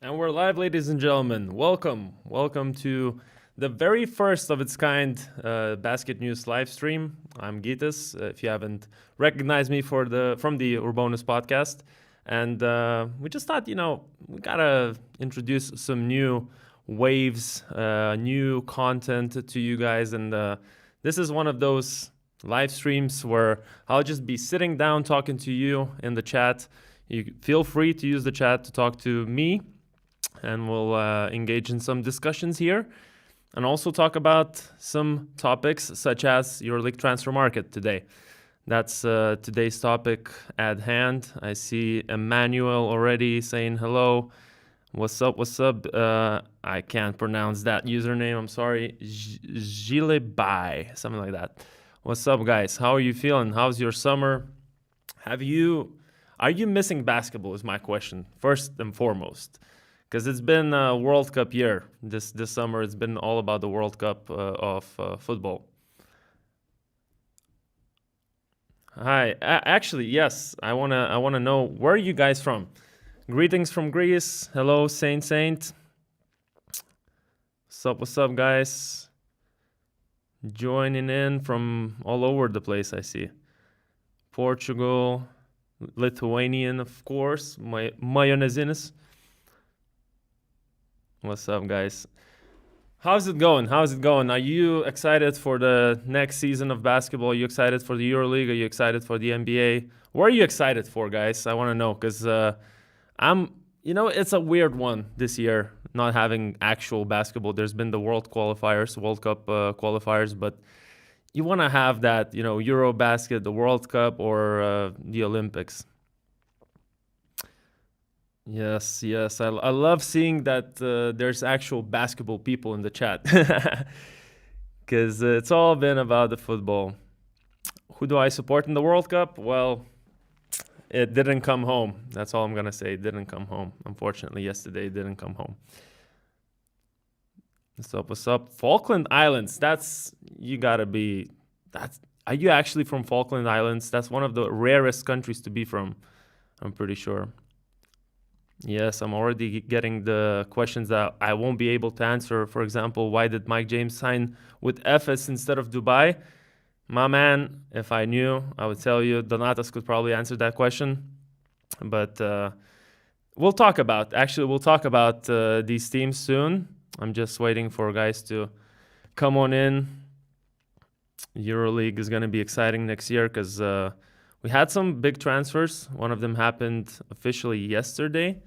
And we're live, ladies and gentlemen. Welcome to the very first of its kind BasketNews live stream. I'm Gytis. If you haven't recognized me from the Urbonus podcast, and we just thought, we gotta introduce some new waves, new content to you guys, and this is one of those live streams where I'll just be sitting down talking to you in the chat. You feel free to use the chat to talk to me, and we'll engage in some discussions here and also talk about some topics such as EuroLeague Transfer Market today. That's today's topic at hand. I see Emmanuel already saying hello. What's up? I can't pronounce that username. I'm sorry. Gilebai, something like that. What's up, guys? How are you feeling? How's your summer? Are you missing basketball is my question, first and foremost. Because it's been a World Cup year this summer. It's been all about the World Cup of football. Hi, actually, yes. I wanna know, where are you guys from? Greetings from Greece. Hello, Saint. What's up, guys? Joining in from all over the place, I see. Portugal, Lithuanian, of course. Mayonnaise. What's up, guys? How's it going? Are you excited for the next season of basketball? Are you excited for the EuroLeague? Are you excited for the NBA? What are you excited for, guys? I want to know, because it's a weird one this year, not having actual basketball. There's been the World Cup qualifiers, but you want to have that, Eurobasket, the World Cup, or the Olympics. Yes. I love seeing that there's actual basketball people in the chat, because it's all been about the football. Who do I support in the World Cup? Well, it didn't come home. That's all I'm going to say. It didn't come home. Unfortunately, yesterday it didn't come home. What's up? Falkland Islands. Are you actually from Falkland Islands? That's one of the rarest countries to be from, I'm pretty sure. Yes, I'm already getting the questions that I won't be able to answer. For example, why did Mike James sign with Efes instead of Dubai? My man, if I knew, I would tell you. Donatas could probably answer that question. But we'll talk about these teams soon. I'm just waiting for guys to come on in. EuroLeague is going to be exciting next year because we had some big transfers. One of them happened officially yesterday.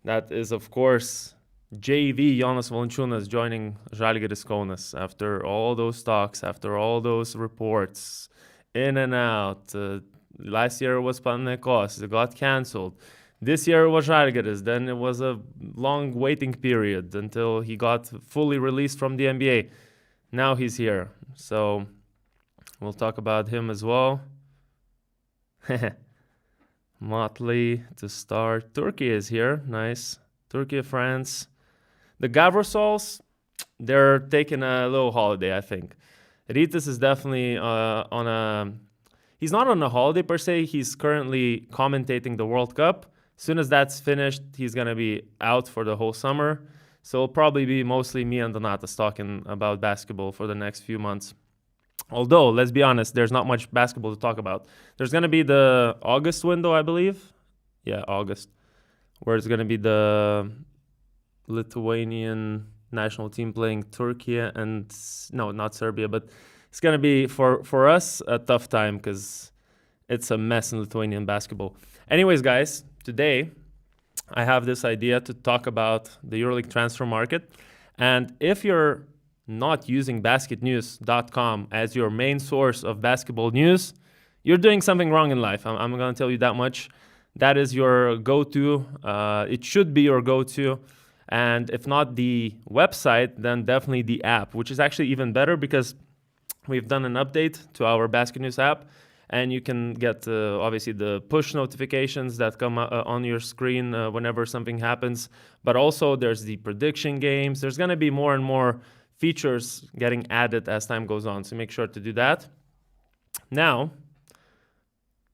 That is, of course, JV Jonas Valančiūnas joining Žalgiris Kaunas after all those talks, after all those reports, in and out. Last year it was Panathinaikos. It got cancelled. This year it was Žalgiris. Then it was a long waiting period until he got fully released from the NBA. Now he's here. So we'll talk about him as well. Motley to start. Turkey is here. Nice. Turkey, France. The Gavrosols, they're taking a little holiday, I think. Rytis is definitely he's not on a holiday per se. He's currently commentating the World Cup. As soon as that's finished, he's going to be out for the whole summer. So it'll probably be mostly me and Donatas talking about basketball for the next few months. Although, let's be honest, there's not much basketball to talk about. There's going to be the August window, I believe. Yeah, August. Where it's going to be the Lithuanian national team playing Turkey and... No, not Serbia, but it's going to be, for us, a tough time because it's a mess in Lithuanian basketball. Anyways, guys, today I have this idea to talk about the EuroLeague Transfer Market. And if you're not using BasketNews.com as your main source of basketball news, you're doing something wrong in life. I'm going to tell you that much. That is your go-to. It should be your go-to. And if not the website, then definitely the app, which is actually even better because we've done an update to our Basket News app. And you can get, obviously, the push notifications that come on your screen whenever something happens. But also, there's the prediction games. There's going to be more and more features getting added as time goes on. So make sure to do that. Now,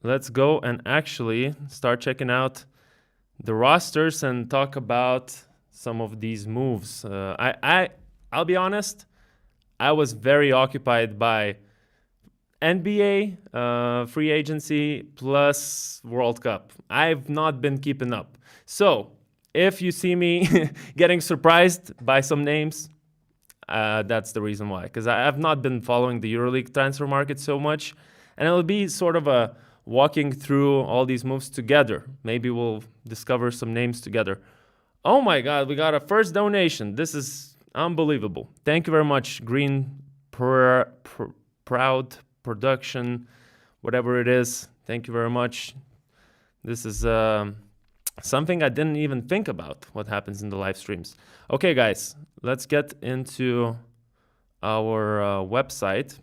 let's go and actually start checking out the rosters and talk about some of these moves. I'll be honest, I was very occupied by NBA, free agency, plus World Cup. I've not been keeping up. So if you see me getting surprised by some names, that's the reason why. Because I have not been following the EuroLeague transfer market so much. And it'll be sort of a walking through all these moves together. Maybe we'll discover some names together. Oh my God, we got a first donation. This is unbelievable. Thank you very much, Green Proud Production, whatever it is. Thank you very much. This is something I didn't even think about, what happens in the live streams. Okay, guys, let's get into our website.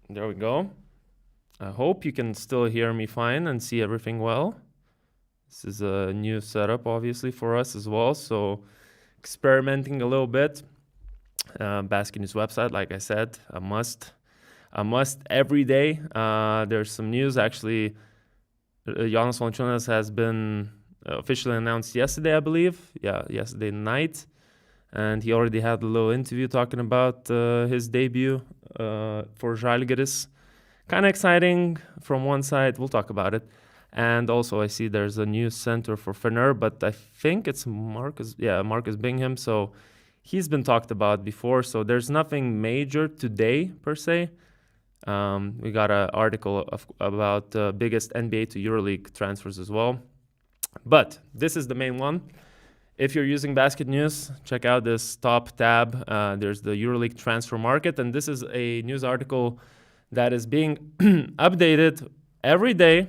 There we go. I hope you can still hear me fine and see everything well. This is a new setup, obviously, for us as well. So experimenting a little bit. BasketNews website, like I said, a must every day. There's some news. Actually, Jonas Valanciunas has been officially announced yesterday, I believe. Yeah, yesterday night. And he already had a little interview talking about his debut for Žalgiris. Kind of exciting from one side. We'll talk about it. And also I see there's a new center for Fener, but I think it's Marcus Bingham. So he's been talked about before. So there's nothing major today per se. We got an article about biggest NBA to EuroLeague transfers as well. But this is the main one. If you're using BasketNews, check out this top tab. There's the EuroLeague Transfer Market. And this is a news article that is being updated every day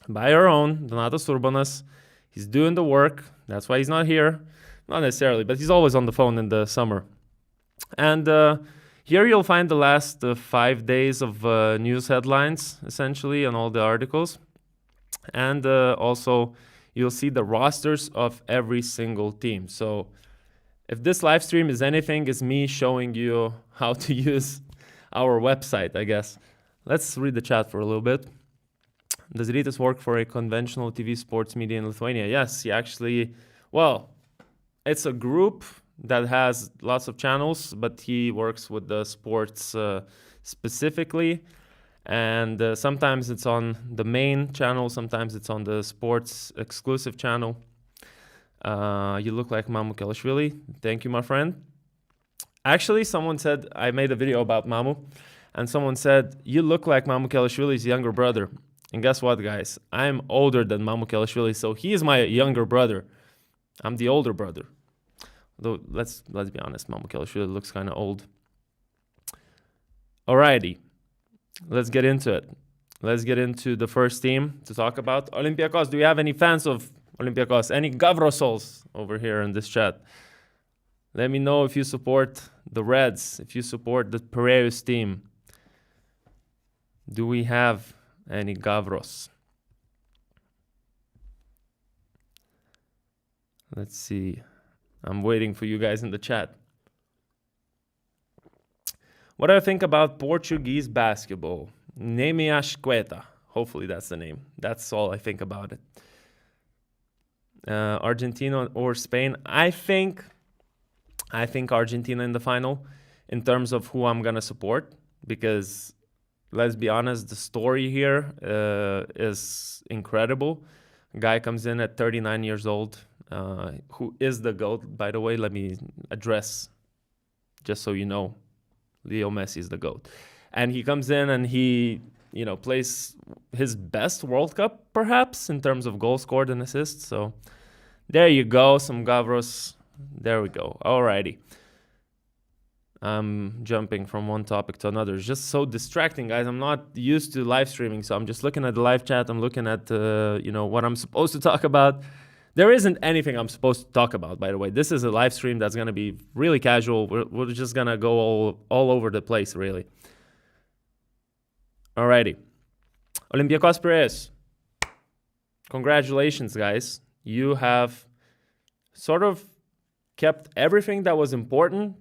by our own, Donatas Urbanas. He's doing the work. That's why he's not here. Not necessarily, but he's always on the phone in the summer. And here you'll find the last 5 days of news headlines, essentially, and all the articles. And also, you'll see the rosters of every single team. So if this live stream is anything, it's me showing you how to use our website, I guess. Let's read the chat for a little bit. Does Rytis work for a conventional TV sports media in Lithuania? Yes, he actually, well, it's a group that has lots of channels, but he works with the sports specifically. And sometimes it's on the main channel, sometimes it's on the sports exclusive channel. You look like Mamu Kelashvili. Thank you, my friend. Actually, someone said, I made a video about Mamu, and someone said, you look like Mamu Kelashvili's younger brother. And guess what, guys? I'm older than Mamu Kelashvili, so he is my younger brother. I'm the older brother. Though, let's be honest, Mamu Kelashvili looks kind of old. Alrighty, let's get into it. Let's get into the first team to talk about. Olympiacos, do we have any fans of Olympiacos? Any Gavrosols over here in this chat? Let me know if you support the Reds, if you support the Piraeus team. Do we have any Gavros? Let's see. I'm waiting for you guys in the chat. What do I think about Portuguese basketball? Nemia Shqueta. Hopefully that's the name. That's all I think about it. Argentina or Spain? I think Argentina in the final in terms of who I'm going to support, because let's be honest, the story here is incredible. A guy comes in at 39 years old, who is the GOAT, by the way. Let me address, just so you know, Leo Messi is the GOAT. And he comes in and he, plays his best World Cup, perhaps, in terms of goals scored and assists. So there you go, some Gavros. There we go. Alrighty. I'm jumping from one topic to another. It's just so distracting, guys. I'm not used to live streaming, so I'm just looking at the live chat. I'm looking at, what I'm supposed to talk about. There isn't anything I'm supposed to talk about, by the way. This is a live stream that's going to be really casual. We're just going to go all over the place, really. Alrighty. Olympiacos Piraeus. Congratulations, guys. You have sort of kept everything that was important,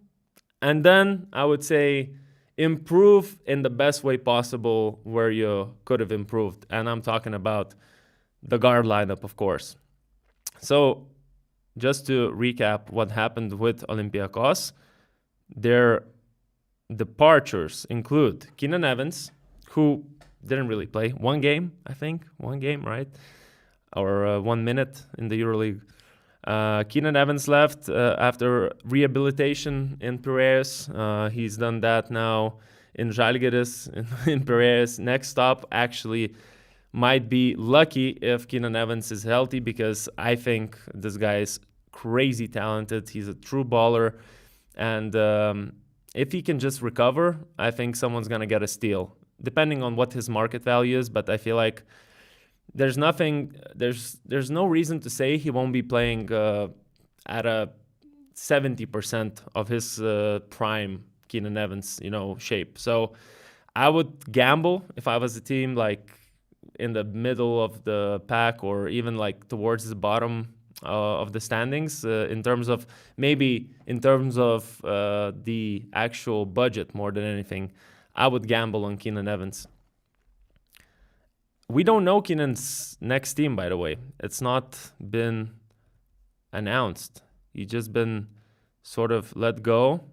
and then I would say improve in the best way possible where you could have improved. And I'm talking about the guard lineup, of course. So just to recap what happened with Olympiacos, their departures include Keenan Evans, who didn't really play one game, right? Or 1 minute in the EuroLeague. Keenan Evans left after rehabilitation in Piraeus. He's done that now in Žalgiris, in Piraeus. Next stop actually might be lucky if Keenan Evans is healthy, because I think this guy is crazy talented. He's a true baller. And if he can just recover, I think someone's going to get a steal, depending on what his market value is. But I feel like there's no reason to say he won't be playing at a 70% of his prime Keenan Evans, shape. So I would gamble if I was a team like in the middle of the pack, or even like towards the bottom of the standings, in terms of the actual budget more than anything. I would gamble on Keenan Evans. We don't know Keenan's next team, by the way. It's not been announced. He's just been sort of let go.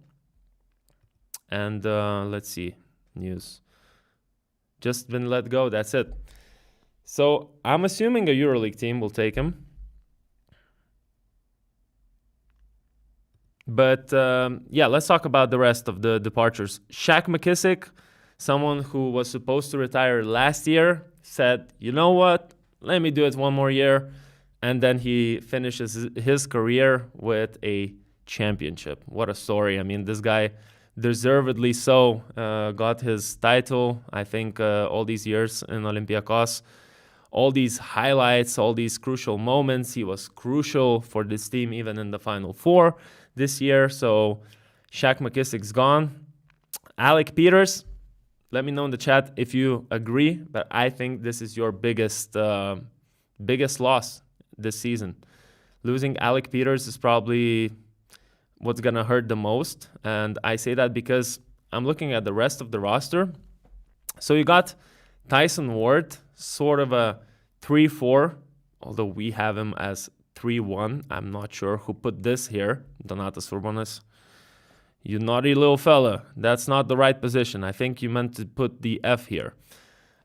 And let's see, news. Just been let go, that's it. So I'm assuming a EuroLeague team will take him. But let's talk about the rest of the departures. Shaq McKissick, someone who was supposed to retire last year, said, you know what, let me do it one more year. And then he finishes his career with a championship. What a story. I mean, this guy deservedly so got his title, I think, all these years in Olympiacos. All these highlights, all these crucial moments. He was crucial for this team, even in the Final Four this year. So Shaq McKissick's gone. Alec Peters, let me know in the chat if you agree, but I think this is your biggest loss this season. Losing Alec Peters is probably what's going to hurt the most. And I say that because I'm looking at the rest of the roster. So you got Tyson Ward, sort of a 3-4, although we have him as 3-1. I'm not sure who put this here. Donatas Urbanas. You naughty little fella. That's not the right position. I think you meant to put the F here.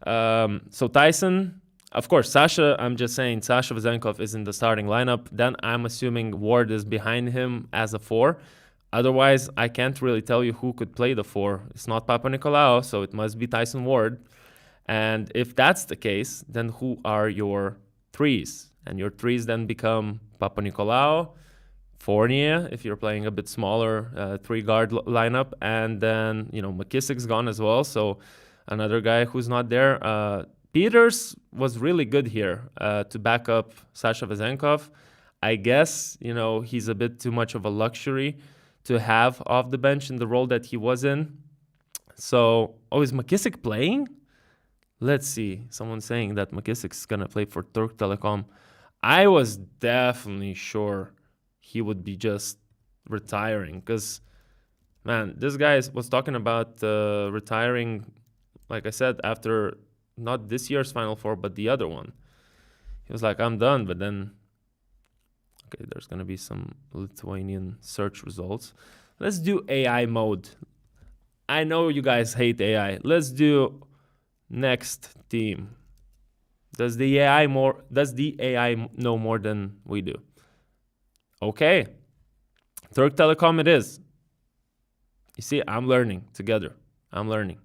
So Tyson, of course, Sasha, I'm just saying Sasha Vezenkov is in the starting lineup. Then I'm assuming Ward is behind him as a 4. Otherwise, I can't really tell you who could play the 4. It's not Papanikolaou, so it must be Tyson Ward. And if that's the case, then who are your 3s? And your 3s then become Papanikolaou, Fournier, if you're playing a bit smaller 3-guard lineup. And then, McKissick's gone as well. So another guy who's not there. Peters was really good here to back up Sasha Vezenkov. I guess, he's a bit too much of a luxury to have off the bench in the role that he was in. So, is McKissick playing? Let's see. Someone's saying that McKissick's going to play for Turk Telecom. I was definitely sure he would be just retiring because, man, this guy was talking about retiring, like I said, after not this year's Final Four, but the other one. He was like, I'm done. But then, okay, there's going to be some Lithuanian search results. Let's do AI mode. I know you guys hate AI. Let's do next team. Does the AI know more than we do? Okay. Turk Telecom it is. You see, I'm learning together. I'm learning.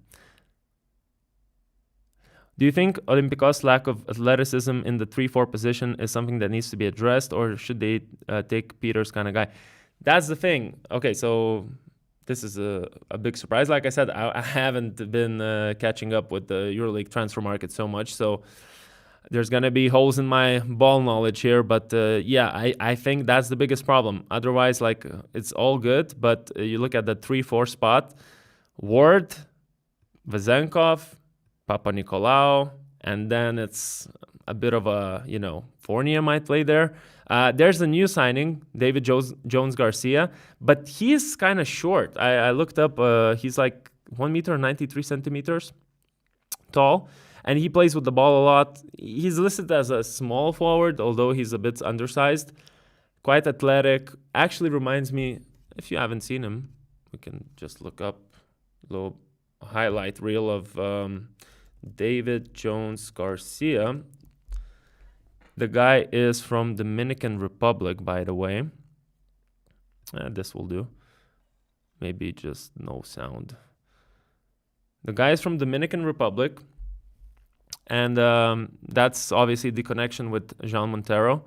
Do you think Olympiacos' lack of athleticism in the 3-4 position is something that needs to be addressed, or should they take Peters kind of guy? That's the thing. Okay, so this is a big surprise. Like I said, I haven't been catching up with the EuroLeague Transfer Market so much, so there's going to be holes in my ball knowledge here. But I think that's the biggest problem. Otherwise, it's all good, but you look at the 3-4 spot, Ward, Vezenkov, Papanikolaou, and then it's a bit of a, Fournier might play there. There's a new signing, David Jones Garcia, but he's kind of short. I looked up, he's like 1 meter, 93 centimeters tall, and he plays with the ball a lot. He's listed as a small forward, although he's a bit undersized. quite athletic. Actually reminds me, if you haven't seen him, we can just look up a little highlight reel of David Jones Garcia. The guy is from Dominican Republic, by the way. This will do. Maybe just no sound. The guy is from Dominican Republic. And that's obviously the connection with Jean Montero.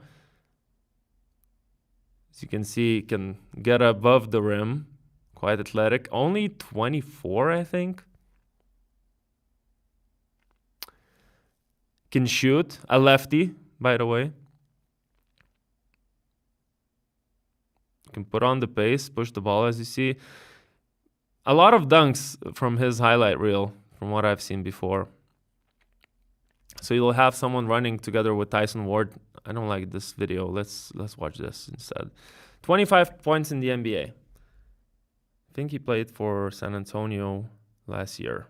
As you can see, he can get above the rim. Quite athletic. Only 24, I think. Can shoot. A lefty, by the way. Can put on the pace, push the ball, as you see. A lot of dunks from his highlight reel, from what I've seen before. So you'll have someone running together with Tyson Ward. I don't like this video. Let's watch this instead. 25 points in the NBA. I think he played for San Antonio last year.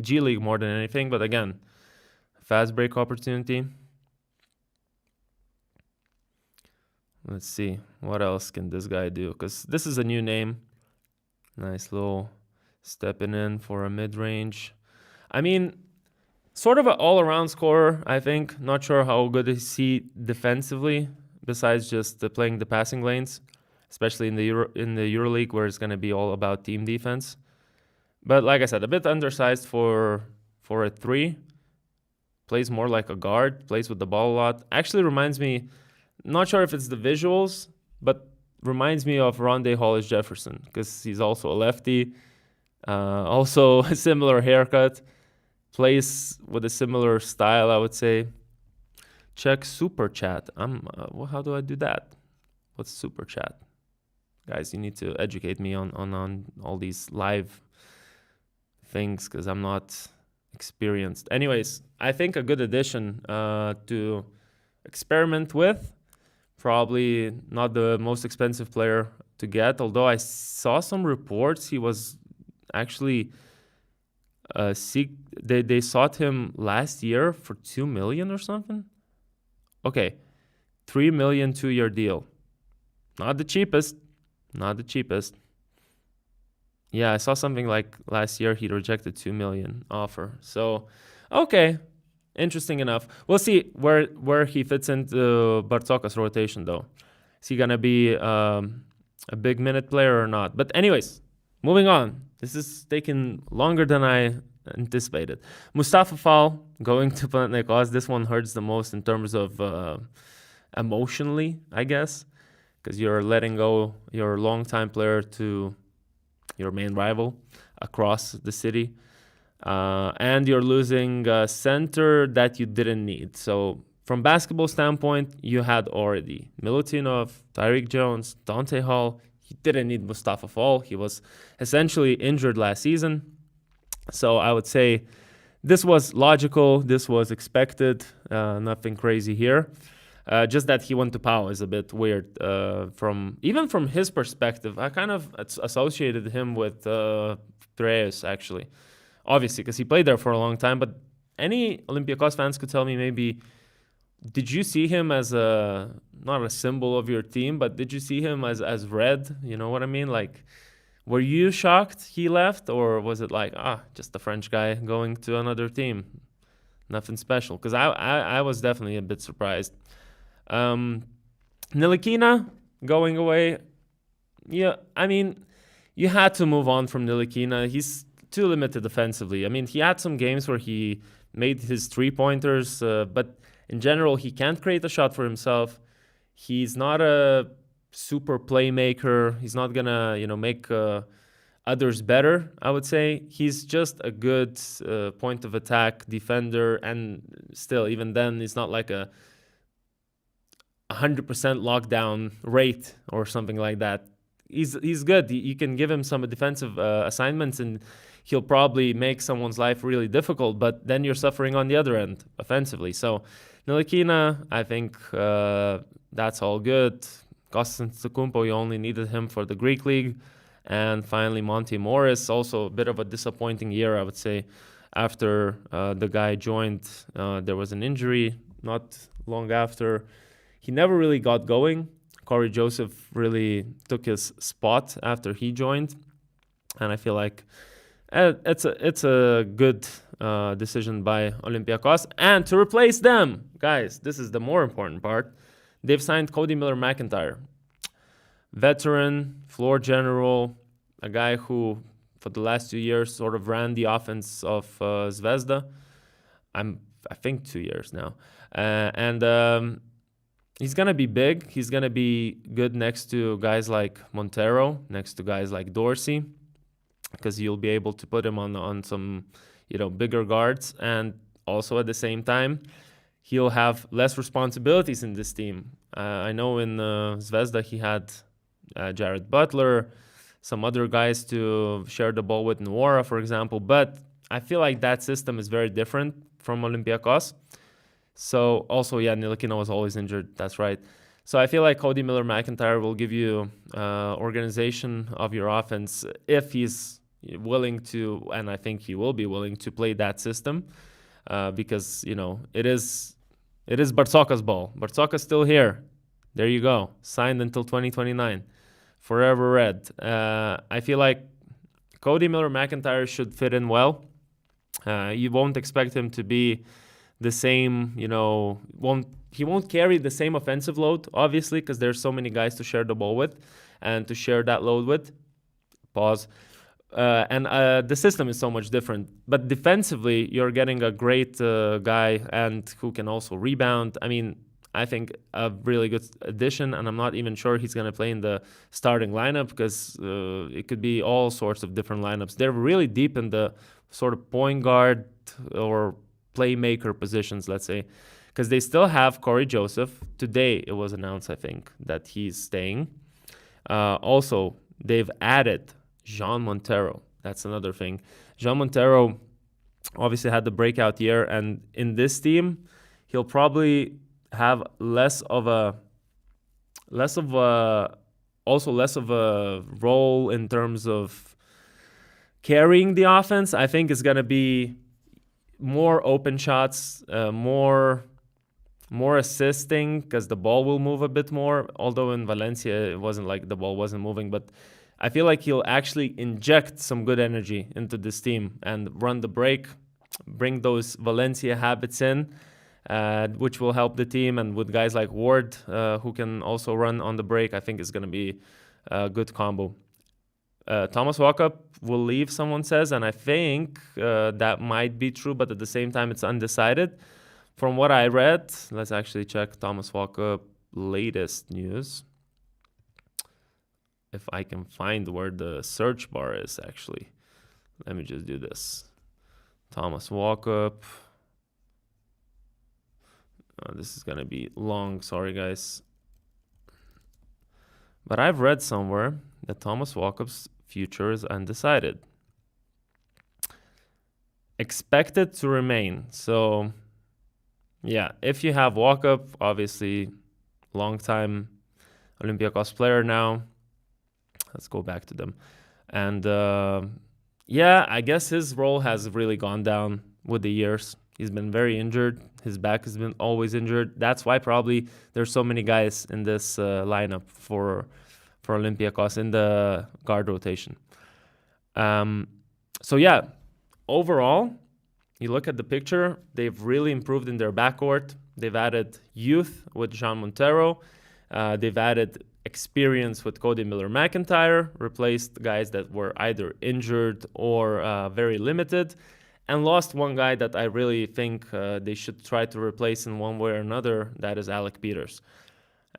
G League more than anything, but again, fast break opportunity. Let's see, what else can this guy do? Because this is a new name. Nice little stepping in for a mid-range. I mean, sort of an all-around scorer, I think. Not sure how good is he defensively, besides just playing the passing lanes, especially in the EuroLeague, where it's going to be all about team defense. But like I said, a bit undersized for a 3. Plays more like a guard, plays with the ball a lot. Actually reminds me, not sure if it's the visuals, but reminds me of Rondé Hollis-Jefferson, because he's also a lefty, also a similar haircut, plays with a similar style, I would say. Check Super Chat. Well, how do I do that? What's Super Chat? Guys, you need to educate me on all these live things, because I'm not experienced. Anyways, I think a good addition to experiment with. Probably not the most expensive player to get, although I saw some reports he was actually they sought him last year for $2 million or something. Okay, $3 million 2-year deal. Not the cheapest. Yeah, I saw something like last year he rejected $2 million offer. So, okay. Interesting enough. We'll see where he fits into Bartokas' rotation, though. Is he going to be a big minute player or not? But anyways, moving on. This is taking longer than I anticipated. Mustafa Fall going to Panathinaikos. This one hurts the most in terms of emotionally, I guess, because you're letting go your longtime player to your main rival across the city. And you're losing a center that you didn't need. So from basketball standpoint, you had already Milutinov, Tyreek Jones, Dante Hall. You didn't need Mustafa Fall. He was essentially injured last season. So I would say this was logical. This was expected. Nothing crazy here. Just that he went to Pau is a bit weird. From his perspective, I kind of associated him with Piraeus, actually. Obviously, because he played there for a long time. But any Olympiacos fans could tell me maybe, did you see him as not a symbol of your team, but did you see him as red? You know what I mean? Like, were you shocked he left? Or was it like, just a French guy going to another team? Nothing special. Because I was definitely a bit surprised. Ntilikina going away. Yeah, I mean, you had to move on from Ntilikina. He's too limited defensively. I mean, he had some games where he made his 3-pointers, but in general, he can't create a shot for himself. He's not a super playmaker. He's not gonna, make others better, I would say. He's just a good point of attack defender, and still, even then, it's not like a 100% lockdown rate or something like that. He's good. You can give him some defensive assignments and he'll probably make someone's life really difficult, but then you're suffering on the other end offensively. So Ntilikina, I think that's all good. Kostas Antetokounmpo, you only needed him for the Greek League. And finally, Monty Morris, also a bit of a disappointing year, I would say. After the guy joined, there was an injury not long after. he never really got going. Corey Joseph really took his spot after he joined, and I feel like it's a good decision by Olympiacos. And to replace them, guys, this is the more important part. They've signed Cody Miller-McIntyre, veteran, floor general, a guy who for the last 2 years sort of ran the offense of Zvezda. I think 2 years now, and he's gonna be big. He's gonna be good next to guys like Montero, next to guys like Dorsey, because you'll be able to put him on some, bigger guards, and also at the same time, he'll have less responsibilities in this team. I know in Zvezda he had Jared Butler, some other guys to share the ball with, Nuora, for example, but I feel like that system is very different from Olympiacos. So also, Ntilikina was always injured. That's right. So I feel like Cody Miller-McIntyre will give you organization of your offense if he's willing to, and I think he will be willing to play that system, because it is Bartzoka's ball. Bartzoka's still here. There you go. Signed until 2029. Forever red. I feel like Cody Miller-McIntyre should fit in well. You won't expect him to be the same, he won't carry the same offensive load, obviously, because there's so many guys to share the ball with and to share that load with. Pause. And the system is so much different. But defensively, you're getting a great guy and who can also rebound. I mean, I think a really good addition, and I'm not even sure he's going to play in the starting lineup because it could be all sorts of different lineups. They're really deep in the sort of point guard or playmaker positions, let's say, because they still have Corey Joseph. Today it was announced, I think, that he's staying. Also, they've added Jean Montero. That's another thing. Jean Montero obviously had the breakout year, and in this team, he'll probably have less of a role in terms of carrying the offense. I think it's gonna be more open shots, more assisting, because the ball will move a bit more. Although in Valencia it wasn't like the ball wasn't moving, but I feel like he'll actually inject some good energy into this team and run the break, bring those Valencia habits in, which will help the team. And with guys like Ward, who can also run on the break, I think it's going to be a good combo. Thomas Walkup will leave, someone says, and I think that might be true, but at the same time, it's undecided. From what I read, let's actually check Thomas Walkup latest news. If I can find where the search bar is, actually. Let me just do this. Thomas Walkup. This is going to be long, sorry guys. But I've read somewhere that Thomas Walkup's future is undecided. Expected to remain. So, yeah, if you have Walkup, obviously, long-time Olympiacos player now. Let's go back to them. And, I guess his role has really gone down with the years. He's been very injured. His back has been always injured. That's why probably there's so many guys in this lineup for Olympiacos in the guard rotation. Overall, you look at the picture, they've really improved in their backcourt. They've added youth with Jean Montero. They've added experience with Cody Miller-McIntyre, replaced guys that were either injured or very limited, and lost one guy that I really think they should try to replace in one way or another. That is Alec Peters.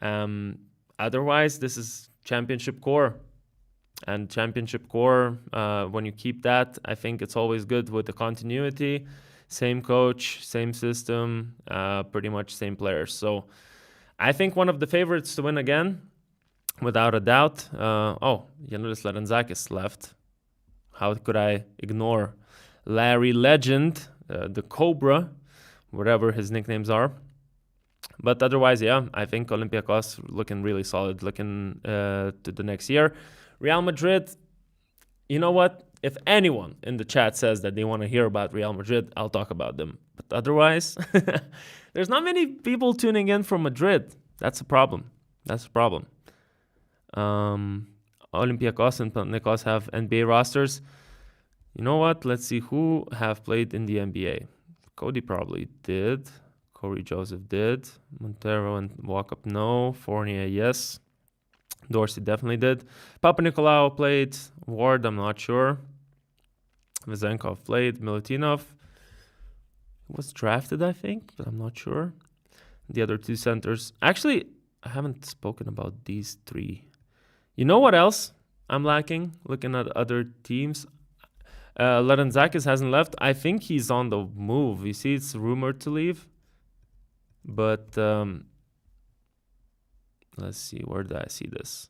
Otherwise, this is championship core. And championship core, when you keep that, I think it's always good with the continuity. Same coach, same system, pretty much same players. So I think one of the favorites to win again, without a doubt. Giannis Larentzakis left. How could I ignore Larry Legend, the Cobra, whatever his nicknames are. But otherwise, I think Olympiacos looking really solid, looking to the next year. Real Madrid, you know what? If anyone in the chat says that they want to hear about Real Madrid, I'll talk about them. But otherwise, there's not many people tuning in from Madrid. That's a problem. Olympiacos and Panathinaikos have NBA rosters. You know what? Let's see who have played in the NBA. Cody probably did. Corey Joseph did. Montero and Walkup, no. Fournier, yes. Dorsey definitely did. Papanikolaou played. Ward, I'm not sure. Vezenkov played. Milutinov was drafted, I think, but I'm not sure. The other two centers. Actually, I haven't spoken about these three. You know what else I'm lacking? Looking at other teams. Larentzakis hasn't left. I think he's on the move. You see, it's rumored to leave. But let's see. Where did I see this?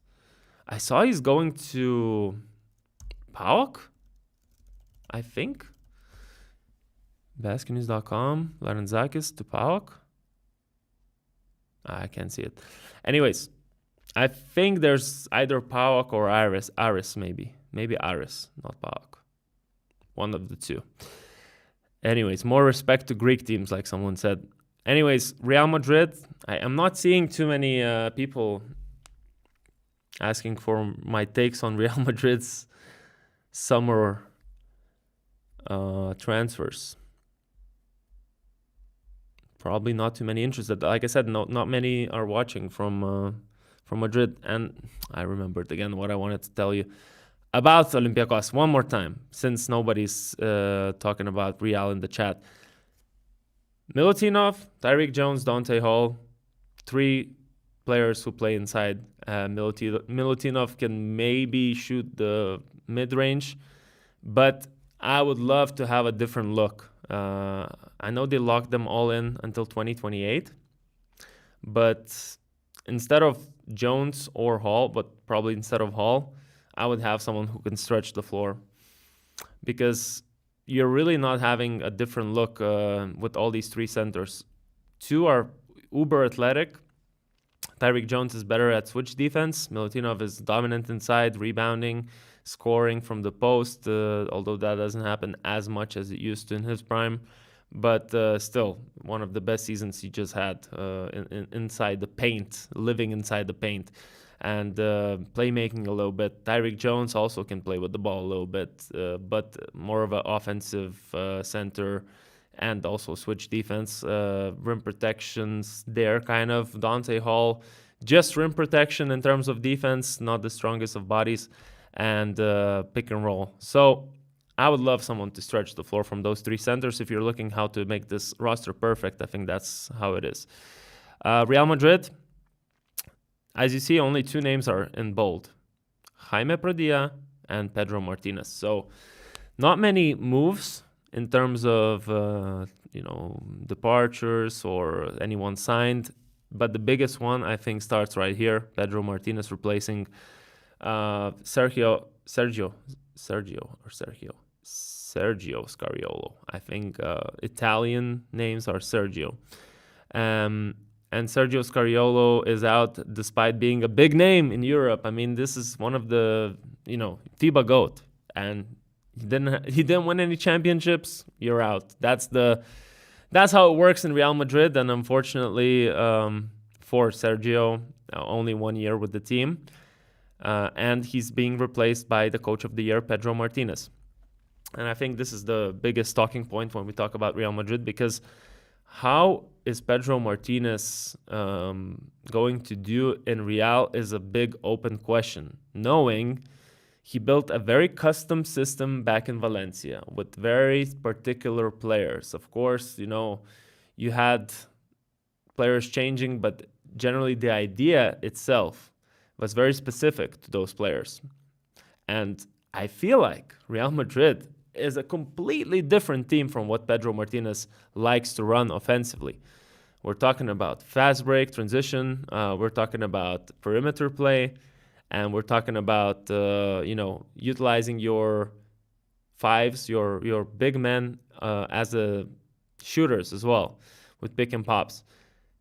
I saw he's going to PAOK, I think. BasketNews.com. Larentzakis to PAOK. I can't see it. Anyways, I think there's either PAOK or Aris. Aris, maybe. Maybe Aris, not PAOK. One of the two. Anyways, more respect to Greek teams, like someone said. Anyways, Real Madrid. I'm not seeing too many people asking for my takes on Real Madrid's summer transfers. Probably not too many interested. Like I said, not many are watching from Madrid. And I remembered again what I wanted to tell you about Olympiacos one more time, since nobody's talking about Real in the chat. Milutinov, Tyreek Jones, Dante Hall, three players who play inside. Milutinov can maybe shoot the mid-range, but I would love to have a different look. I know they locked them all in until 2028, but instead of Jones or Hall, but probably instead of Hall, I would have someone who can stretch the floor, because you're really not having a different look with all these three centers. Two are uber athletic. Tyreek Jones is better at switch defense. Milutinov is dominant inside, rebounding, scoring from the post, although that doesn't happen as much as it used to in his prime. But still, one of the best seasons he just had inside the paint, living inside the paint. And playmaking a little bit. Tyreek Jones also can play with the ball a little bit, but more of an offensive center, and also switch defense. Rim protections there, kind of. Dante Hall, just rim protection in terms of defense, not the strongest of bodies, and pick and roll. So I would love someone to stretch the floor from those three centers. If you're looking how to make this roster perfect, I think that's how it is. Real Madrid. As you see, only two names are in bold. Jaime Pradilla and Pedro Martinez. So not many moves in terms of, departures or anyone signed. But the biggest one, I think, starts right here. Pedro Martinez replacing Sergio Scariolo. I think Italian names are Sergio. And Sergio Scariolo is out despite being a big name in Europe. I mean, this is one of the, FIBA GOAT. And he didn't win any championships. You're out. That's how it works in Real Madrid. And unfortunately for Sergio, only 1 year with the team. And he's being replaced by the coach of the year, Pedro Martinez. And I think this is the biggest talking point when we talk about Real Madrid, because how is Pedro Martinez going to do in Real is a big open question, knowing he built a very custom system back in Valencia with very particular players. Of course, you had players changing, but generally the idea itself was very specific to those players. And I feel like Real Madrid is a completely different team from what Pedro Martinez likes to run offensively. We're talking about fast break, transition. We're talking about perimeter play. And we're talking about, utilizing your fives, your big men as shooters as well with pick and pops.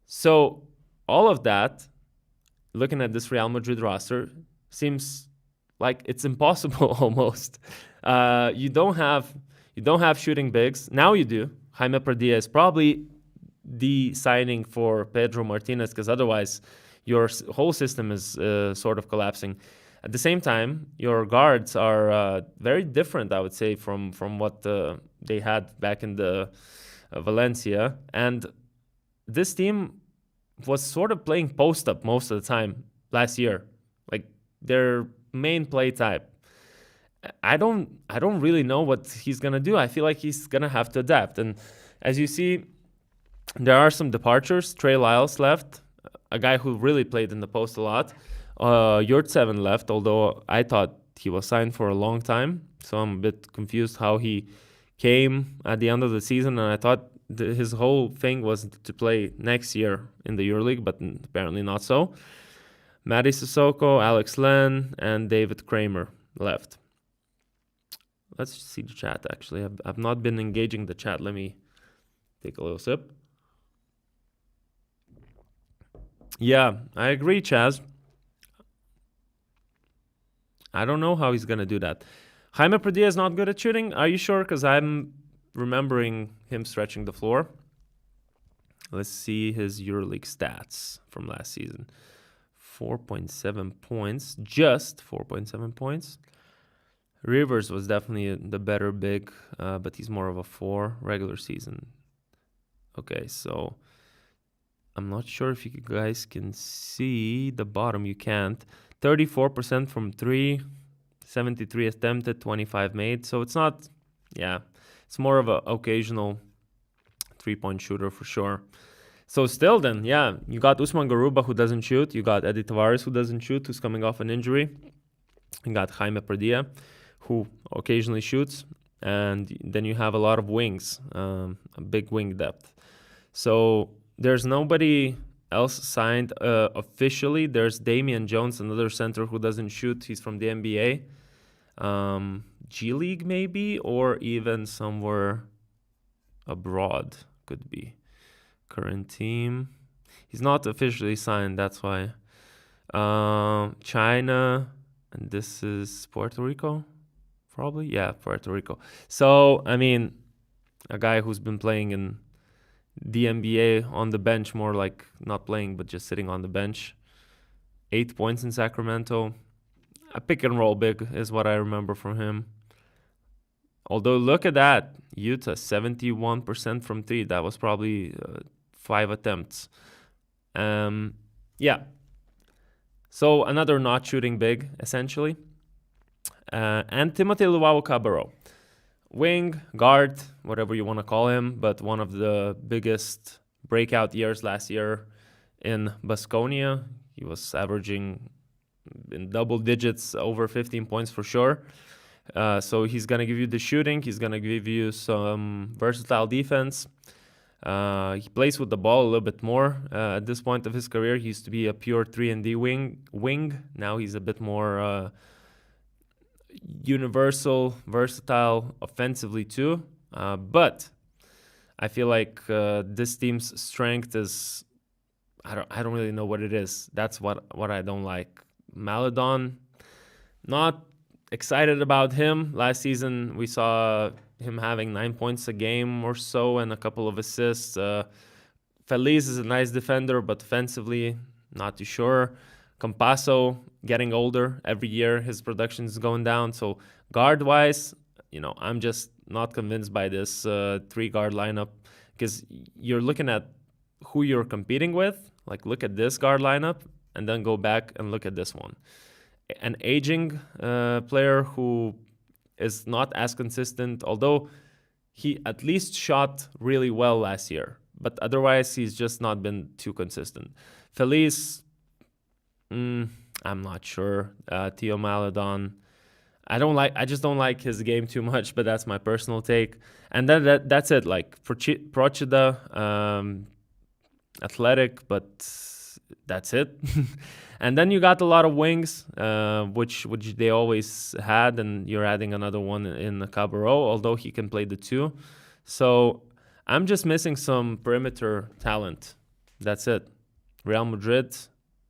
So all of that, looking at this Real Madrid roster, seems like it's impossible almost. You don't have shooting bigs. Now you do. Jaime Pradilla is probably the signing for Pedro Martinez, because otherwise your whole system is sort of collapsing. At the same time, your guards are very different, I would say, from what they had back in the Valencia. And this team was sort of playing post-up most of the time last year, like their main play type. I don't really know what he's gonna do. I feel like he's gonna have to adapt. And as you see, there are some departures. Trey Lyles left, a guy who really played in the post a lot. Yurtseven left, although I thought he was signed for a long time. So I'm a bit confused how he came at the end of the season. And I thought his whole thing was to play next year in the EuroLeague, but apparently not so. Mady Sissoko, Alex Len, and David Kramer left. Let's see the chat, actually. I've not been engaging the chat. Let me take a little sip. Yeah, I agree, Chaz. I don't know how he's going to do that. Jaime Padilla is not good at shooting. Are you sure? Because I'm remembering him stretching the floor. Let's see his EuroLeague stats from last season. 4.7 points. Just 4.7 points. Rivers was definitely the better big, but he's more of a 4 regular season. Okay, so I'm not sure if you guys can see the bottom. You can't. 34% from 3, 73 attempted, 25 made. So it's not, it's more of an occasional 3-point shooter for sure. So still then, you got Usman Garuba who doesn't shoot. You got Eddie Tavares who doesn't shoot, who's coming off an injury. You got Jaime Padilla, who occasionally shoots, and then you have a lot of wings, a big wing depth. So there's nobody else signed officially. There's Damian Jones, another center who doesn't shoot. He's from the NBA. G League maybe, or even somewhere abroad could be. Current team. He's not officially signed, that's why. China, and this is Puerto Rico. Probably, Puerto Rico. So, I mean, a guy who's been playing in the NBA on the bench, more like not playing, but just sitting on the bench. 8 points in Sacramento. A pick and roll big is what I remember from him. Although, look at that. Utah, 71% from 3. That was probably 5 attempts. So, another not shooting big, essentially. And Timothy Luwawu-Cabarrot. Wing, guard, whatever you want to call him, but one of the biggest breakout years last year in Baskonia. He was averaging in double digits, over 15 points for sure. So he's going to give you the shooting. He's going to give you some versatile defense. He plays with the ball a little bit more. At this point of his career, he used to be a pure 3-and-D wing. Now he's a bit more universal, versatile offensively too. But I feel like this team's strength is, I don't really know what it is. That's what I don't like. Maledon, not excited about him. Last season we saw him having 9 points a game or so and a couple of assists. Feliz is a nice defender, but offensively, not too sure. Campasso getting older every year, his production is going down. So guard-wise, I'm just not convinced by this 3-guard lineup, because you're looking at who you're competing with. Like, look at this guard lineup and then go back and look at this one. An aging player who is not as consistent, although he at least shot really well last year. But otherwise, he's just not been too consistent. Feliz, I'm not sure. Theo Maledon, I just don't like his game too much, but that's my personal take. And then that's it. Like, Procida, athletic, but that's it. And then you got a lot of wings, which they always had, and you're adding another one in Cabarrot, although he can play the 2. So I'm just missing some perimeter talent. That's it. Real Madrid,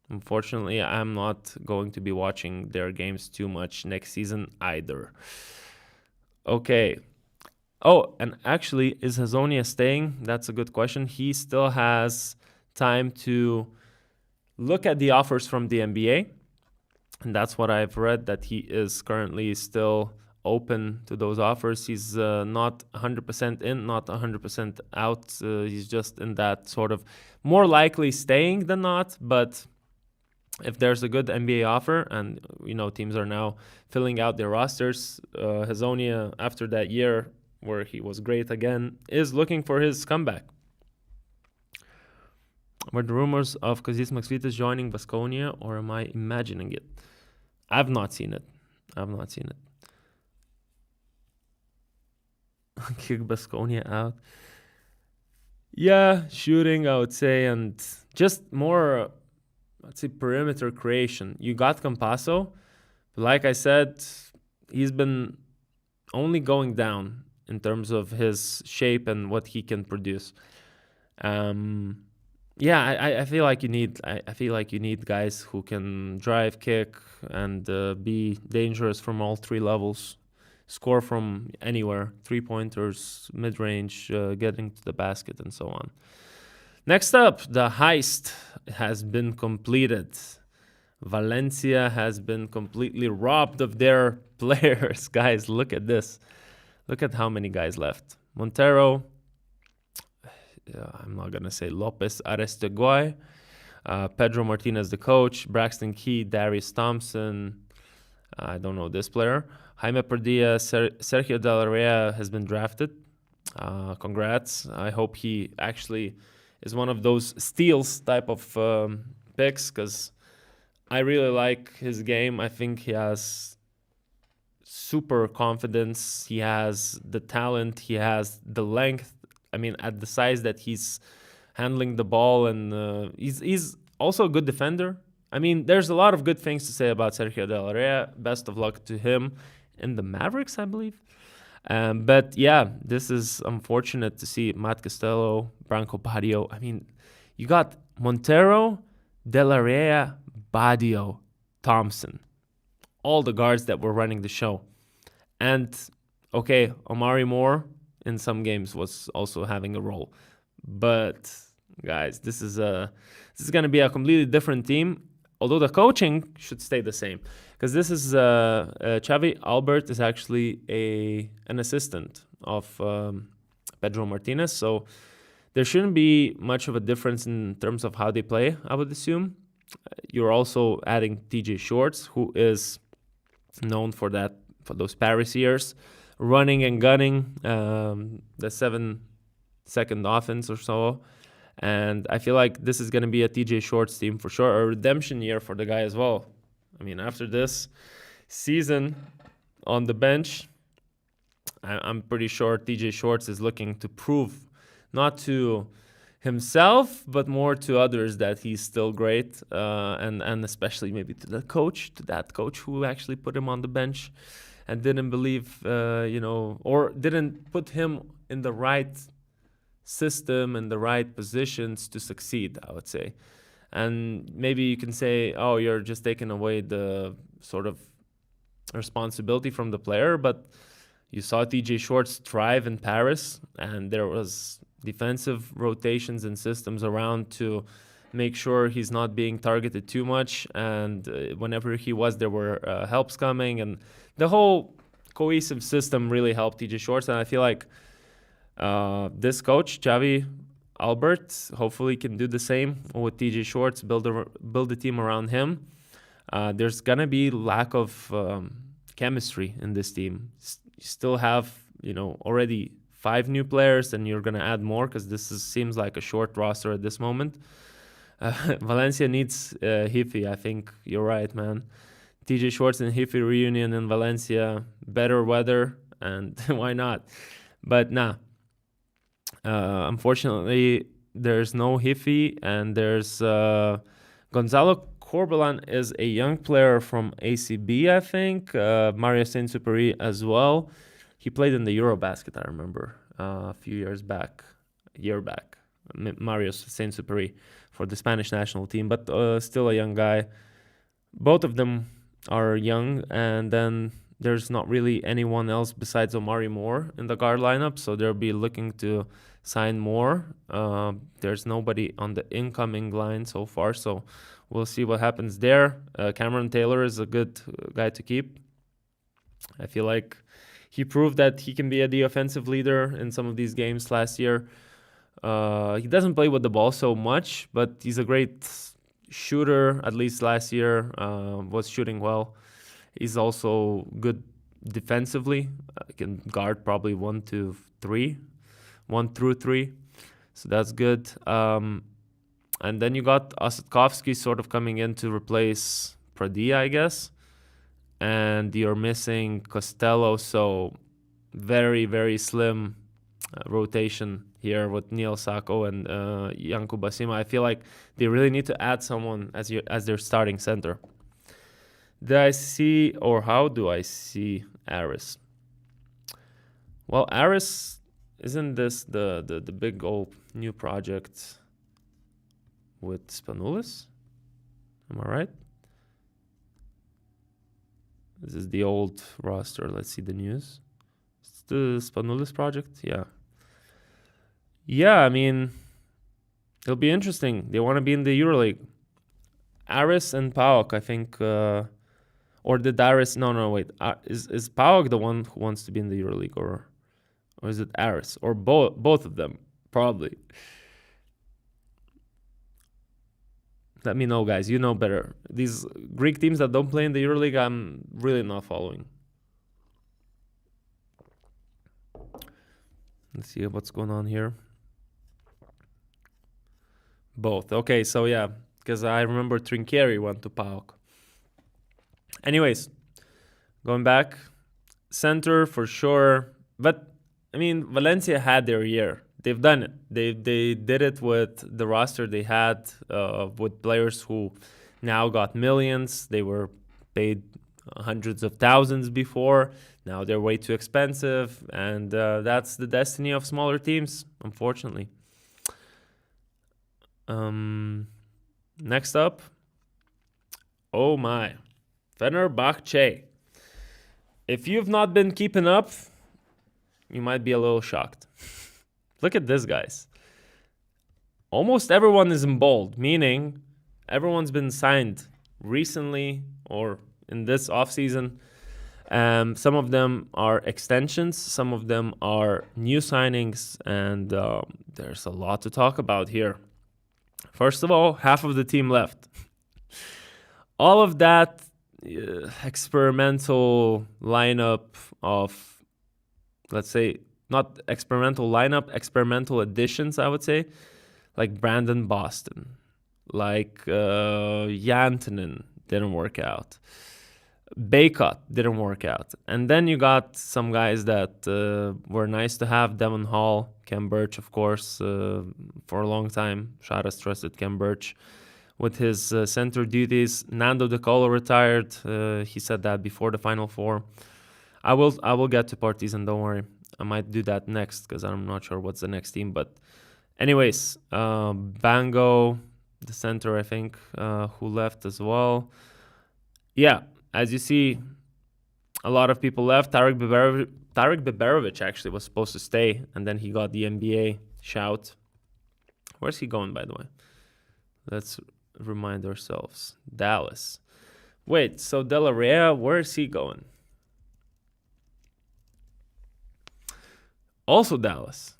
unfortunately, I'm not going to be watching their games too much next season either. Okay. Oh, and actually, is Hazonia staying? That's a good question. He still has time to look at the offers from the NBA. And that's what I've read, that he is currently still open to those offers. He's not 100% in, not 100% out. He's just in that sort of more likely staying than not. But if there's a good NBA offer, and teams are now filling out their rosters, Hazonia, after that year where he was great again, is looking for his comeback. Were the rumors of Gytis Blazevicius joining Baskonia, or am I imagining it? I've not seen it. Kick Baskonia out. Yeah, shooting, I would say, and just more, let's say, perimeter creation. You got Campasso, but like I said, he's been only going down in terms of his shape and what he can produce. I feel like you need guys who can drive, kick, and be dangerous from all three levels, score from anywhere, 3-pointers, mid-range, getting to the basket, and so on. Next up, the heist has been completed. Valencia has been completely robbed of their players. Guys, look at this. Look at how many guys left. Montero, I'm not going to say Lopez Aristeguy, Pedro Martinez, the coach, Braxton Key, Darius Thompson, I don't know this player, Jaime Perdilla, Sergio De La Rea has been drafted. Congrats. I hope he actually is one of those steals type of picks, because I really like his game. I think he has super confidence. He has the talent. He has the length. I mean, at the size that he's handling the ball, and he's also a good defender. I mean, there's a lot of good things to say about Sergio De La Rea. Best of luck to him in the Mavericks, I believe. But yeah, this is unfortunate to see. Matt Costello, Branco Badio. I mean, you got Montero, De La Rea, Badio, Thompson. All the guards that were running the show. And, okay, Omari Moore in some games was also having a role. But, guys, this is going to be a completely different team. Although the coaching should stay the same, because this is Xavi Albert is actually an assistant of Pedro Martinez, so there shouldn't be much of a difference in terms of how they play, I would assume. You're also adding TJ Shorts, who is known for those Paris years, running and gunning, the 7-second offense or so. And I feel like this is going to be a TJ Shorts team for sure, a redemption year for the guy as well. I mean, after this season on the bench, I'm pretty sure TJ Shorts is looking to prove, not to himself, but more to others, that he's still great, and especially maybe to that coach who actually put him on the bench and didn't believe, or didn't put him in the right system and the right positions to succeed, I would say. And maybe you can say, oh, you're just taking away the sort of responsibility from the player, but you saw TJ Shorts thrive in Paris, and there was defensive rotations and systems around to make sure he's not being targeted too much, and whenever he was, there were helps coming, and the whole cohesive system really helped TJ Shorts. And I feel like this coach, Xavi Albert, hopefully can do the same with TJ Shorts, build a team around him. There's going to be lack of chemistry in this team. You still have, already 5 new players, and you're going to add more because seems like a short roster at this moment. Valencia needs Hiffy. I think you're right, man. TJ Shorts and Hiffy reunion in Valencia, better weather, and why not? But unfortunately, there's no Hiffy, and there's Gonzalo Corbelan is a young player from ACB, I think. Mario Saint-Superi as well. He played in the EuroBasket, I remember, a year back. Mario Saint-Superi for the Spanish national team, but still a young guy. Both of them are young, and then there's not really anyone else besides Omari Moore in the guard lineup, so they'll be looking to sign more. There's nobody on the incoming line so far, so we'll see what happens there. Cameron Taylor is a good guy to keep. I feel like he proved that he can be the offensive leader in some of these games last year. He doesn't play with the ball so much, but he's a great shooter. At least last year, was shooting well. He's also good defensively. Can guard probably 1 through 3. So that's good. And then you got Ossetkovsky sort of coming in to replace Pradilla, I guess. And you're missing Costello, so very, very slim rotation here with Neil Sacco and Janko Basima. I feel like they really need to add someone as their starting center. How do I see Aris? Well, Aris, isn't this the big old new project with Spanoulis? Am I right? This is the old roster. Let's see the news. It's the Spanoulis project. Yeah. Yeah, I mean, it'll be interesting. They want to be in the EuroLeague. Aris and Pauk, I think, or did Aris? No, wait. Is Pauk the one who wants to be in the EuroLeague, or is it Aris, or both of them? Probably. Let me know, guys. You know better. These Greek teams that don't play in the EuroLeague, I'm really not following. Let's see what's going on here. Both. Okay, so yeah, because I remember Trinchieri went to PAOK. Anyways, going back, center for sure. But, I mean, Valencia had their year. They've done it. They did it with the roster they had, with players who now got millions. They were paid hundreds of thousands before. Now they're way too expensive. And that's the destiny of smaller teams, unfortunately. Next up, oh my, Fenerbahce. If you've not been keeping up, you might be a little shocked. Look at this, guys. Almost everyone is in bold, meaning everyone's been signed recently or in this offseason. Some of them are extensions, some of them are new signings, and there's a lot to talk about here. First of all, half of the team left. All of that experimental lineup of, let's say, not experimental lineup, experimental additions, I would say, like Brandon Boston, like Jantanen didn't work out. Baycott didn't work out. And then you got some guys that were nice to have. Devon Hall, Ken Birch, of course, for a long time. Sharas trusted Ken Birch with his center duties. Nando De Colo retired. He said that before the Final Four. I will get to Partizan, don't worry. I might do that next because I'm not sure what's the next team. But anyways, Bango, the center, I think, who left as well. Yeah, as you see, a lot of people left. Tarik Beberovic actually was supposed to stay, and then he got the NBA shout. Where's he going, by the way? Let's remind ourselves. Dallas. Wait, so De La Rea, where is he going? Also Dallas.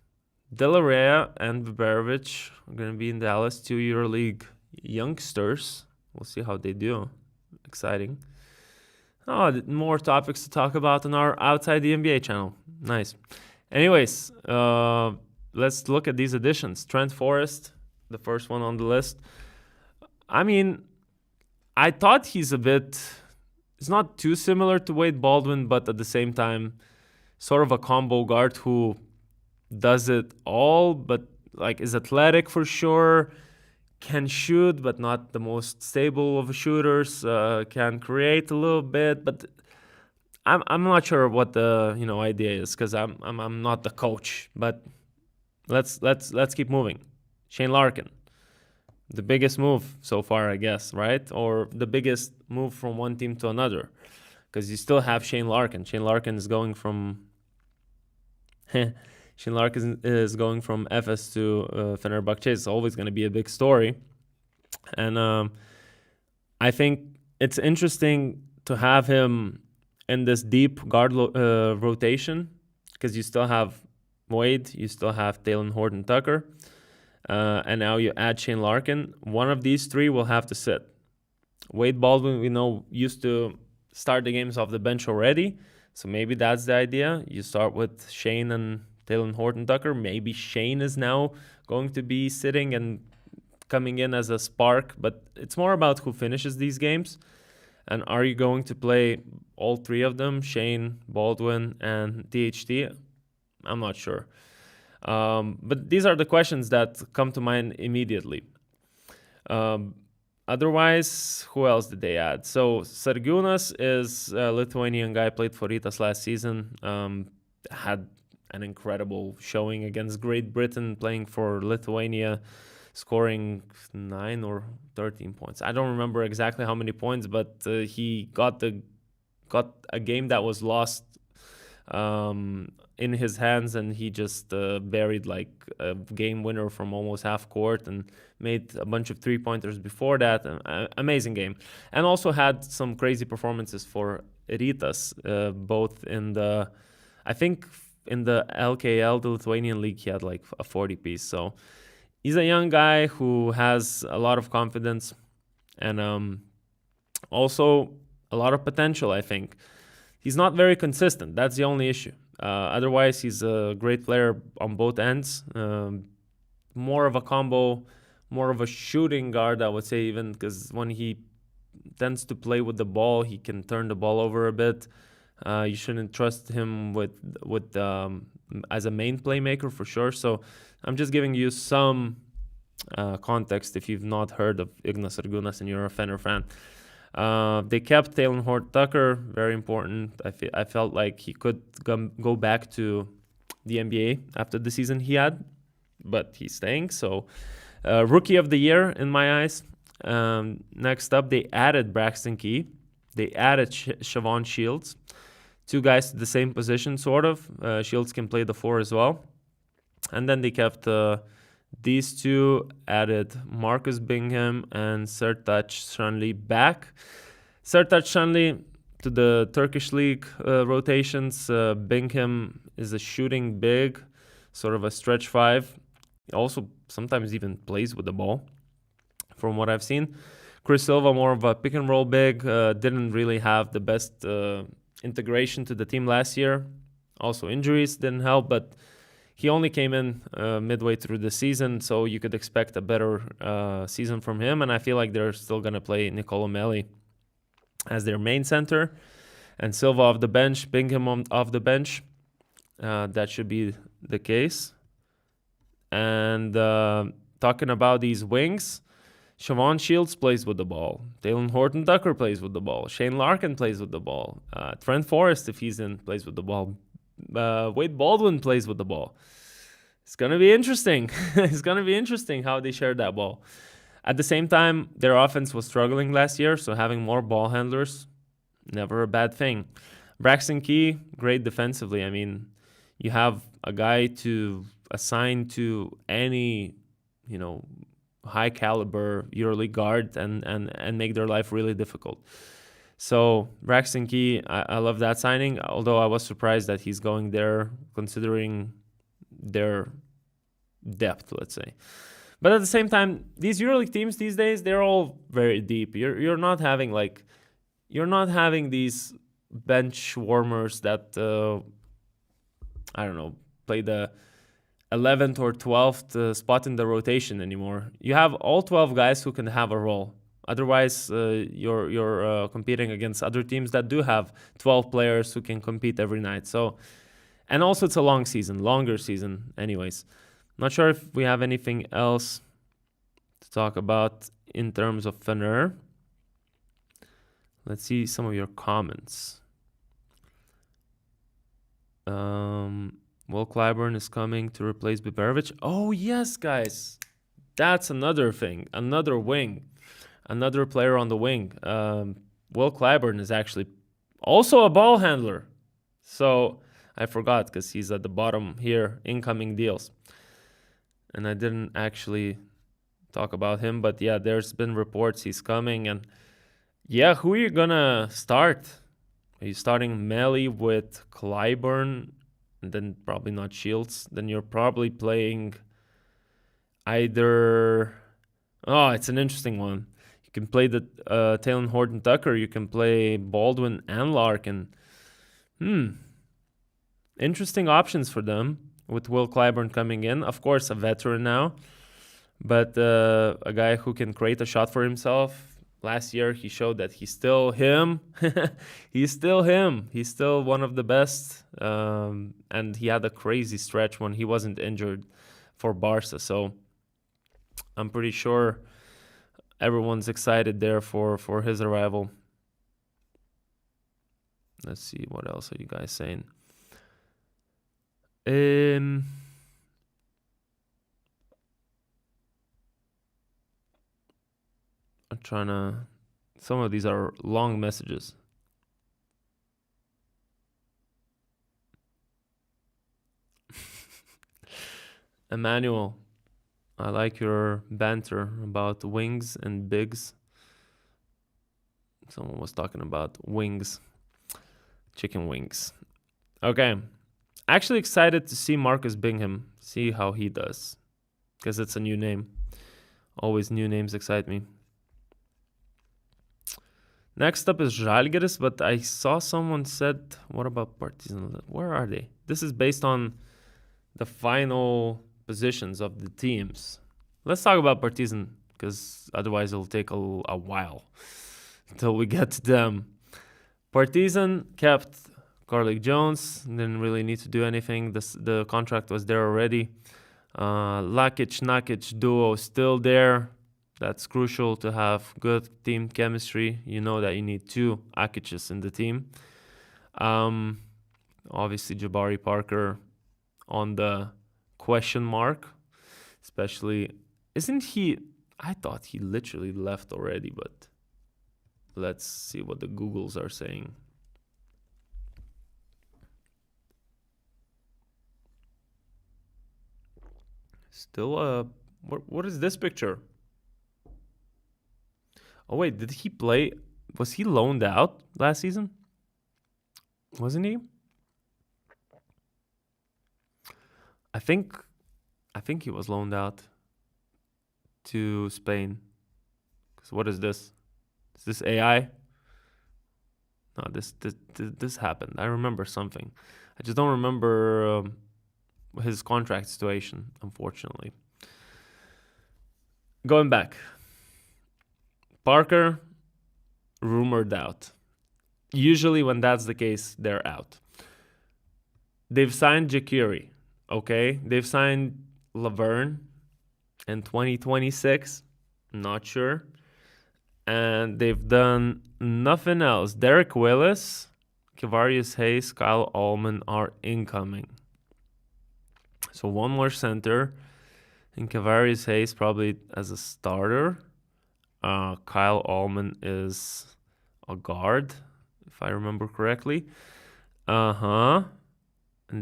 De La Rea and Beberovic are going to be in Dallas. 2 EuroLeague youngsters. We'll see how they do. Exciting. Oh, more topics to talk about on our Outside the NBA channel. Nice. Anyways, let's look at these additions. Trent Forrest, the first one on the list. I mean, I thought he's not too similar to Wade Baldwin, but at the same time, sort of a combo guard who does it all, but like is athletic for sure, can shoot, but not the most stable of shooters. Can create a little bit, but I'm not sure what the idea is because I'm not the coach. But let's keep moving. Shane Larkin, the biggest move so far, I guess, right? Or the biggest move from one team to another, because you still have Shane Larkin. Shane Larkin is going from Shane Larkin is going from Efes to Fenerbahce. It's always going to be a big story, and I think it's interesting to have him in this deep guard rotation, because you still have Wade, you still have Talen Horton-Tucker, and now you add Shane Larkin. One of these three will have to sit. Wade Baldwin, we know, used to start the games off the bench already, so maybe that's the idea. You start with Shane and Talen Horton-Tucker. Maybe Shane is now going to be sitting and coming in as a spark, but it's more about who finishes these games. And are you going to play all three of them, Shane, Baldwin, and THT? I'm not sure. But these are the questions that come to mind immediately. Otherwise, who else did they add? So Sargiūnas is a Lithuanian guy, played for Rytas last season, had an incredible showing against Great Britain, playing for Lithuania, scoring 9 or 13 points. I don't remember exactly how many points, but he got a game that was lost in his hands, and he just buried like a game winner from almost half court and made a bunch of 3-pointers before that. Amazing game. And also had some crazy performances for Rytas, both in the, I think in the LKL, the Lithuanian league, he had like a 40-piece. So he's a young guy who has a lot of confidence and also a lot of potential, I think. He's not very consistent. That's the only issue. Otherwise, he's a great player on both ends. More of a combo, more of a shooting guard, I would say, even, because when he tends to play with the ball, he can turn the ball over a bit. You shouldn't trust him with as a main playmaker for sure. So I'm just giving you some context if you've not heard of Ignas Sargiūnas and you're a Fener fan. They kept Talen Horton-Tucker, very important. I felt like he could go back to the NBA after the season he had, but he's staying. So rookie of the year in my eyes. Next up, they added Braxton Key. They added Siobhan Shields. Two guys to the same position, sort of. Shields can play the 4 as well. And then they kept these two, added Marcus Bingham and Sertaç Şanlı back. Sertaç Şanlı to the Turkish league rotations. Bingham is a shooting big, sort of a stretch 5. He also sometimes even plays with the ball, from what I've seen. Chris Silva, more of a pick and roll big, didn't really have the best integration to the team last year. Also injuries didn't help, but he only came in midway through the season, so you could expect a better season from him. And I feel like they're still going to play Nicolo Melli as their main center. And Silva off the bench, Bingham off the bench. That should be the case. And talking about these wings, Siobhan Shields plays with the ball. Talen Horton-Tucker plays with the ball. Shane Larkin plays with the ball. Trent Forrest, if he's in, plays with the ball. Wade Baldwin plays with the ball. It's going to be interesting. It's going to be interesting how they share that ball. At the same time, their offense was struggling last year, so having more ball handlers, never a bad thing. Braxton Key, great defensively. I mean, you have a guy to assign to any, high caliber EuroLeague guard and make their life really difficult. So Braxton Key, I love that signing, although I was surprised that he's going there considering their depth, let's say. But at the same time, these EuroLeague teams these days, they're all very deep. You're not having these bench warmers that play the 11th or 12th spot in the rotation anymore. You have all 12 guys who can have a role. Otherwise, you're competing against other teams that do have 12 players who can compete every night. So, and also it's a longer season anyways. Not sure if we have anything else to talk about in terms of Fener. Let's see some of your comments. Will Clyburn is coming to replace Biberovic. Oh, yes, guys. That's another thing. Another wing. Another player on the wing. Will Clyburn is actually Also a ball handler. So I forgot because he's at the bottom here, incoming deals. And I didn't actually talk about him, but yeah, there's been reports he's coming. And yeah, who are you gonna start? Are you starting Melly with Clyburn and then probably not Shields? Then you're probably playing either... Oh, it's an interesting one. You can play the Taylor Horton Tucker. You can play Baldwin and Larkin. Interesting options for them with Will Clyburn coming in. Of course, a veteran now, but a guy who can create a shot for himself. Last year, he showed that he's still him. He's still him. He's still one of the best. And he had a crazy stretch when he wasn't injured for Barca. So I'm pretty sure everyone's excited there for his arrival. Let's see, what else are you guys saying? I'm trying to... Some of these are long messages. Emmanuel, I like your banter about wings and bigs. Someone was talking about wings. Chicken wings. Okay. Actually excited to see Marcus Bingham. See how he does. Because it's a new name. Always new names excite me. Next up is Žalgiris, but I saw someone said, what about Partizan? Where are they? This is based on the final positions of the teams. Let's talk about Partizan, because otherwise it'll take a while until we get to them. Partizan kept Carlik Jones, didn't really need to do anything. The contract was there already. Lakic-Nakic duo still there. That's crucial to have good team chemistry. You know that you need two Akiches in the team. Obviously, Jabari Parker on the question mark. Especially, isn't he... I thought he literally left already, but let's see what the Googles are saying. Still, what is this picture? Oh wait, did he play? Was he loaned out last season? Wasn't he? I think he was loaned out to Spain. Cause what is this? Is this AI? No, this happened. I remember something. I just don't remember his contract situation, unfortunately. Going back. Parker, rumored out. Usually when that's the case, they're out. They've signed Jekiri, okay? They've signed Laverne in 2026. Not sure. And they've done nothing else. Derek Willis, Kavarius Hayes, Kyle Allman are incoming. So one more center. And Kavarius Hayes probably as a starter. Kyle Allman is a guard, if I remember correctly. And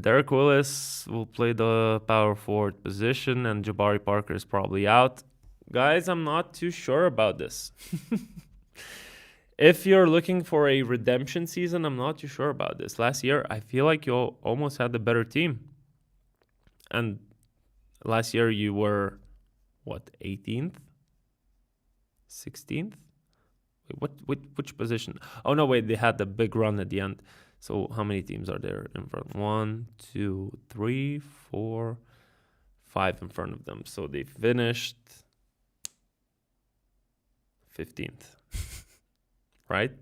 Derek Willis will play the power forward position, and Jabari Parker is probably out. Guys, I'm not too sure about this. If you're looking for a redemption season, I'm not too sure about this. Last year, I feel like you almost had the better team. And last year, you were, what, 18th? 16th? Wait, which position? Oh, no, wait, they had the big run at the end. So how many teams are there in front? 1, 2, 3, 4, 5 in front of them. So they finished 15th, right?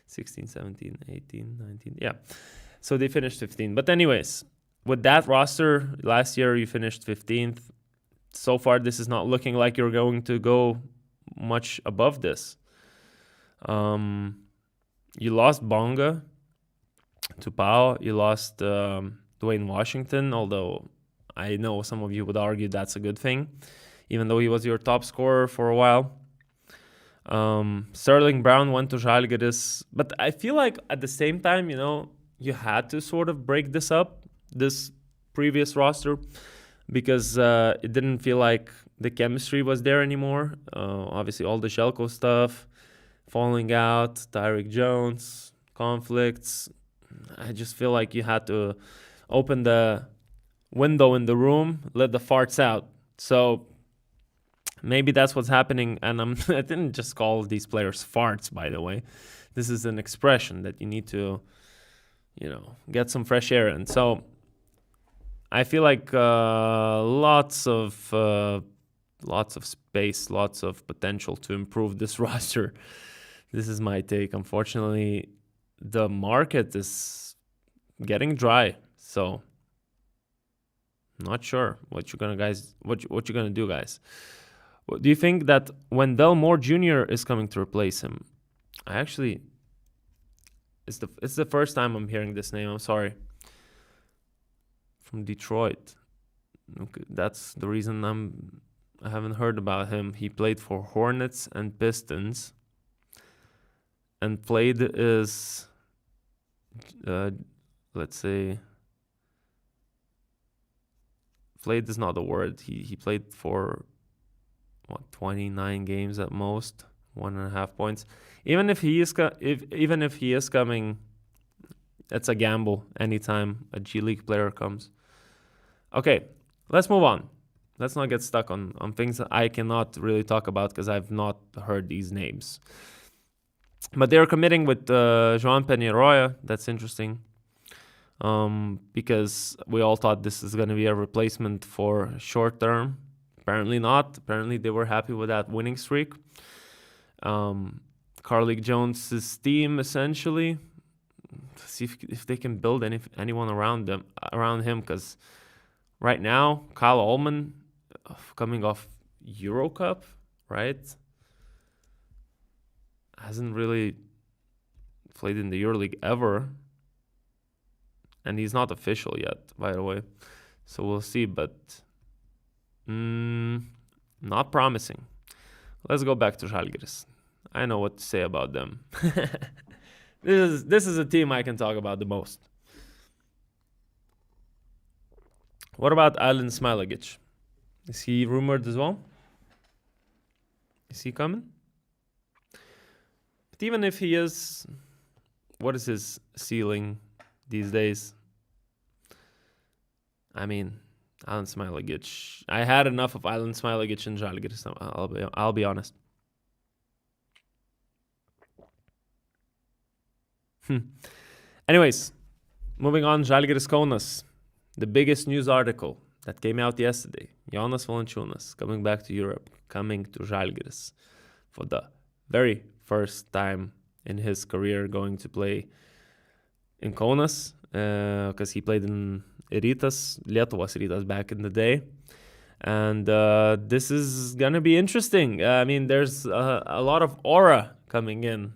16, 17, 18, 19. Yeah. So they finished 15th. But anyways, with that roster, last year you finished 15th. So far, this is not looking like you're going to go much above this. You lost Bonga to Pau. You lost Dwayne Washington, although I know some of you would argue that's a good thing, even though he was your top scorer for a while. Sterling Brown went to Žalgiris, but I feel like at the same time, you had to sort of break this up, this previous roster, because it didn't feel like the chemistry was there anymore. Obviously, all the Shelko stuff, falling out, Tyreek Jones, conflicts. I just feel like you had to open the window in the room, let the farts out. So maybe that's what's happening. And I didn't just call these players farts, by the way. This is an expression that you need to, get some fresh air in. So I feel like lots of space, lots of potential to improve this roster. This is my take. Unfortunately, the market is getting dry. So not sure what you're gonna do, guys. Do you think that Wendell Moore Jr. is coming to replace him? It's the first time I'm hearing this name. I'm sorry. From Detroit. Okay, that's the reason I haven't heard about him. He played for Hornets and Pistons, and played is, let's say, played is not the word. He played for 29 games at most, 1.5 points. Even if he is coming, it's a gamble anytime a G League player comes. Okay, let's move on. Let's not get stuck on things that I cannot really talk about because I've not heard these names. But they're committing with Joan Peñarroya. That's interesting. Because we all thought this is going to be a replacement for short term. Apparently not. Apparently they were happy with that winning streak. Carlik Jones' team, essentially. See if they can build anyone around him, because right now, Kyle Ullman, coming off Euro Cup, right? Hasn't really played in the EuroLeague ever. And he's not official yet, by the way. So we'll see, but not promising. Let's go back to Žalgiris. I know what to say about them. This is a team I can talk about the most. What about Alen Smilagic? Is he rumored as well? Is he coming? But even if he is, what is his ceiling these days? I mean, Alen Smilagic. I had enough of Alen Smilagic in Žalgiris. I'll be honest. Anyways, moving on. Žalgiris Kaunas. The biggest news article that came out yesterday. Jonas Valančiūnas coming back to Europe, coming to Žalgiris for the very first time in his career, going to play in Kaunas, because he played in Rytas, Lietuvos Rytas back in the day. And this is going to be interesting. I mean, there's a lot of aura coming in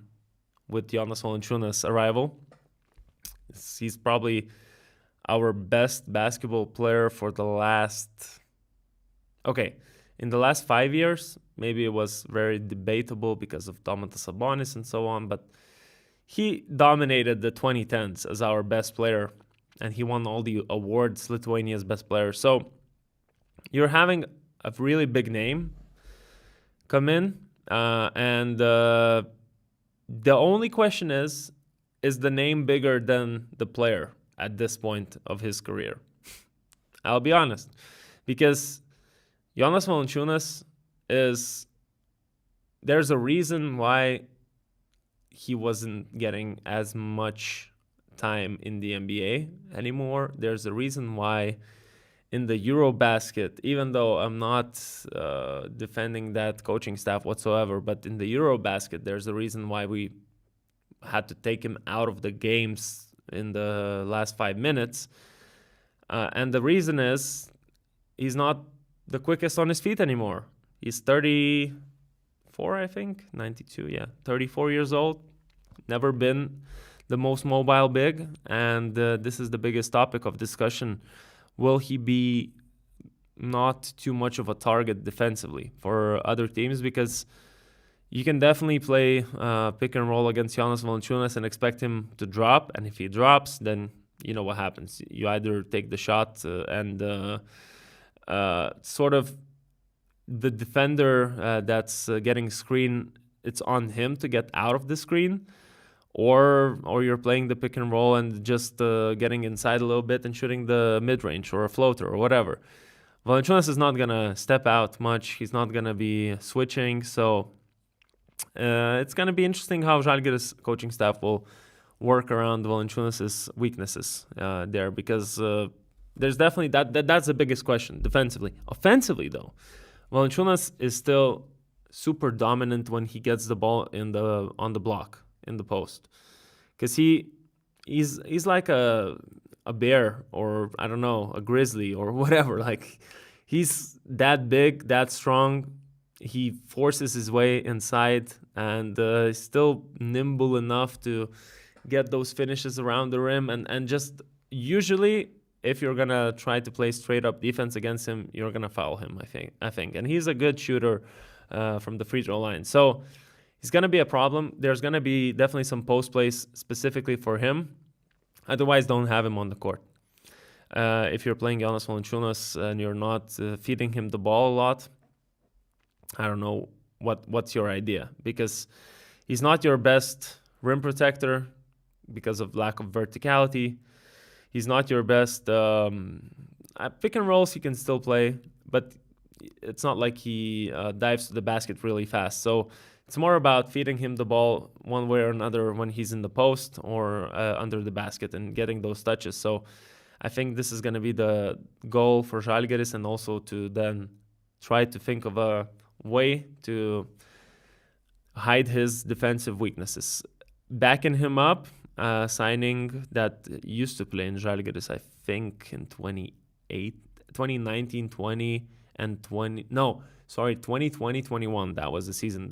with Jonas Valančiūnas' arrival. He's probably our best basketball player for the last... Okay, in the last 5 years, maybe it was very debatable because of Domantas Sabonis and so on, but he dominated the 2010s as our best player, and he won all the awards, Lithuania's best player. So you're having a really big name come in, and the only question is the name bigger than the player at this point of his career? I'll be honest, because Jonas Valančiūnas there's a reason why he wasn't getting as much time in the NBA anymore. There's a reason why in the EuroBasket, even though I'm not defending that coaching staff whatsoever, but in the EuroBasket, there's a reason why we had to take him out of the games in the last 5 minutes. And the reason is he's not the quickest on his feet anymore. He's 34, I think, 92, yeah, 34 years old. Never been the most mobile big, and this is the biggest topic of discussion. Will he be not too much of a target defensively for other teams? Because you can definitely play pick and roll against Jonas Valanciunas and expect him to drop. And if he drops, then you know what happens. You either take the shot and sort of the defender that's getting screen, it's on him to get out of the screen, or you're playing the pick and roll and just getting inside a little bit and shooting the mid-range or a floater or whatever. Valanciunas is not going to step out much. He's not going to be switching. So it's going to be interesting how Žalgiris coaching staff will work around Valanciunas' weaknesses there, because there's definitely that's the biggest question defensively. Offensively, though, Valanciunas is still super dominant when he gets the ball on the block in the post, because he's like a bear, or I don't know, a grizzly or whatever. Like, he's that big, that strong. He forces his way inside, and he's still nimble enough to get those finishes around the rim. And just usually, if you're gonna try to play straight up defense against him, you're gonna foul him. I think, and he's a good shooter from the free throw line. So he's gonna be a problem. There's gonna be definitely some post plays specifically for him. Otherwise, don't have him on the court. If you're playing Jonas Valanciunas and you're not feeding him the ball a lot, I don't know what's your idea, because he's not your best rim protector because of lack of verticality. He's not your best pick and rolls. He can still play, but it's not like he dives to the basket really fast. So it's more about feeding him the ball one way or another when he's in the post or under the basket and getting those touches. So I think this is going to be the goal for Žalgiris, and also to then try to think of a way to hide his defensive weaknesses. Backing him up, signing that used to play in Žalgiris, I think in 2019, 20, and 2020, 21. That was the season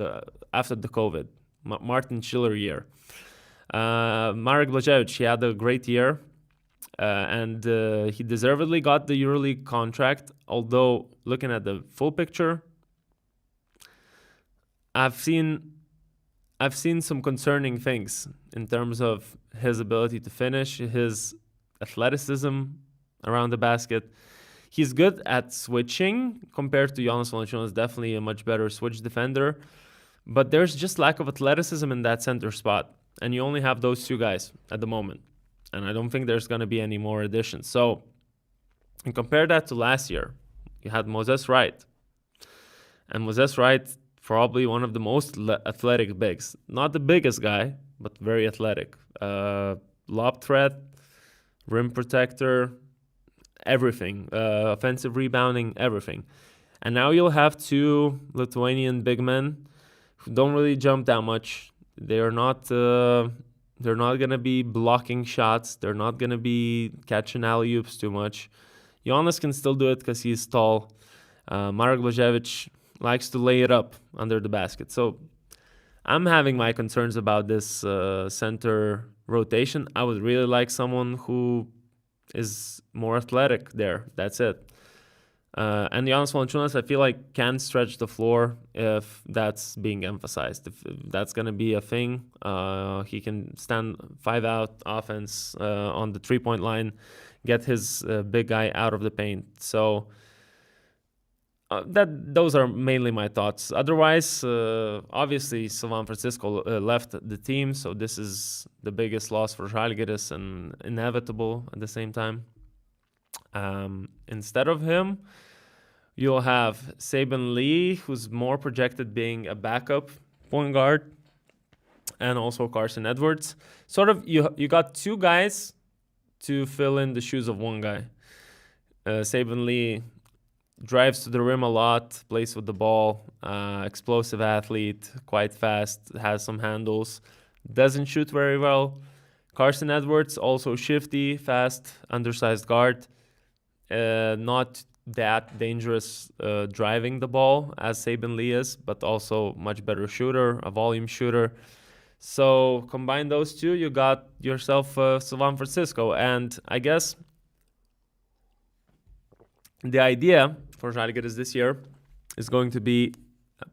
after the COVID. Martin Schiller year. Marek Blazevicius, he had a great year, and he deservedly got the EuroLeague contract. Although, looking at the full picture, I've seen some concerning things in terms of his ability to finish, his athleticism around the basket. He's good at switching compared to Jonas Valanciunas, definitely a much better switch defender. But there's just lack of athleticism in that center spot. And you only have those two guys at the moment. And I don't think there's going to be any more additions. So, and compare that to last year. You had Moses Wright. And Moses Wright, probably one of the most athletic bigs. Not the biggest guy, but very athletic. Lob threat, rim protector, everything. Offensive rebounding, everything. And now you'll have two Lithuanian big men who don't really jump that much. They're not gonna be blocking shots. They're not gonna be catching alley-oops too much. Jonas can still do it because he's tall. Marek Blazevicius likes to lay it up under the basket. So I'm having my concerns about this center rotation. I would really like someone who is more athletic there. That's it. And Jonas Valanciunas, I feel like, can stretch the floor if that's being emphasized. If that's going to be a thing, he can stand 5-out offense on the three-point line, get his big guy out of the paint. So those are mainly my thoughts. Otherwise, obviously, Sylvain Francisco left the team, so this is the biggest loss for Žalgiris and inevitable at the same time. Instead of him, you'll have Saban Lee, who's more projected being a backup point guard, and also Carson Edwards. Sort of, you got two guys to fill in the shoes of one guy. Saban Lee drives to the rim a lot, plays with the ball, explosive athlete, quite fast, has some handles, doesn't shoot very well. Carson Edwards, also shifty, fast, undersized guard, not that dangerous driving the ball as Saban Lee is, but also much better shooter, a volume shooter. So combine those two, you got yourself Sylvain Francisco. And I guess the idea for Žalgiris this year is going to be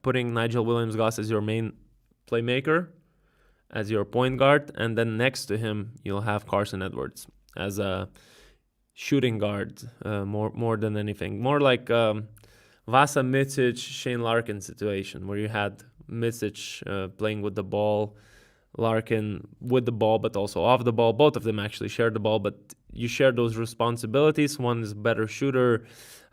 putting Nigel Williams-Goss as your main playmaker, as your point guard, and then next to him you'll have Carson Edwards as a shooting guard, more than anything. More like Vasa Micic, Shane Larkin situation, where you had Micic playing with the ball, Larkin with the ball, but also off the ball. Both of them actually share the ball, but you share those responsibilities. One is better shooter,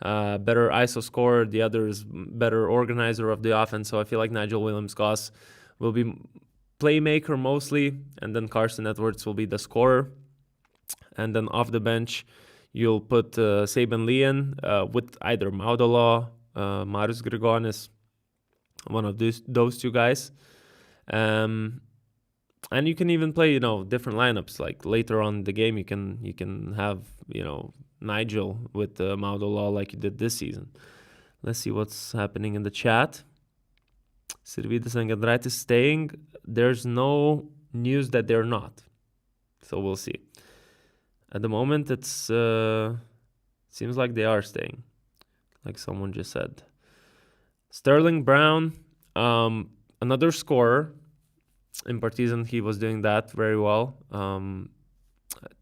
better ISO scorer. The other is better organizer of the offense. So I feel like Nigel Williams-Goss will be playmaker mostly, and then Carson Edwards will be the scorer. And then off the bench, you'll put Saban Leon with either Maudala, Marius Grigonis, one of those two guys. And you can even play, different lineups. Like later on in the game, you can have, Nigel with Maudala like you did this season. Let's see what's happening in the chat. Sirvidis and Giedraitis staying. There's no news that they're not. So we'll see. At the moment, it's seems like they are staying, like someone just said. Sterling Brown, another scorer. In Partizan, he was doing that very well.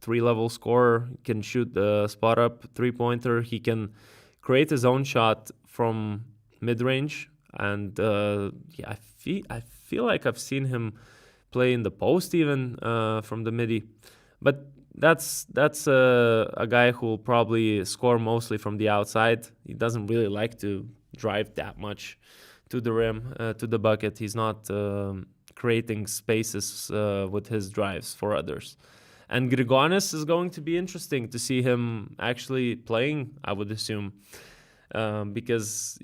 3-level scorer, can shoot the spot up 3-pointer. He can create his own shot from mid-range, and I feel like I've seen him play in the post even from the midi. But that's a guy who will probably score mostly from the outside. He doesn't really like to drive that much to the rim, to the bucket. He's not creating spaces with his drives for others. And Grigonis is going to be interesting to see him actually playing, I would assume, because,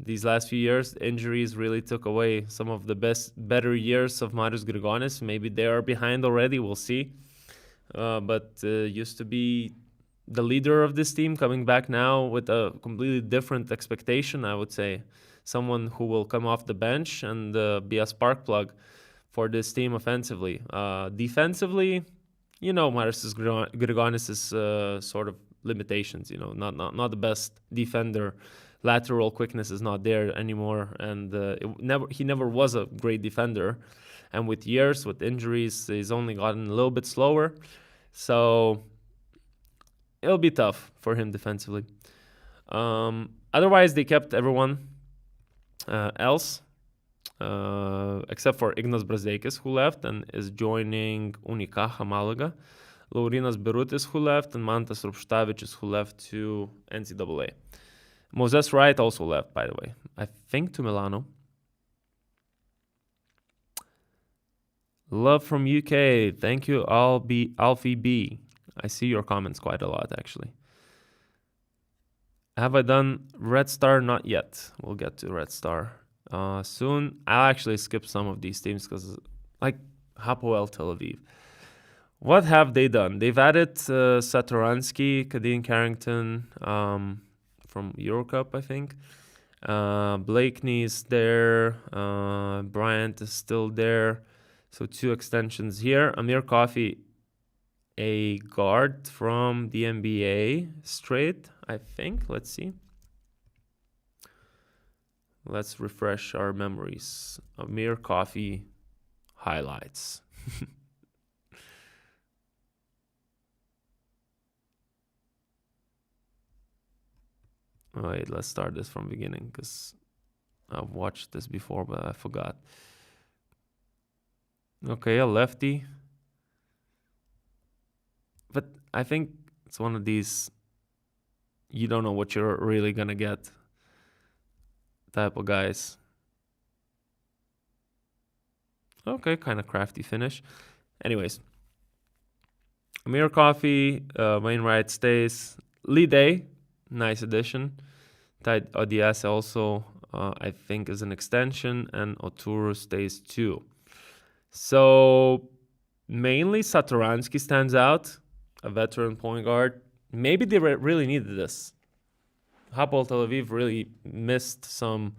these last few years, injuries really took away some of the better years of Marius Grigonis. Maybe they are behind already, we'll see. But used to be the leader of this team, coming back now with a completely different expectation, I would say. Someone who will come off the bench and be a spark plug for this team offensively. Defensively, Marius Grigonis' sort of limitations, not the best defender. Lateral quickness is not there anymore, and he never was a great defender. And with years, with injuries, he's only gotten a little bit slower. So it'll be tough for him defensively. Otherwise, they kept everyone else, except for Ignas Brazdeikis, who left and is joining Unicaja Malaga. Laurynas Birutis, who left, and Mantas Rupštavicius, who left to NCAA. Moses Wright also left, by the way. I think to Milano. Love from UK. Thank you, Alfie B. I see your comments quite a lot, actually. Have I done Red Star? Not yet. We'll get to Red Star soon. I'll actually skip some of these teams because, like, Hapoel Tel Aviv. What have they done? They've added Satoransky, Kadeen Carrington from Eurocup, I think. Blakeney's there. Bryant is still there. So 2 extensions here. Amir Coffey, a guard from the NBA straight, I think. Let's see. Let's refresh our memories. Amir Coffey highlights. Wait, let's start this from the beginning because I've watched this before, but I forgot. Okay, a lefty. But I think it's one of these you don't know what you're really going to get type of guys. Okay, kind of crafty finish. Anyways. Amir Coffey, Wainwright stays. Lee Day, nice addition. Tide Odias also, I think, is an extension. And Oturu stays too. So, mainly Satoransky stands out. A veteran point guard. Maybe they really needed this. Hapoel Tel Aviv really missed some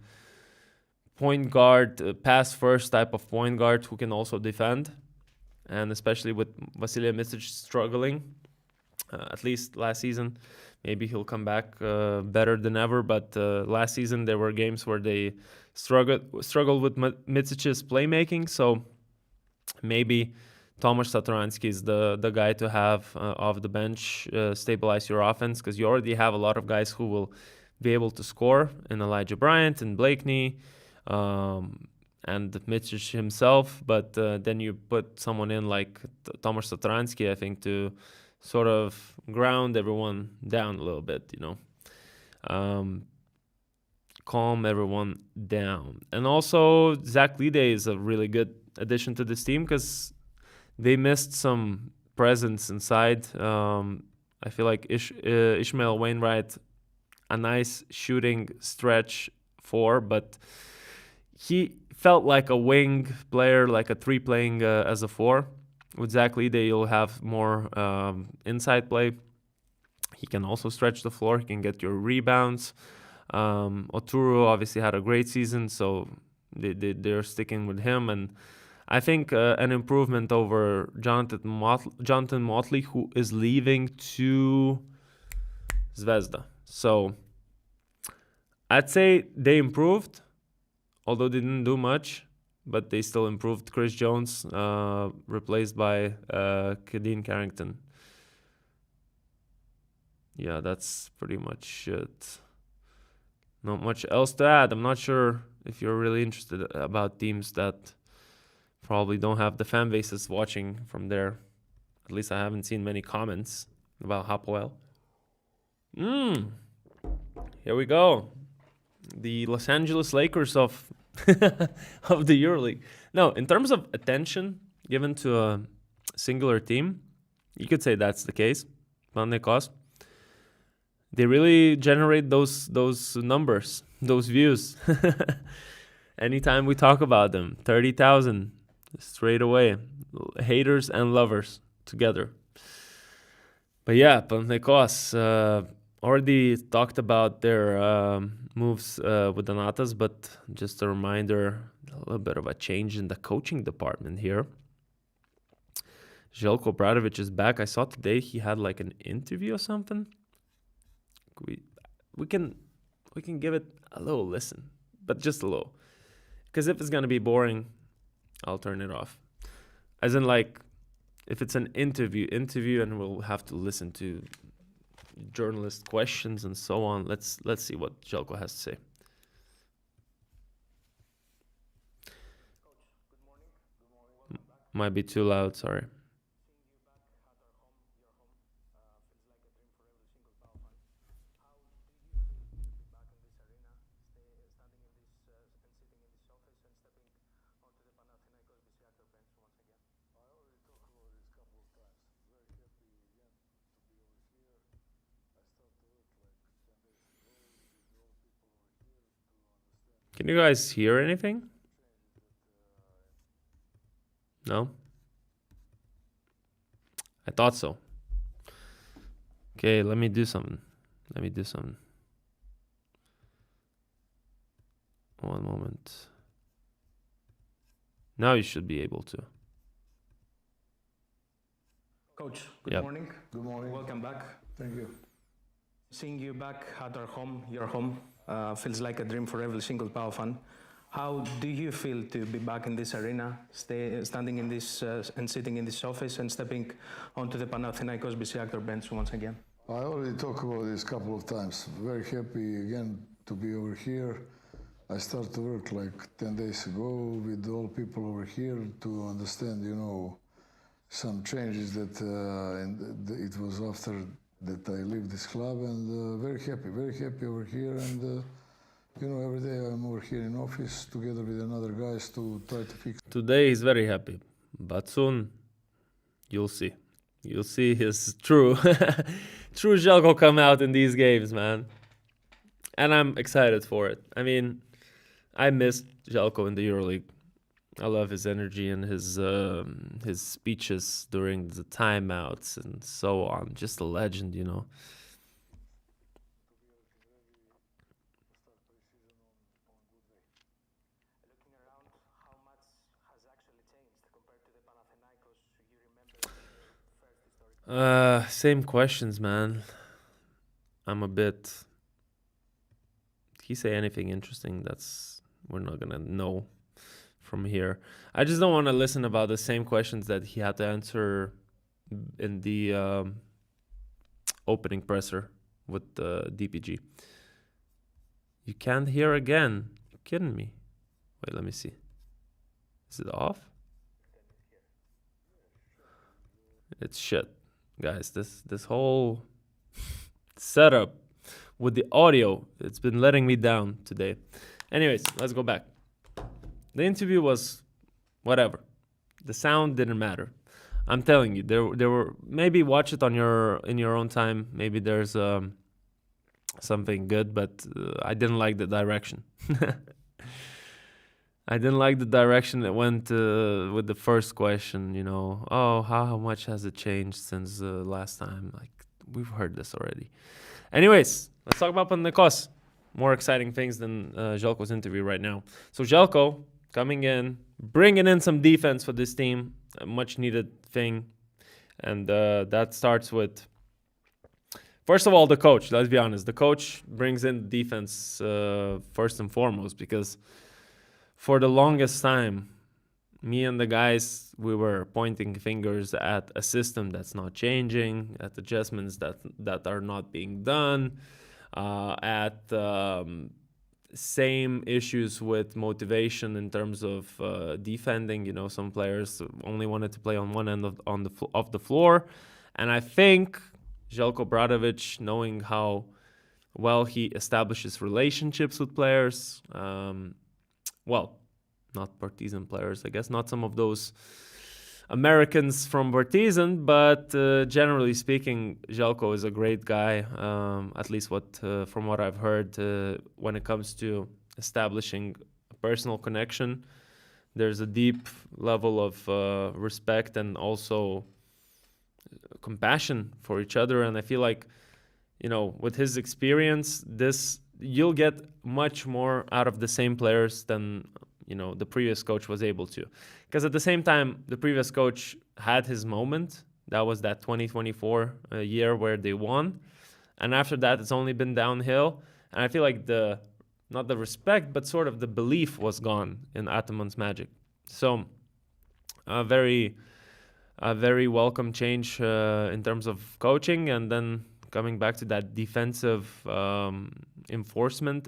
point guard, pass first type of point guard who can also defend. And especially with Vasilija Micic struggling. at least last season. Maybe he'll come back better than ever. But last season there were games where they struggled with Mitsic's playmaking. So maybe Tomasz Satoranski is the guy to have off the bench, stabilize your offense, because you already have a lot of guys who will be able to score in Elijah Bryant and Blakeney and Mitsic himself. But then you put someone in like Tomasz Satoranski, I think, to sort of ground everyone down a little bit, calm everyone down. And also, Zach Lidey is a really good addition to this team because they missed some presence inside. I feel like Ishmael Wainwright, a nice shooting stretch four, but he felt like a wing player, like a three playing as a four. With Zach Lidey, you'll have more inside play. He can also stretch the floor. He can get your rebounds. Oturu obviously had a great season, so they're sticking with him. And I think an improvement over Jonathan Motley, who is leaving to Zvezda. So I'd say they improved, although they didn't do much, but they still improved. Chris Jones replaced by Kadeen Carrington. Yeah, that's pretty much it. Not much else to add. I'm not sure if you're really interested about teams that probably don't have the fan bases watching from there. At least I haven't seen many comments about Hapoel. Here we go. The Los Angeles Lakers of of the EuroLeague. No, in terms of attention given to a singular team, you could say that's the case. Panathinaikos. They really generate those numbers, those views. Anytime we talk about them, 30,000 straight away. Haters and lovers together. But yeah, Panathinaikos already talked about their moves with Donatas, but just a reminder, a little bit of a change in the coaching department here. Željko Obradović is back. I saw today he had like an interview or something. We can give it a little listen, but just a little. Because if it's gonna be boring, I'll turn it off. As in, like, if it's an interview, and we'll have to listen to journalist questions and so on. Let's see what Željko has to say. Might be too loud, sorry. Can you guys hear anything? No? I thought so. Okay, let me do something. One moment. Now you should be able to. Coach, good morning. Good morning. Welcome back. Thank you. Seeing you back at our home, your home, feels like a dream for every single Pau fan. How do you feel to be back in this arena, standing in this and sitting in this office and stepping onto the Panathinaikos BC actor bench once again? I already talked about this a couple of times. Very happy again to be over here. I started to work like 10 days ago with all people over here to understand, some changes that it was after that I leave this club, and very happy over here. And every day I'm over here in office together with another guys to try to fix. Today he's very happy, but soon you'll see. You'll see his true Željko come out in these games, man. And I'm excited for it. I mean, I missed Željko in the EuroLeague. I love his energy and his speeches during the timeouts and so on. Just a legend, Same questions, man. I'm a bit. Did he say anything interesting? We're not gonna know from here. I just don't want to listen about the same questions that he had to answer in the opening presser with the DPG. You can't hear again. You kidding me? Wait, let me see. Is it off? It's shit, guys. This whole setup with the audio, it's been letting me down today. Anyways, let's go back. The interview was whatever. The sound didn't matter. I'm telling you, there were, maybe watch it in your own time. Maybe there's something good, but I didn't like the direction. I didn't like the direction it went with the first question. How much has it changed since last time? Like, we've heard this already. Anyways, let's talk about Panathinaikos. More exciting things than Željko's interview right now. So Željko coming in, bringing in some defense for this team, a much needed thing. And that starts with, first of all, the coach. Let's be honest. The coach brings in defense first and foremost, because for the longest time, me and the guys, we were pointing fingers at a system that's not changing, at adjustments that are not being done, at same issues with motivation in terms of defending. Some players only wanted to play on one end of the floor. And I think Željko Obradović, knowing how well he establishes relationships with players, not Partizan players, I guess, not some of those Americans from Partizan, but generally speaking, Željko is a great guy, at least from what I've heard, when it comes to establishing a personal connection. There's a deep level of respect and also compassion for each other, and I feel like, with his experience, you'll get much more out of the same players than the previous coach was able to. Because at the same time, the previous coach had his moment. That was that 2024 year where they won. And after that, it's only been downhill. And I feel like not the respect, but sort of the belief was gone in Ataman's magic. So a very welcome change in terms of coaching. And then coming back to that defensive reinforcement,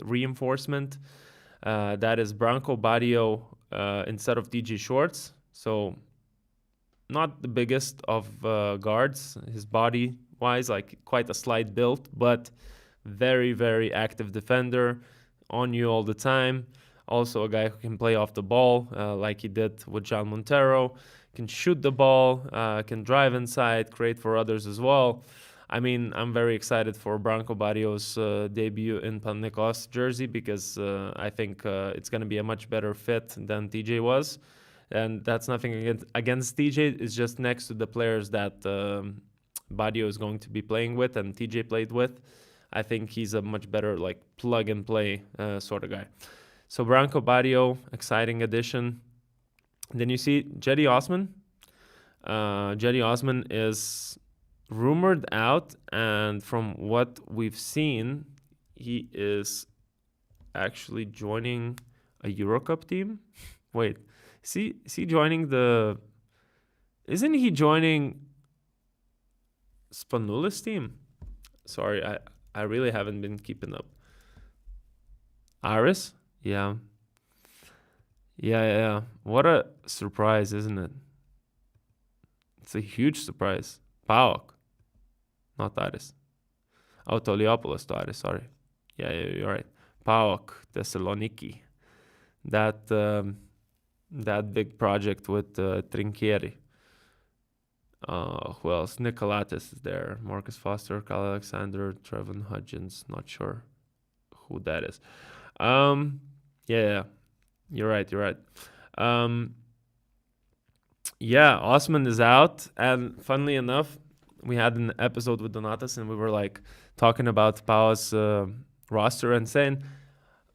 that is Branko Badio instead of DJ Shorts. So not the biggest of guards, his body-wise, like quite a slight build, but very, very active defender, on you all the time. Also a guy who can play off the ball like he did with John Montero, can shoot the ball, can drive inside, create for others as well. I mean, I'm very excited for Branko Badio's debut in Panathinaikos jersey, because I think it's going to be a much better fit than TJ was. And that's nothing against TJ. It's just next to the players that Badio is going to be playing with and TJ played with. I think he's a much better plug-and-play sort of guy. So Branko Badio, exciting addition. Then you see Gytis Osman. Gytis Osman is rumored out, and from what we've seen, he is actually joining a Eurocup team. Wait, is he joining isn't he joining Spanulis team? Sorry, I really haven't been keeping up. Aris? Yeah. What a surprise, isn't it? It's a huge surprise. PAOK. Not Aris. Toliopoulos to Aris, sorry. Yeah, you're right. PAOK, Thessaloniki. That big project with Trinchieri. Who else? Nicolatis is there. Marcus Foster, Kyle Alexander, Trevon Hudgens. Not sure who that is. Yeah, you're right. Osman is out, and funnily enough, we had an episode with Donatas, and we were talking about PAO's roster and saying,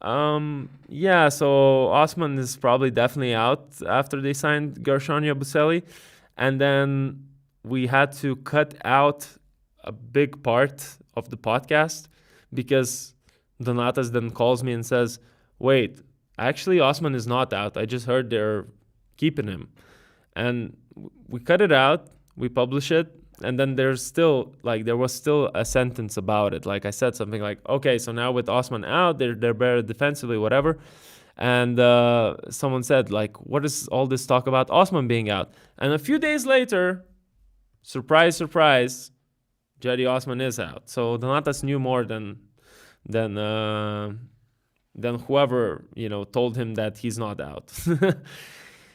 so Osman is probably definitely out after they signed Gershon Yabusele. And then we had to cut out a big part of the podcast because Donatas then calls me and says, wait, actually Osman is not out. I just heard they're keeping him. And we cut it out, we publish it, and then there was still a sentence about it. Like I said something like, okay, so now with Osman out, they're better defensively, whatever. And someone said, like, what is all this talk about Osman being out? And a few days later, surprise, surprise, Gytis Osman is out. So Donatas knew more than whoever, told him that he's not out.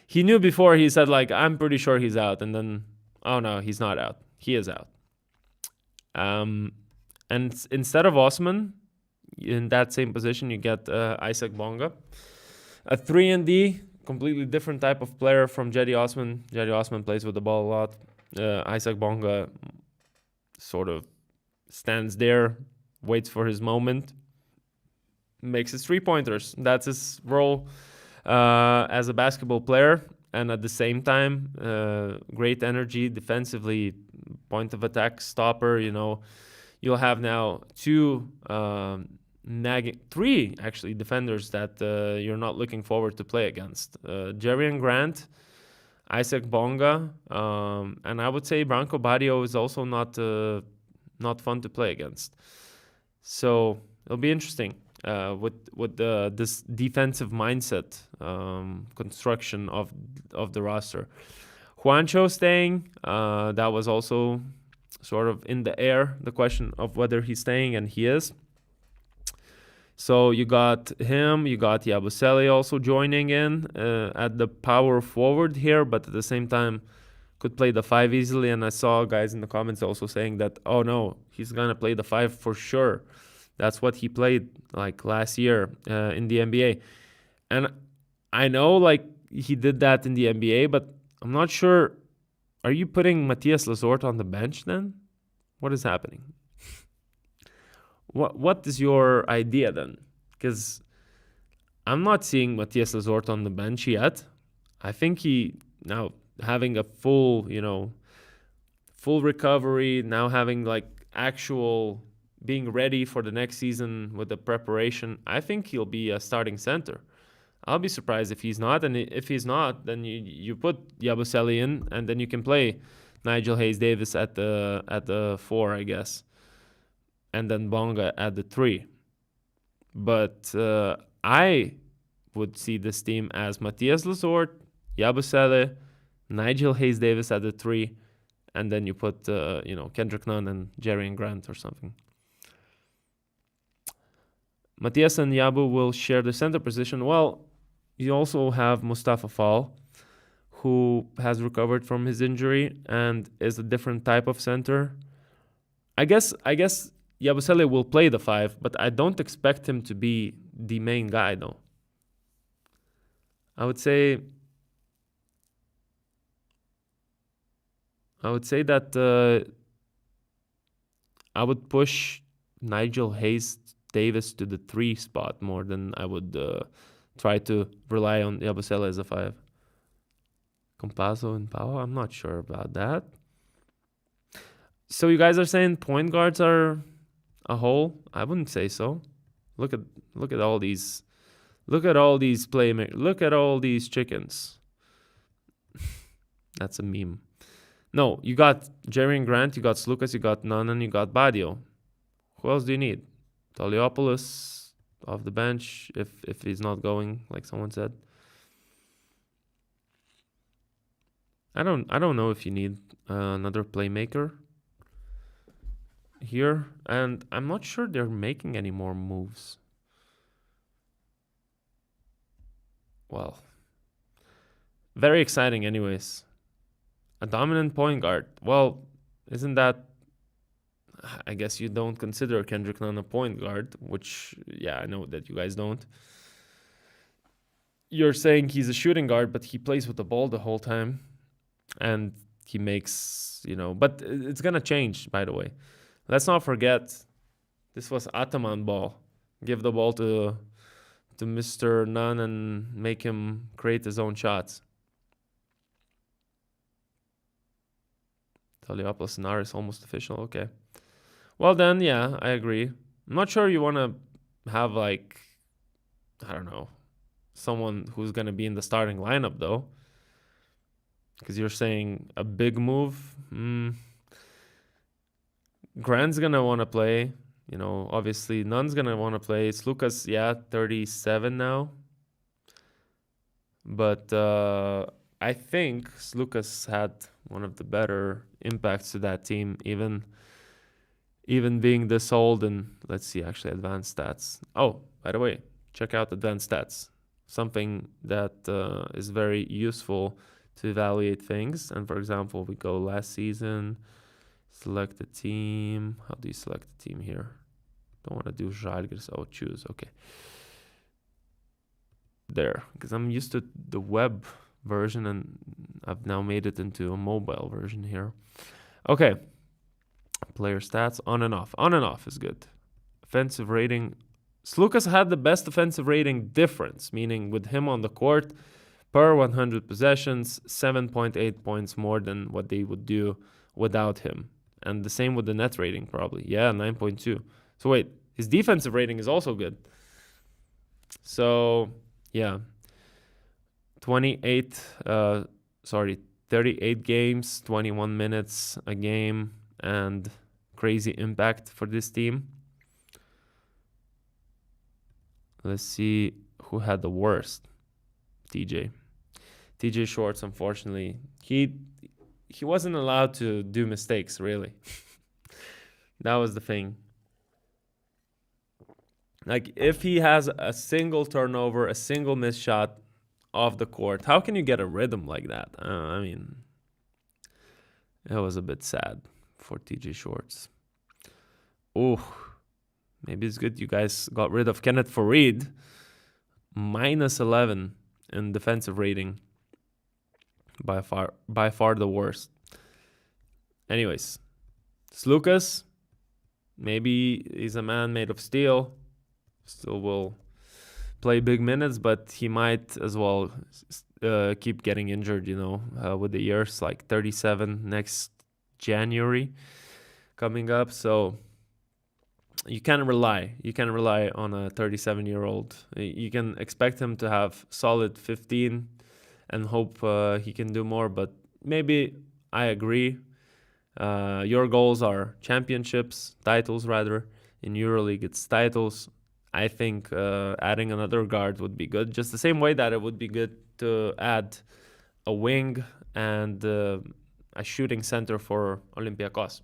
He knew before. He said, like, I'm pretty sure he's out. And then, oh no, he's not out. He is out. And instead of Osman, in that same position, you get Isaac Bonga. A 3-and-D, completely different type of player from Gytis Osman. Gytis Osman plays with the ball a lot. Isaac Bonga sort of stands there, waits for his moment, makes his 3-pointers. That's his role as a basketball player. And at the same time, great energy defensively, point of attack stopper. You'll have now three actually defenders that you're not looking forward to play against. Jerian Grant, Isaac Bonga, and I would say Branko Badio is also not fun to play against. So it'll be interesting with this defensive mindset construction of the roster. Juancho staying, that was also sort of in the air, the question of whether he's staying, and he is. So you got him, you got Yabusele also joining in at the power forward here, but at the same time could play the 5 easily. And I saw guys in the comments also saying that, oh no, he's gonna play the 5 for sure. That's what he played like last year in the NBA. And I know like he did that in the NBA, but I'm not sure. Are you putting Matthias Lazort on the bench then? What is happening? What is your idea then? Because I'm not seeing Matthias Lazort on the bench yet. I think he now having a full recovery, now having like actual being ready for the next season with the preparation, I think he'll be a starting center. I'll be surprised if he's not, and if he's not, then you put Yabusele in, and then you can play Nigel Hayes-Davis at the 4, I guess, and then Bonga at the 3. But I would see this team as Matthias Lazort, Yabusele, Nigel Hayes-Davis at the 3, and then you put Kendrick Nunn and Jerian Grant or something. Matthias and Yabu will share the center position. Well, you also have Mustafa Fall, who has recovered from his injury and is a different type of center. I guess Yabusele will play the 5, but I don't expect him to be the main guy, though. I would say that I would push Nigel Hayes-Davis to the 3 spot more than I would try to rely on Yabusele as a 5. Compasso and Pau, I'm not sure about that. So you guys are saying point guards are a hole? I wouldn't say so. Look at all these playmakers. Look at all these chickens. That's a meme. No, you got Jerian Grant, you got Slukas, you got Nunn, and you got Badio. Who else do you need? Toliopoulos off the bench if he's not going, like someone said. I don't know if you need another playmaker here, and I'm not sure they're making any more moves. Well, very exciting anyways. A dominant point guard. Well, isn't that... I guess you don't consider Kendrick Nunn a point guard, which, yeah, I know that you guys don't. You're saying he's a shooting guard, but he plays with the ball the whole time. And he makes, but it's going to change, by the way. Let's not forget, this was Ataman ball. Give the ball to Mr. Nunn and make him create his own shots. Toliopoulos and Aris almost official. Okay. Well then, yeah, I agree. I'm not sure you want to have like, I don't know, someone who's going to be in the starting lineup though. Because you're saying a big move. Grant's going to want to play. You know, obviously Nunn's going to want to play. It's Lucas, 37 now. But I think Lucas had one of the better impacts to that team, even being this old. And let's see, actually, advanced stats. Oh, by the way, check out advanced stats. Something that is very useful to evaluate things. And for example, we go last season, select the team. How do you select the team here? Don't want to do Žalgiris. Oh, choose. Okay. There, because I'm used to the web version and I've now made it into a mobile version here. Okay. Player stats, on and off. On and off is good. Offensive rating. Slukas had the best offensive rating difference, meaning with him on the court per 100 possessions, 7.8 points more than what they would do without him. And the same with the net rating, probably. Yeah, 9.2. So wait, his defensive rating is also good. So, yeah. 38 games, 21 minutes a game, and crazy impact for this team. Let's see who had the worst. TJ Shorts, unfortunately. He wasn't allowed to do mistakes, really. That was the thing. Like, if he has a single turnover, a single missed shot off the court, how can you get a rhythm like that? I mean, it was a bit sad for TJ Shorts. Oh, maybe it's good you guys got rid of Kenneth Farid. -11 in defensive rating. By far the worst. Anyways, Slukas, maybe he's a man made of steel. Still will play big minutes, but he might as well keep getting injured, with the years, like 37 next January coming up. So you can't rely on a 37-year-old. You can expect him to have solid 15 and hope he can do more. But maybe I agree. Your goals are titles rather. In EuroLeague, it's titles. I think adding another guard would be good. Just the same way that it would be good to add a wing and a shooting center for Olympiacos.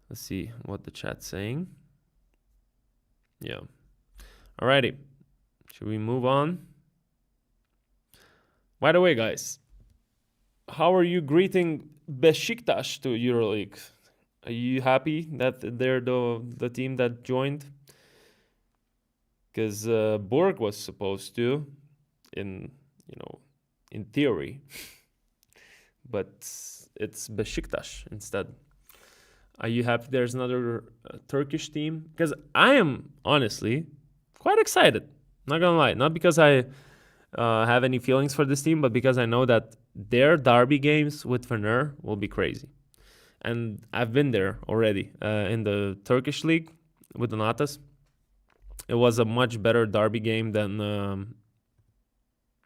Let's see what the chat's saying. Yeah. Alrighty. Should we move on? By the way, guys, how are you greeting Besiktas to EuroLeague? Are you happy that they're the team that joined? Because Borg was supposed to, in theory, but it's Besiktas instead. Are you happy there's another Turkish team? Because I am honestly quite excited. Not gonna lie, not because I have any feelings for this team, but because I know that their derby games with Fener will be crazy. And I've been there already in the Turkish league with the Natas. It was a much better derby game than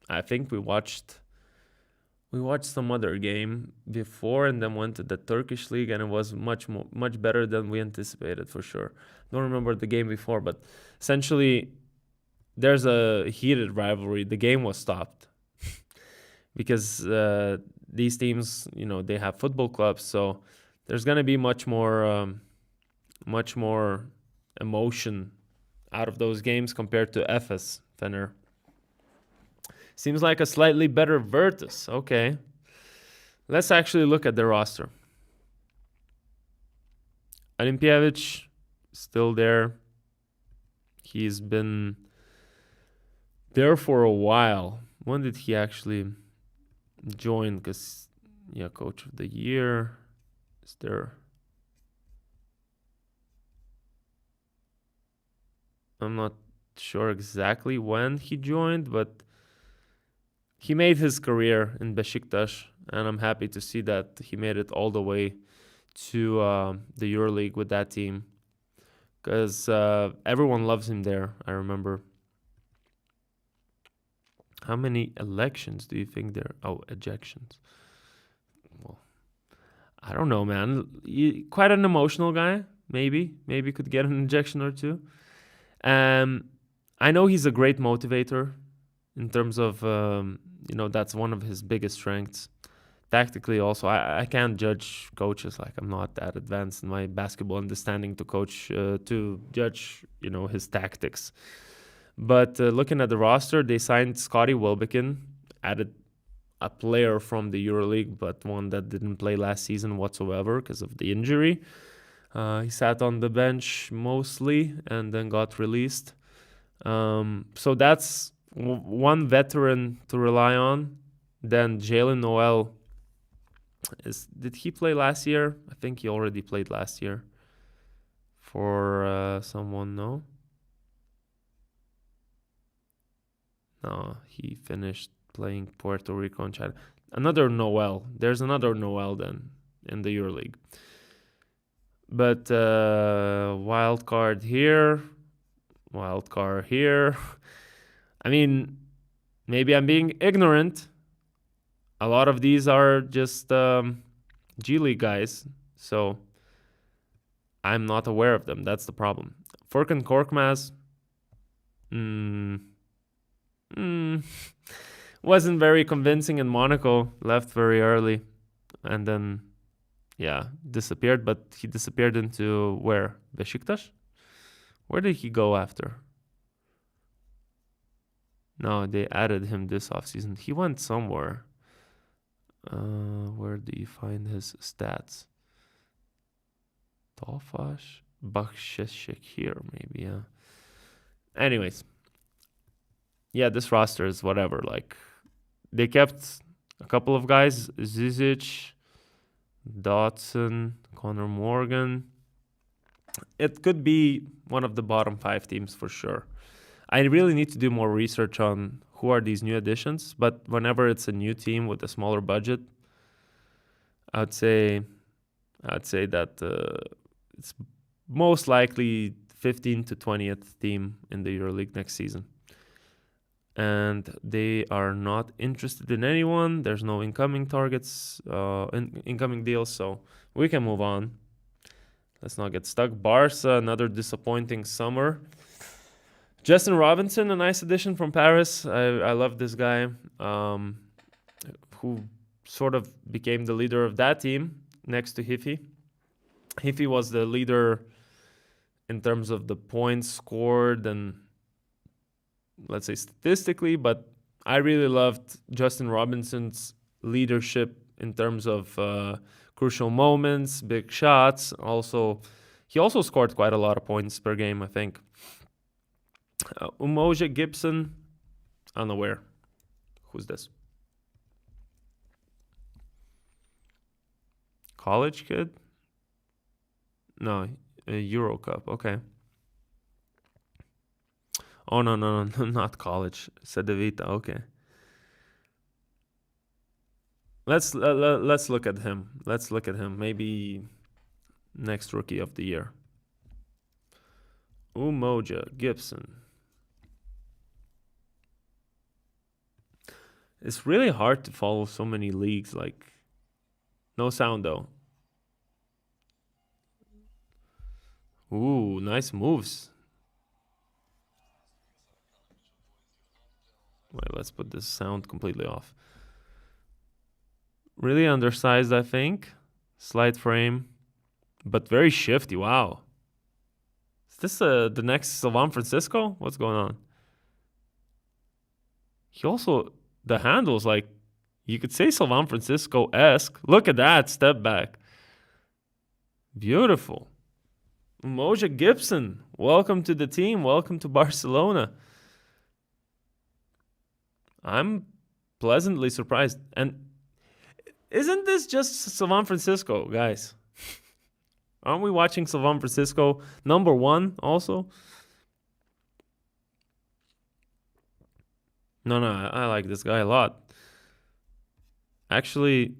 I think we watched some other game before and then went to the Turkish league, and it was much better than we anticipated for sure. Don't remember the game before, but essentially there's a heated rivalry. The game was stopped because these teams, they have football clubs, so there's gonna be much more emotion out of those games compared to Efes Fener. Seems like a slightly better Virtus. Okay. Let's actually look at the roster. Olimpievic, still there. He's been there for a while. When did he actually join? Because, coach of the year. Is there... I'm not sure exactly when he joined, but he made his career in Besiktas and I'm happy to see that he made it all the way to the EuroLeague with that team, because everyone loves him there. I remember. How many elections do you think there? Oh, ejections. Well, I don't know, man. Quite an emotional guy. Maybe could get an injection or two. I know he's a great motivator in terms of, that's one of his biggest strengths. Tactically also, I can't judge coaches. Like, I'm not that advanced in my basketball understanding to coach, to judge, his tactics. But looking at the roster, they signed Scotty Wilbekin, added a player from the EuroLeague, but one that didn't play last season whatsoever because of the injury. He sat on the bench mostly and then got released. So that's one veteran to rely on. Then Jalen Noel. Did he play last year? I think he already played last year for someone, no? No, he finished playing Puerto Rico and China. Another Noel. There's another Noel then in the EuroLeague. But wild card here. I mean, maybe I'm being ignorant. A lot of these are just G League guys, so I'm not aware of them. That's the problem. Furkan Korkmaz wasn't very convincing in Monaco. Left very early, and then disappeared. But he disappeared into where? Besiktas? Where did he go after? No, they added him this offseason. He went somewhere. Where do you find his stats? Tofaş, Başakşehir, maybe, yeah. Anyways, this roster is whatever. Like, they kept a couple of guys: Zizic, Dotson, Connor Morgan. It could be one of the bottom 5 teams for sure. I really need to do more research on who are these new additions, but whenever it's a new team with a smaller budget, I'd say that it's most likely 15th to 20th team in the EuroLeague next season. And they are not interested in anyone. There's no incoming targets, incoming deals, so we can move on. Let's not get stuck. Barca, another disappointing summer. Justin Robinson, a nice addition from Paris. I love this guy, who sort of became the leader of that team next to Hiffy. Hiffy was the leader in terms of the points scored and, let's say, statistically, but I really loved Justin Robinson's leadership in terms of crucial moments, big shots. He also scored quite a lot of points per game, I think. Umoja Gibson, unaware. Who's this? College kid? No, Euro Cup. Okay. Oh no, not college. Cedevita. Okay. Let's look at him. Maybe next rookie of the year. Umoja Gibson. It's really hard to follow so many leagues. Like, no sound though. Ooh, nice moves. Wait, let's put this sound completely off. Really undersized, I think. Slight frame, but very shifty. Wow. Is this the next Sylvan Francisco? What's going on? He also, the handles, like, you could say Sylvan Francisco-esque. Look at that step back. Beautiful. Umoja Gibson, welcome to the team. Welcome to Barcelona. I'm pleasantly surprised. And isn't this just Sylvan Francisco, guys? Aren't we watching Sylvan Francisco #1 also? No, I like this guy a lot. Actually,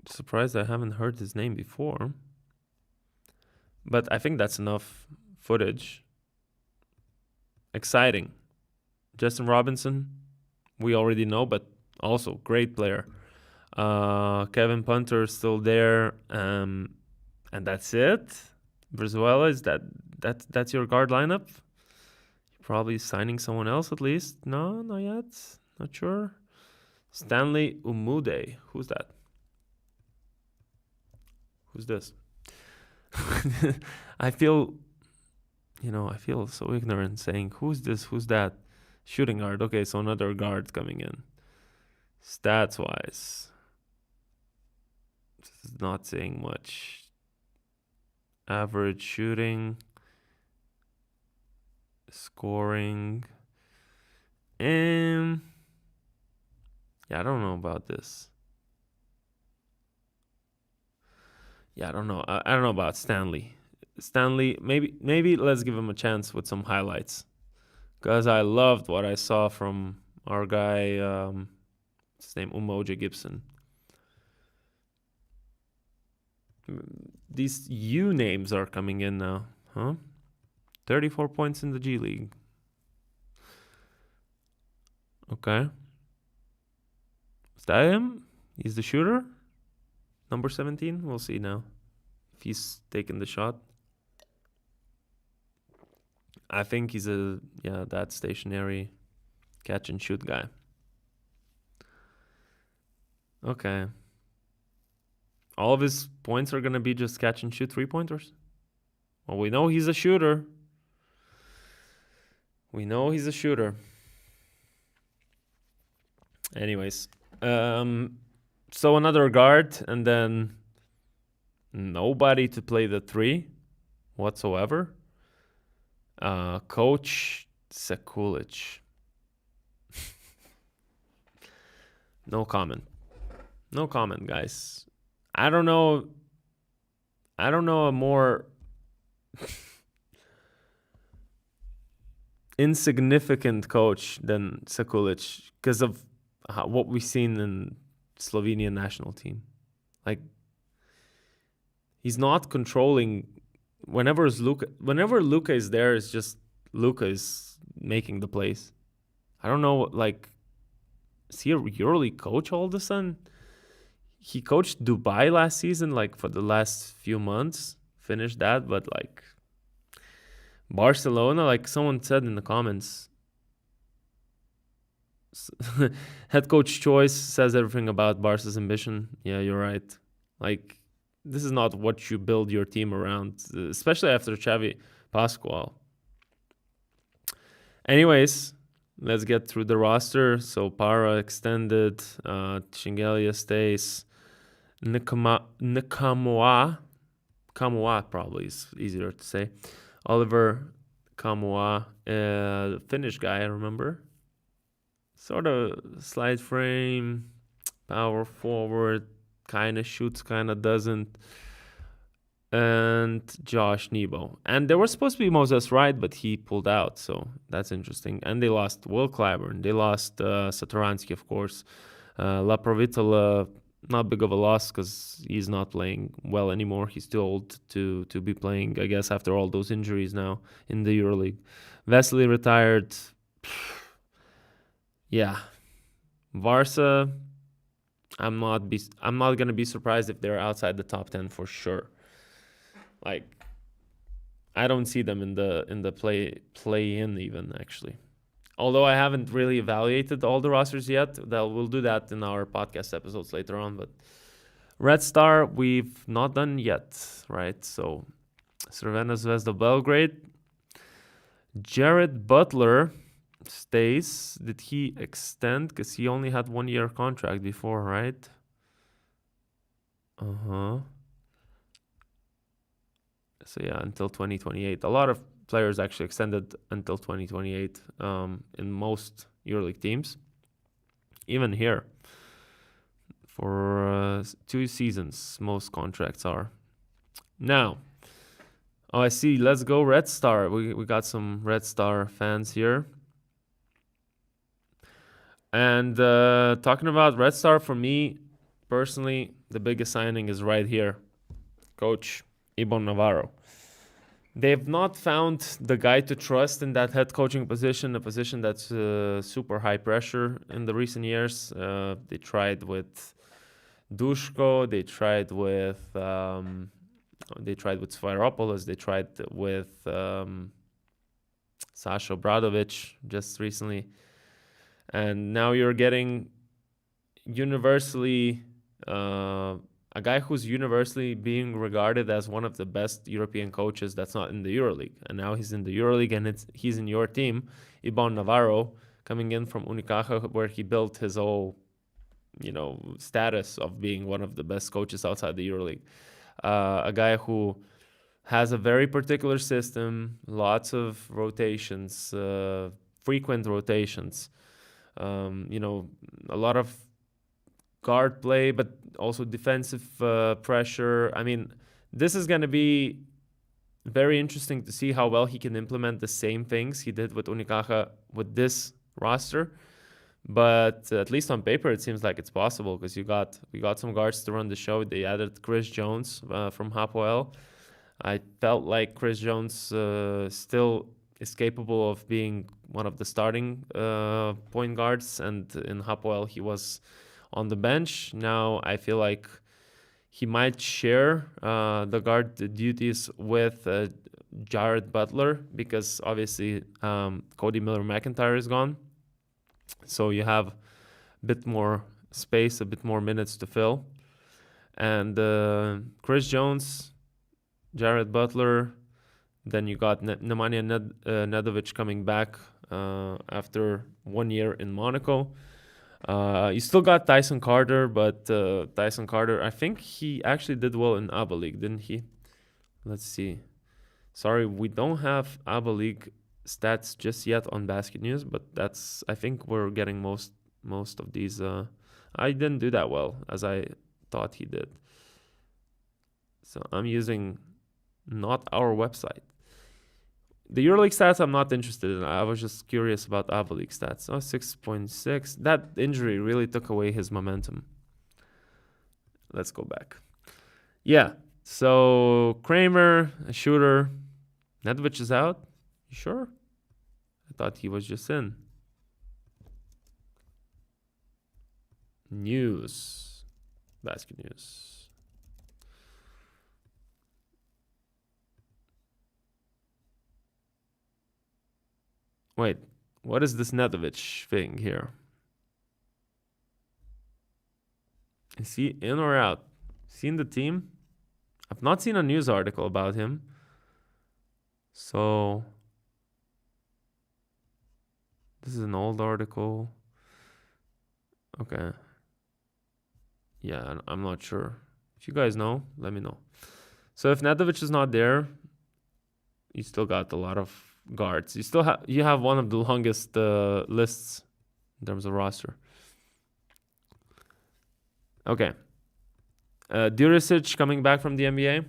surprised I haven't heard his name before. But I think that's enough footage. Exciting. Justin Robinson, we already know, but also great player. Kevin Punter is still there, and that's it. Brizuela, that's your guard lineup? Probably signing someone else at least. No, not yet. Not sure. Stanley Umude. Who's that? Who's this? I feel so ignorant saying, who's this? Who's that? Shooting guard. Okay, so another guard coming in. Stats wise, this is not saying much. Average shooting, scoring, and I don't know about this. I don't know. I don't know about Stanley. Maybe let's give him a chance with some highlights, because I loved what I saw from our guy. His name Umoja Gibson. These U names are coming in now, huh? 34 points in the G League. Okay. Is that him? He's the shooter? Number 17? We'll see now if he's taking the shot. I think he's that stationary catch and shoot guy. Okay. All of his points are going to be just catch and shoot 3-pointers? Well, we know he's a shooter. Anyways. So another guard, and then nobody to play the 3 whatsoever. Coach Sekulic. No comment, guys. I don't know a more insignificant coach than Sekulic because of what we've seen in Slovenian national team. Like, he's not controlling. Whenever Luka is there, it's just Luka is making the plays. I don't know, like, is he a EuroLeague coach all of a sudden? He coached Dubai last season, like, for the last few months. Finished that, but, like, Barcelona, like someone said in the comments, head coach choice says everything about Barca's ambition. Yeah, you're right. Like, this is not what you build your team around, especially after Xavi Pascual. Anyways, let's get through the roster. So Para extended, Chingelia stays, Kamoa probably is easier to say. Oliver Kamoa, Finnish guy, I remember. Sort of slide frame, power forward, kind of shoots, kind of doesn't. And Josh Nebo. And there was supposed to be Moses Wright, but he pulled out, so that's interesting. And they lost Will Clyburn. They lost Satoransky, of course. La Provitola, not big of a loss because he's not playing well anymore. He's too old to be playing, I guess, after all those injuries now in the EuroLeague. Vesely retired. Yeah. Varsa, I'm not gonna be surprised if they're outside the top 10 for sure. Like, I don't see them in the play in even, actually. Although I haven't really evaluated all the rosters yet. We'll do that in our podcast episodes later on. But Red Star, we've not done yet, right? So Crvena Zvezda Belgrade. Jared Butler stays. Did he extend? Because he only had 1-year contract before, right? So yeah, until 2028. A lot of players actually extended until 2028 in most EuroLeague teams. Even here, for 2 seasons, most contracts are. Now, I see. Let's go Red Star. We got some Red Star fans here. And talking about Red Star, for me personally, the biggest signing is right here, Coach Ibon Navarro. They've not found the guy to trust in that head coaching position, a position that's super high pressure in the recent years. They tried with Dushko, they tried with Sfairopoulos, they tried with Sasha Obradovic just recently, and now you're getting universally a guy who's universally being regarded as one of the best European coaches that's not in the EuroLeague. And now he's in the EuroLeague and he's in your team, Ibon Navarro, coming in from Unicaja, where he built his whole, status of being one of the best coaches outside the EuroLeague. A guy who has a very particular system, lots of rotations, frequent rotations, a lot of guard play, but also defensive pressure. I mean, this is going to be very interesting to see how well he can implement the same things he did with Unicaja with this roster. But at least on paper, it seems like it's possible because we got some guards to run the show. They added Chris Jones from Hapoel. I felt like Chris Jones still is capable of being one of the starting point guards, and in Hapoel he was on the bench. Now I feel like he might share the guard duties with Jared Butler because obviously Cody Miller-McIntyre is gone. So you have a bit more space, a bit more minutes to fill. And Chris Jones, Jared Butler, then you got Nemanja Nedovic coming back after 1 year in Monaco. You still got Tyson Carter, but Tyson Carter, I think he actually did well in ABA League, didn't he? Let's see. Sorry, we don't have ABA League stats just yet on BasketNews, but I think we're getting most of these. I didn't do that well as I thought he did. So I'm using not our website. The EuroLeague stats I'm not interested in. I was just curious about ABA League stats. 6.6. That injury really took away his momentum. Let's go back. Yeah, so Kramer, a shooter. Nedovic is out. You sure? I thought he was just in. News. BasketNews. Wait, what is this Nedovic thing here? Is he in or out? Seen the team? I've not seen a news article about him. So this is an old article. Okay. Yeah, I'm not sure. If you guys know, let me know. So if Nedovic is not there, you still got a lot of guards. You have one of the longest lists in terms of roster. Okay. Duricic coming back from the NBA.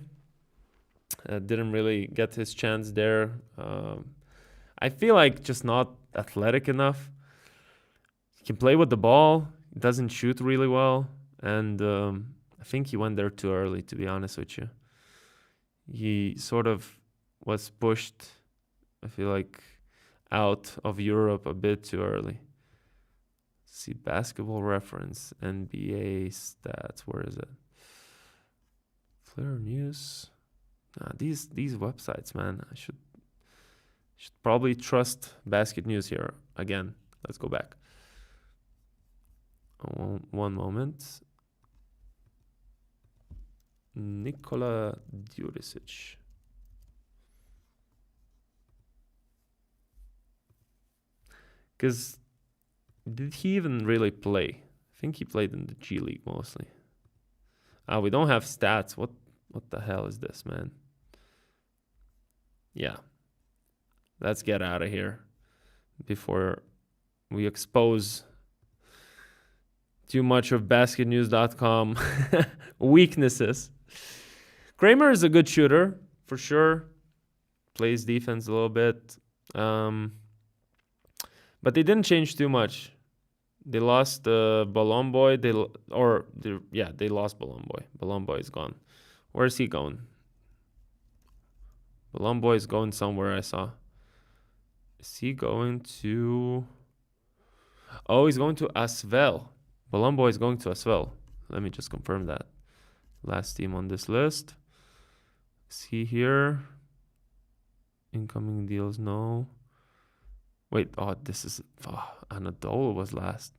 Didn't really get his chance there. I feel like just not athletic enough. He can play with the ball. Doesn't shoot really well. And I think he went there too early, to be honest with you. He sort of was pushed, I feel like, out of Europe a bit too early. Let's see, Basketball Reference, NBA stats. Where is it? Flair News. These websites, man. I should probably trust BasketNews here again. Let's go back. One moment. Nikola Duricic. Because did he even really play? I think he played in the G League mostly. We don't have stats. What the hell is this, man? Yeah. Let's get out of here before we expose too much of basketnews.com weaknesses. Kramer is a good shooter, for sure. Plays defense a little bit. But they didn't change too much. They lost Bolomboy. They lost Bolomboy. Bolomboy is gone. Where is he going? Bolomboy is going somewhere, I saw. Is he going to... Oh, he's going to Asvel. Bolomboy is going to Asvel. Let me just confirm that. Last team on this list. Is he here? Incoming deals, no. Wait, this is... Anadolu was last.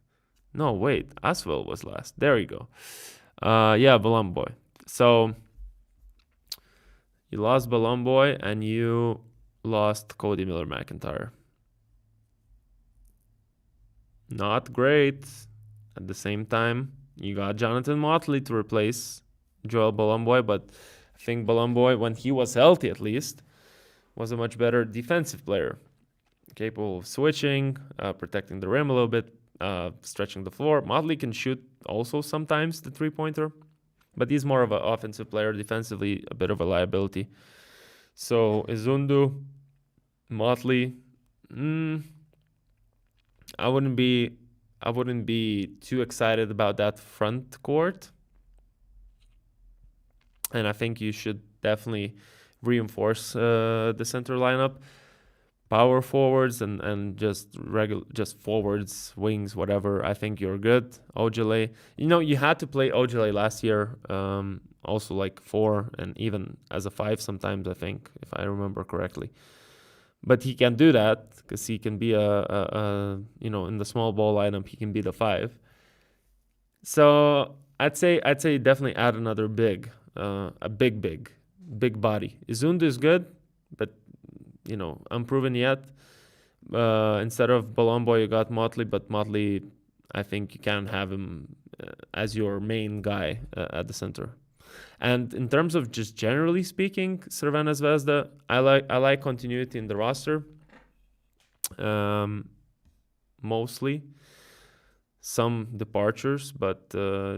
No, wait, Asvel was last. There you go. Yeah, Bolomboy. So, you lost Bolomboy and you lost Cody Miller-McIntyre. Not great. At the same time, you got Jonathan Motley to replace Joel Bolomboy, but I think Bolomboy, when he was healthy at least, was a much better defensive player. Capable of switching, protecting the rim a little bit, stretching the floor. Motley can shoot also sometimes the three-pointer, but he's more of an offensive player, defensively a bit of a liability. So Izundu, Motley, I wouldn't be too excited about that front court. And I think you should definitely reinforce the center lineup. Power forwards and just forwards, wings, whatever. I think you're good. Ojale, you had to play Ojale last year, also like 4 and even as a 5 sometimes, I think, if I remember correctly. But he can do that because he can be in the small ball lineup, he can be the 5. So I'd say definitely add another big, a big body. Izundu is good, but unproven yet. Instead of Bolomboy, you got Motley, but Motley, I think you can have him as your main guy at the center. And in terms of just generally speaking, Crvena Zvezda, I like continuity in the roster. Mostly. Some departures, but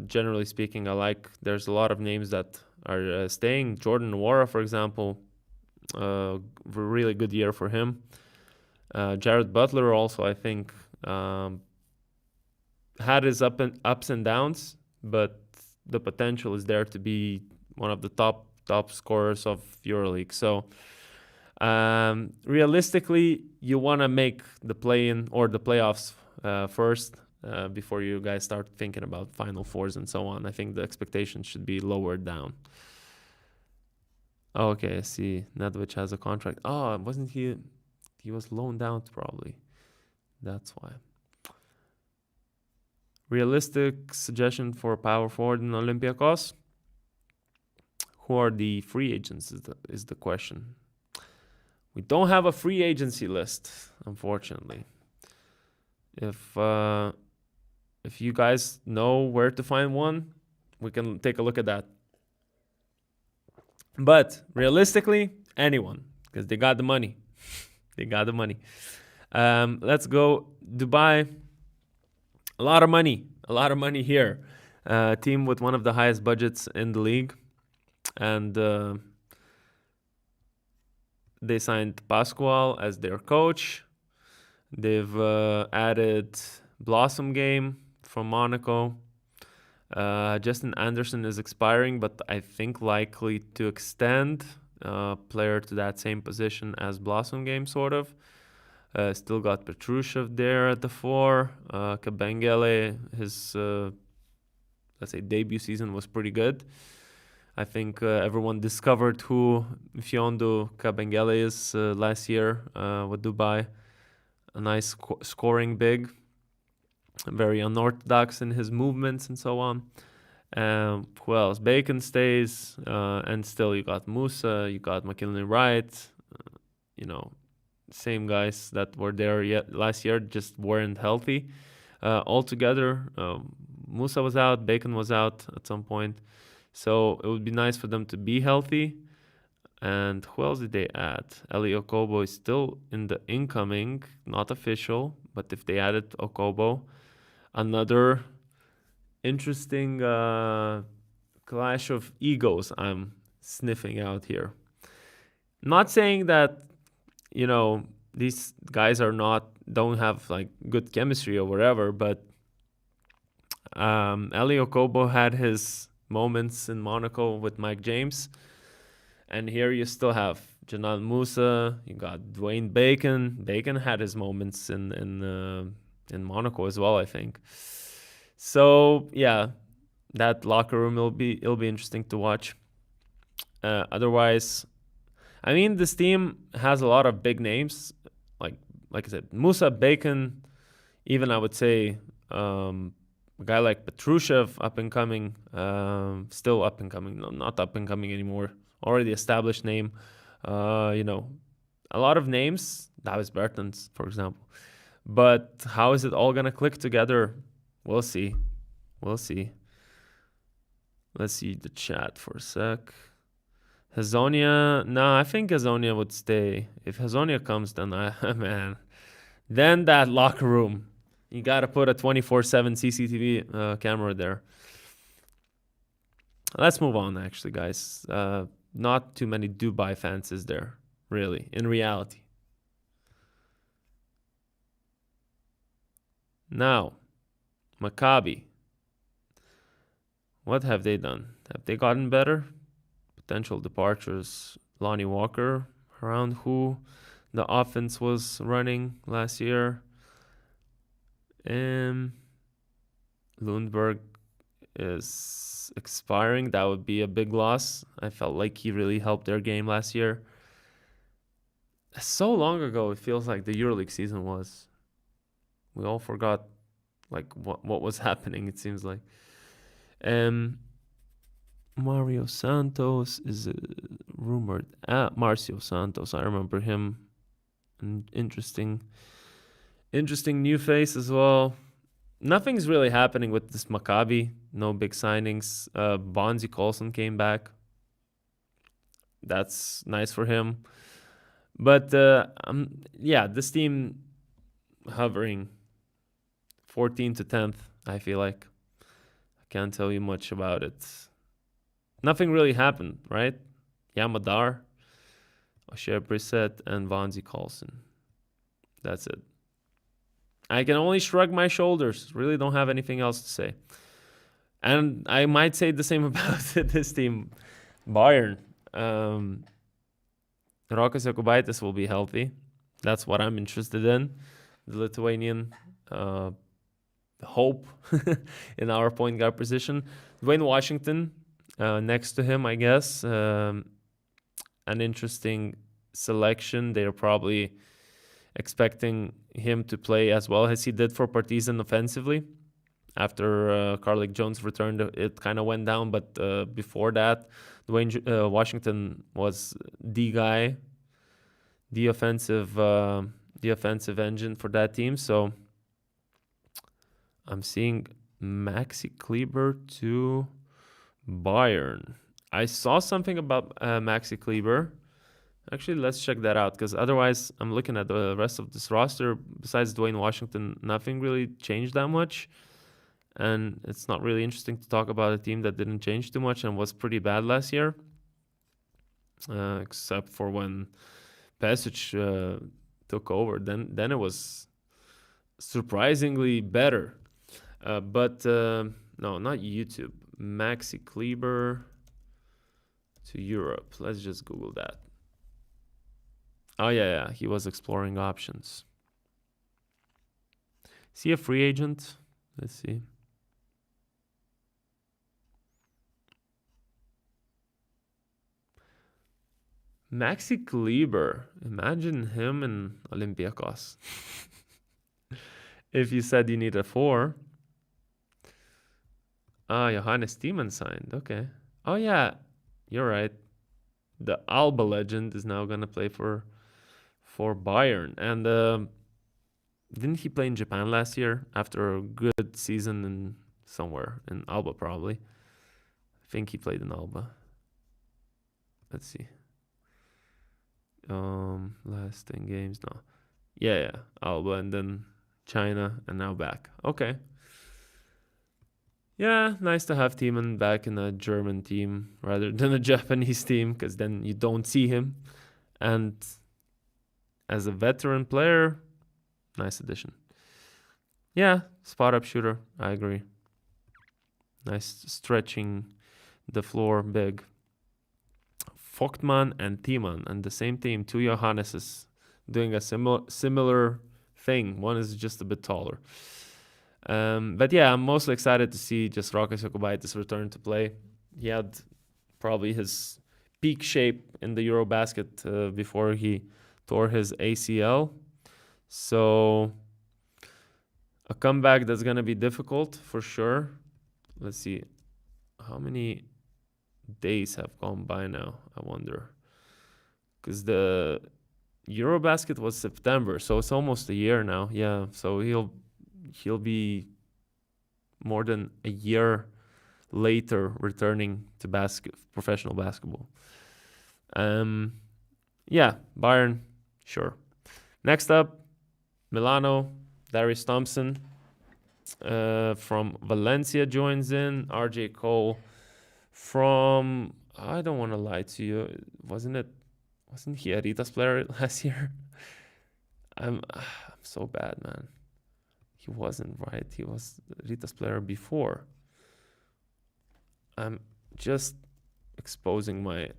generally speaking, there's a lot of names that are staying. Jordan Nwora, for example, really good year for him. Jared Butler also, I think, had his ups and downs, but the potential is there to be one of the top scorers of EuroLeague. So realistically, you want to make the play-in or the playoffs first before you guys start thinking about Final Fours and so on. I think the expectations should be lowered down. Okay, I see. Nedovic has a contract. Oh, wasn't he? He was loaned out probably. That's why. Realistic suggestion for power forward in Olympiacos? Who are the free agents is the question. We don't have a free agency list, unfortunately. If you guys know where to find one, we can take a look at that. But realistically, anyone, because they got the money. They got the money. Let's go Dubai. A lot of money here. Team with one of the highest budgets in the league. And they signed Pascual as their coach. They've added Blossom Game from Monaco. Justin Anderson is expiring, but I think likely to extend. Player to that same position as Blossom Game, sort of. Still got Petrushev there at the 4. Kabengele, his, let's say, debut season was pretty good. I think everyone discovered who Fiondu Kabengele is last year with Dubai. A nice scoring big. Very unorthodox in his movements and so on. Who else? Bacon stays, and still you got Musa, you got McKinley Wright, same guys that were there last year, just weren't healthy. Altogether, Musa was out, Bacon was out at some point, so it would be nice for them to be healthy. And who else did they add? Eli Okobo is still in the incoming, not official, but if they added Okobo, another interesting clash of egos I'm sniffing out here. Not saying that, these guys don't have like good chemistry or whatever, but Eli Okobo had his moments in Monaco with Mike James. And here you still have Janal Musa. You got Dwayne Bacon. Bacon had his moments in Monaco as well, I think. So yeah, that locker room it'll be interesting to watch. Otherwise, I mean, this team has a lot of big names, like I said, Musa, Bacon, even I would say a guy like Petrushev, up and coming, still up and coming, no, not up and coming anymore, already established name. You know, a lot of names. Davis Bertans, for example. But how is it all gonna click together? We'll see. We'll see. Let's see the chat for a sec. Hazonia, no, I think Hazonia would stay. If Hazonia comes, then then that locker room, you gotta put a 24/7 CCTV camera there. Let's move on, actually, guys. Not too many Dubai fans is there, really, in reality. Now, Maccabi. What have they done? Have they gotten better? Potential departures. Lonnie Walker, around who the offense was running last year. Lundberg is expiring. That would be a big loss. I felt like he really helped their game last year. So long ago, it feels like the EuroLeague season was. We all forgot like what was happening, it seems like. Mario Santos is rumored. Marcio Santos, I remember him. An interesting new face as well. Nothing's really happening with this Maccabi. No big signings. Bonzi Colson came back. That's nice for him. But yeah, this team hovering 14th to 10th, I feel like. I can't tell you much about it. Nothing really happened, right? Yamadar, Osher Brissett, and Bonzi Colson. That's it. I can only shrug my shoulders. Really don't have anything else to say. And I might say the same about this team, Bayern. Rokas Jokubaitis will be healthy. That's what I'm interested in. The Lithuanian hope in our point guard position. Dwayne Washington next to him, I guess. An interesting selection. They're probably expecting him to play as well as he did for Partizan offensively. After Carlick Jones returned, it kind of went down. But before that, Dwayne Washington was the guy, the offensive engine for that team. So I'm seeing Maxi Kleber to Bayern. I saw something about Maxi Kleber. Actually, let's check that out, because otherwise I'm looking at the rest of this roster. Besides Dwayne Washington, nothing really changed that much. And it's not really interesting to talk about a team that didn't change too much and was pretty bad last year. Except for when Pesic took over. Then it was surprisingly better. But no, not YouTube. Maxi Kleber to Europe. Let's just Google that. Oh, yeah. He was exploring options. Is he a free agent? Let's see. Maxi Kleber. Imagine him in Olympiacos. If you said you need a 4. Johannes Thiemann signed. Okay. Oh, yeah. You're right. The Alba legend is now going to play for Bayern. And didn't he play in Japan last year after a good season in somewhere? In Alba, probably. I think he played in Alba. Let's see. Last 10 games. No. Yeah. Alba, and then China, and now back. Okay. Yeah, nice to have Thiemann back in a German team rather than a Japanese team, because then you don't see him. And as a veteran player, nice addition. Yeah, spot-up shooter. I agree. Nice stretching the floor big. Vogtman and Thiemann, and the same team, 2 Johanneses, doing a similar thing. One is just a bit taller. But yeah, I'm mostly excited to see just Rokas Jokubaitis return to play. He had probably his peak shape in the Eurobasket before he tore his ACL. So a comeback that's going to be difficult for sure. Let's see. How many days have gone by now? I wonder. Because the Eurobasket was September, so it's almost a year now. Yeah, so he'll be more than a year later returning to professional basketball. Yeah, Bayern, sure. Next up, Milano, Darius Thompson from Valencia joins in. RJ Cole from, I don't want to lie to you, wasn't he a Ritas player last year? I'm so bad, man. He wasn't, right? He was Ritas player before. I'm just exposing my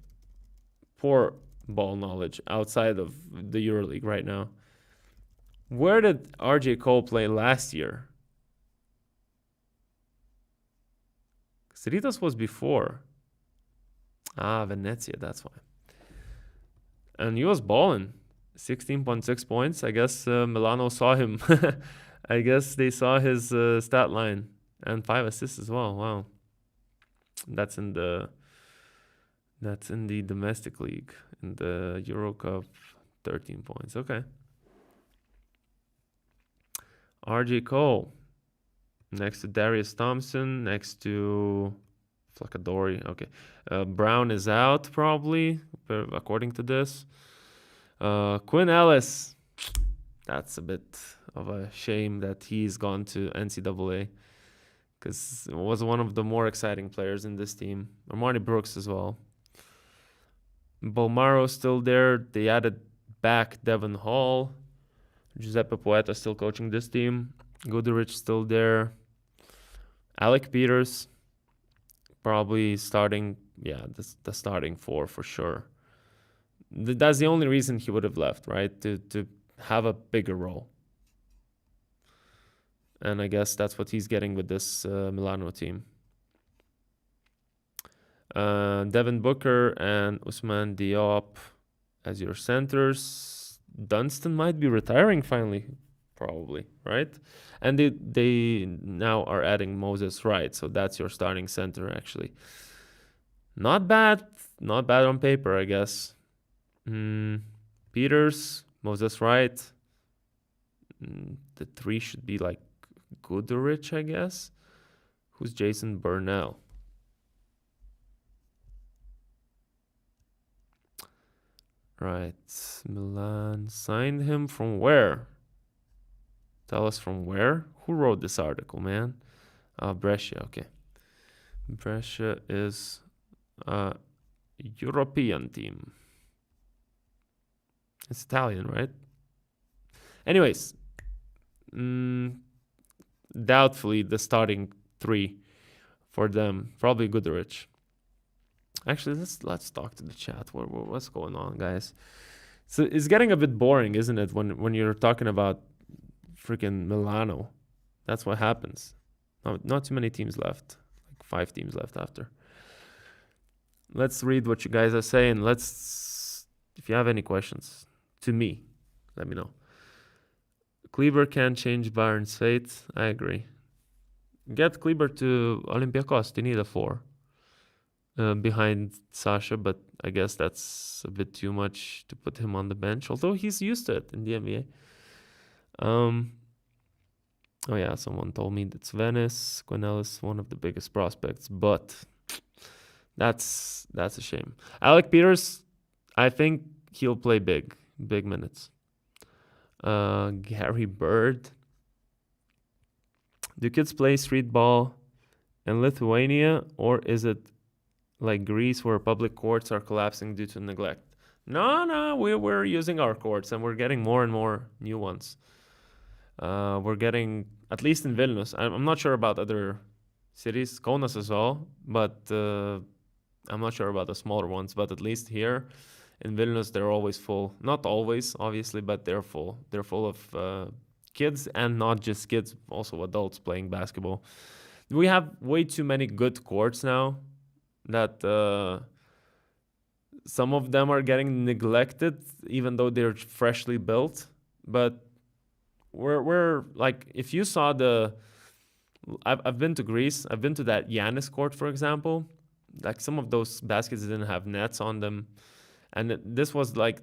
poor ball knowledge outside of the EuroLeague right now. Where did RJ Cole play last year? Ritas was before. Venezia, that's why. And he was balling. 16.6 points. I guess Milano saw him. I guess they saw his stat line. And 5 assists as well. Wow. That's in the domestic league. In the Euro Cup, 13 points. Okay. RJ Cole. Next to Darius Thompson. Next to Flacadori. Okay. Brown is out probably, according to this. Quinn Ellis. That's a bit of a shame that he's gone to NCAA. Because it was one of the more exciting players in this team. Armani Brooks as well. Bolmaro still there. They added back Devon Hall. Giuseppe Poeta still coaching this team. Goodrich still there. Alec Peters probably starting. Yeah, the starting 4 for sure. That's the only reason he would have left, right? To have a bigger role. And I guess that's what he's getting with this Milano team. Devin Booker and Usman Diop as your centers. Dunstan might be retiring finally, probably, right? And they now are adding Moses Wright, so that's your starting center actually. Not bad on paper, I guess. Peters, Moses Wright. The 3 should be like Goodrich, I guess. Who's Jason Burnell? Right. Milan signed him from where? Tell us from where? Who wrote this article, man? Brescia, okay. Brescia is a European team. It's Italian, right? Anyways, doubtfully the starting 3 for them. Probably Goodrich. Actually, let's talk to the chat. What's going on, guys? So it's getting a bit boring, isn't it? When you're talking about freaking Milano, that's what happens. Not too many teams left. Like 5 teams left after. Let's read what you guys are saying. If you have any questions to me, let me know. Kleber can't change Bayern's fate. I agree. Get Kleber to Olympiacos. They need a 4 behind Sasha, but I guess that's a bit too much to put him on the bench, although he's used to it in the NBA. Oh yeah, someone told me that's Venice. Quinnell is one of the biggest prospects, but that's a shame. Alec Peters, I think he'll play big minutes. Gary Bird. Do kids play street ball in Lithuania, or is it like Greece where public courts are collapsing due to neglect? No, we're using our courts and we're getting more and more new ones. We're getting, at least in Vilnius, I'm not sure about other cities, Kaunas as well, but I'm not sure about the smaller ones. But at least here in Vilnius, they're always full. Not always, obviously, but they're full. They're full of kids, and not just kids, also adults playing basketball. We have way too many good courts now that some of them are getting neglected, even though they're freshly built. But we're like, if you saw I've been to Greece, I've been to that Giannis court, for example. Like, some of those baskets didn't have nets on them, and this was like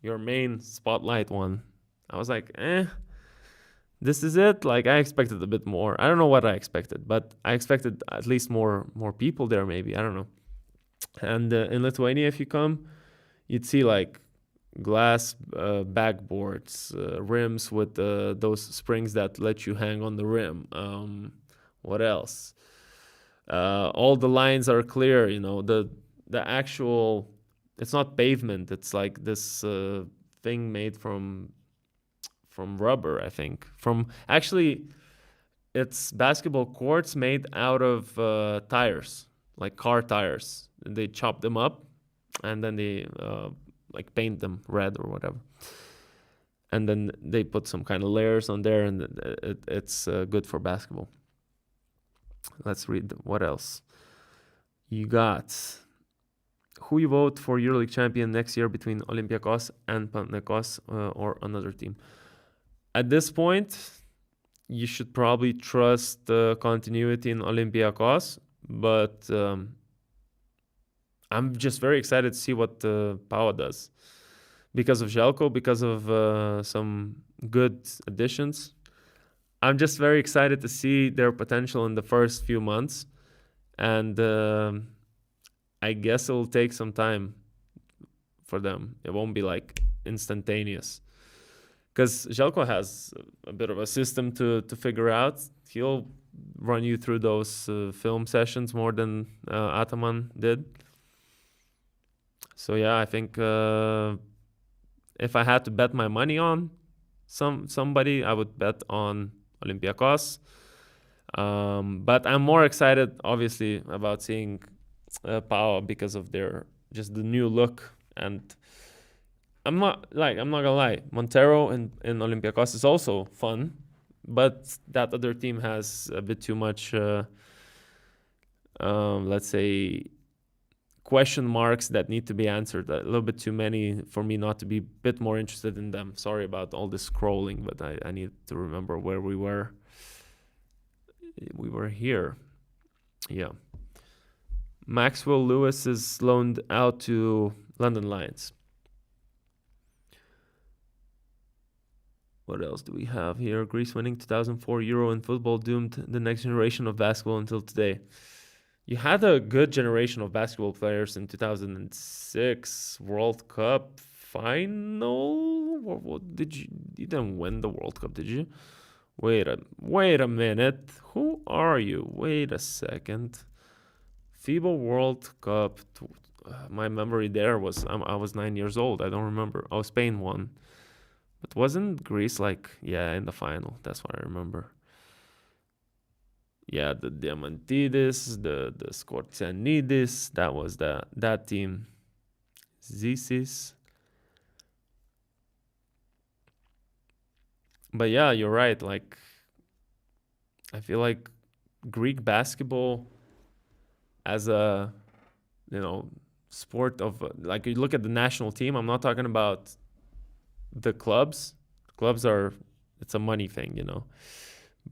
your main spotlight one. I was like, this is it. Like, I expected a bit more. I don't know what I expected, but I expected at least more people there, maybe. I don't know. And in Lithuania, if you come, you'd see like glass backboards, rims with those springs that let you hang on the rim. What else? All the lines are clear. The actual, it's not pavement. It's like this thing made from rubber, I think. It's basketball courts made out of tires, like car tires. They chop them up, and then they like paint them red or whatever, and then they put some kind of layers on there, and it's good for basketball. Let's read what else you got. Who you vote for EuroLeague champion next year between Olympiacos and Panathinaikos or another team? At this point, you should probably trust the continuity in Olympiacos, but I'm just very excited to see what Pau does. Because of Željko, because of some good additions. I'm just very excited to see their potential in the first few months. And I guess it'll take some time for them. It won't be like instantaneous. Because Željko has a bit of a system to figure out. He'll run you through those film sessions more than Ataman did. So yeah, I think if I had to bet my money on somebody, I would bet on Olympiacos. But I'm more excited, obviously, about seeing Pau because of the new look. And I'm not gonna lie, Montero in Olympiacos is also fun, but that other team has a bit too much, let's say, question marks that need to be answered. A little bit too many for me not to be a bit more interested in them. Sorry about all this scrolling, but I need to remember where we were. We were here. Yeah. Maxwell Lewis is loaned out to London Lions. What else do we have here? Greece winning 2004 Euro in football doomed the next generation of basketball until today. You had a good generation of basketball players in 2006 World Cup final. What did you didn't win the World Cup, did you? Wait a minute. Who are you? Wait a second. FIBA World Cup. My memory there was I was 9 years old. I don't remember. Oh, Spain won. But wasn't Greece in the final? That's what I remember. Yeah, the Diamantidis, the Skortsianidis, that was that team. Zisis. But yeah, you're right. Like, I feel like Greek basketball as a, sport of, like, you look at the national team. I'm not talking about the clubs. Clubs it's a money thing,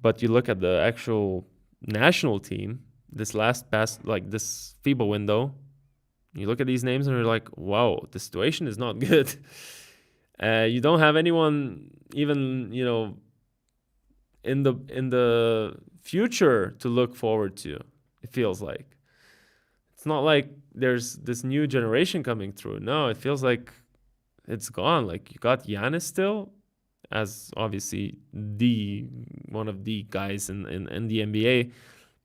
But you look at the actual national team, this this FIBA window, you look at these names and you're like, wow, the situation is not good. You don't have anyone even, in the future to look forward to. It feels like it's not like there's this new generation coming through. No, it feels like it's gone. Like, you got Giannis still, as obviously one of the guys in the NBA.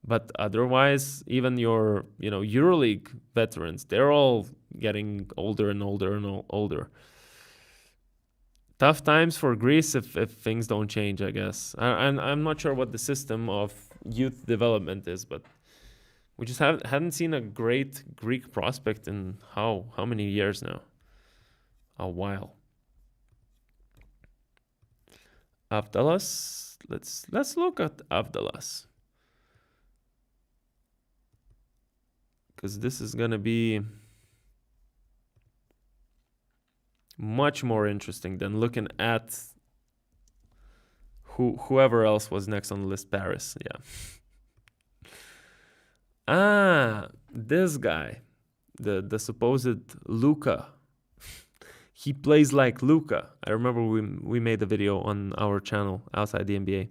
But otherwise, even your EuroLeague veterans, they're all getting older and older and older. Tough times for Greece if things don't change, I guess. And I'm not sure what the system of youth development is, but we just hadn't seen a great Greek prospect in how many years now? A while. Avdalas. Let's look at Avdalas, because this is gonna be much more interesting than looking at whoever else was next on the list. Paris, yeah. This guy, the supposed Luka. He plays like Luka. I remember we made a video on our channel outside the NBA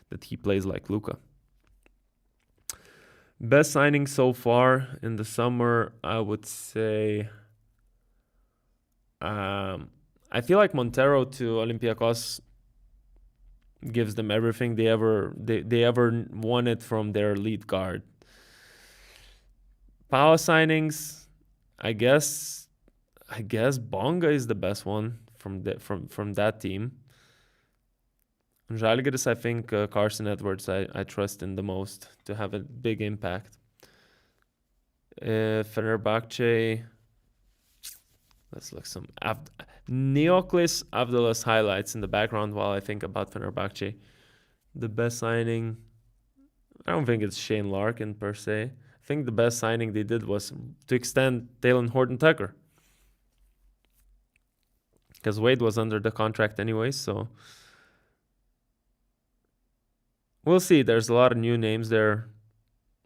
that he plays like Luka. Best signing so far in the summer, I would say. I feel like Montero to Olympiacos gives them everything they ever wanted from their lead guard. Power signings, I guess Bonga is the best one from that team. Žalgiris, I think Carson Edwards I trust in the most to have a big impact. Fenerbahce, let's look some Neoklis Avdalas highlights in the background while I think about Fenerbahce. The best signing, I don't think it's Shane Larkin per se. I think the best signing they did was to extend Talen Horton-Tucker, because Wade was under the contract anyway, so we'll see. There's a lot of new names there.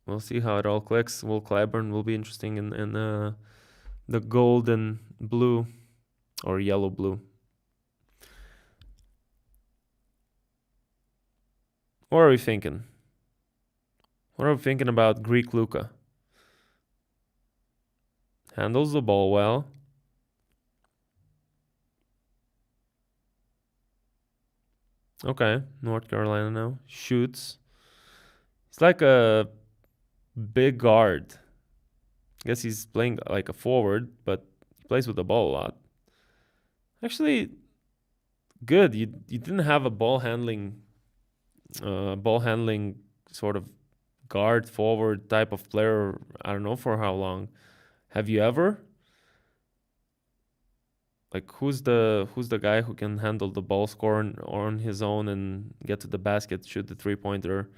We'll see how it all clicks. Will Clyburn will be interesting in the gold and blue or yellow blue. What are we thinking? What are we thinking about Greek Luka? Handles the ball well. Okay, North Carolina now. Shoots. He's like a big guard. I guess he's playing like a forward, but he plays with the ball a lot. Actually, good. You didn't have a ball handling sort of guard forward type of player. I don't know for how long. Have you ever? Like who's the guy who can handle the ball, score on his own and get to the basket, shoot the 3-pointer?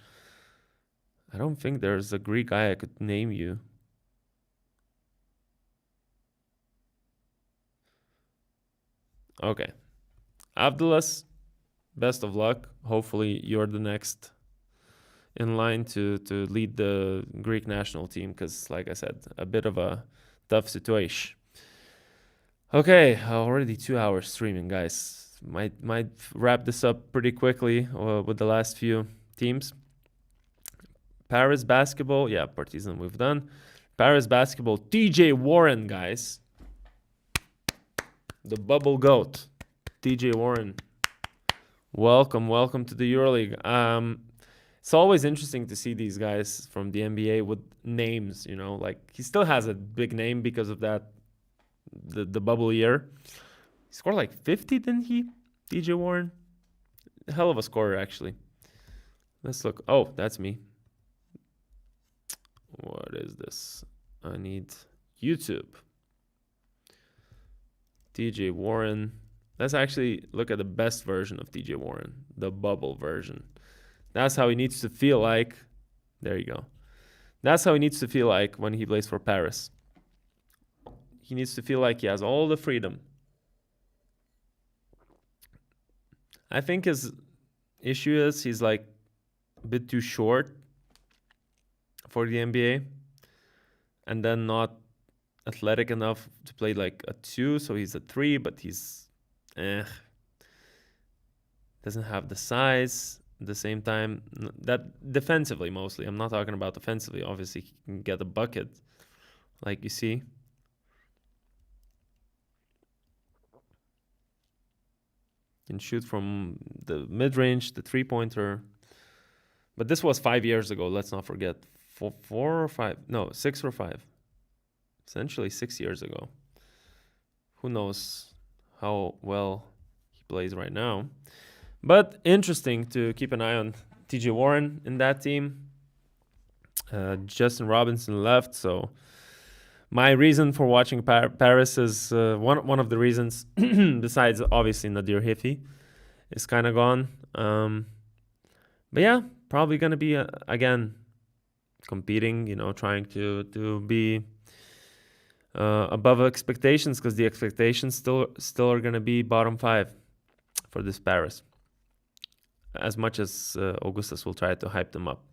I don't think there's a Greek guy I could name you. Okay. Avdalas, best of luck. Hopefully you're the next in line to lead the Greek national team, because like I said, a bit of a tough situation. Okay, already 2 hours streaming, guys. Might wrap this up pretty quickly with the last few teams. Paris basketball, yeah, Partizan we've done. Paris basketball, TJ Warren, guys. The bubble goat, TJ Warren. Welcome to the EuroLeague. It's always interesting to see these guys from the NBA with names, you know, like he still has a big name because of that, the bubble year. He scored like 50, didn't he? TJ Warren. Hell of a scorer, actually. Let's look. Oh, that's me. What is this? I need YouTube. TJ Warren. Let's actually look at the best version of TJ Warren, the bubble version. That's how he needs to feel like. There you go. That's how he needs to feel like when he plays for Paris. He needs to feel like he has all the freedom. I think his issue is he's like a bit too short for the NBA, and then not athletic enough to play like a 2, so he's a 3, but he's doesn't have the size. At the same time, that defensively mostly. I'm not talking about offensively. Obviously, he can get a bucket, like you see. Can shoot from the mid-range, the 3-pointer. But this was 5 years ago. Let's not forget. 4 or 5? No, 6 or 5. Essentially 6 years ago. Who knows how well he plays right now. But interesting to keep an eye on TJ Warren in that team. Justin Robinson left, so my reason for watching Paris is one of the reasons, besides obviously Nadir Hifi, is kind of gone. But yeah, probably gonna be again competing. Trying to be above expectations, because the expectations still are gonna be bottom 5 for this Paris. As much as Augustus will try to hype them up,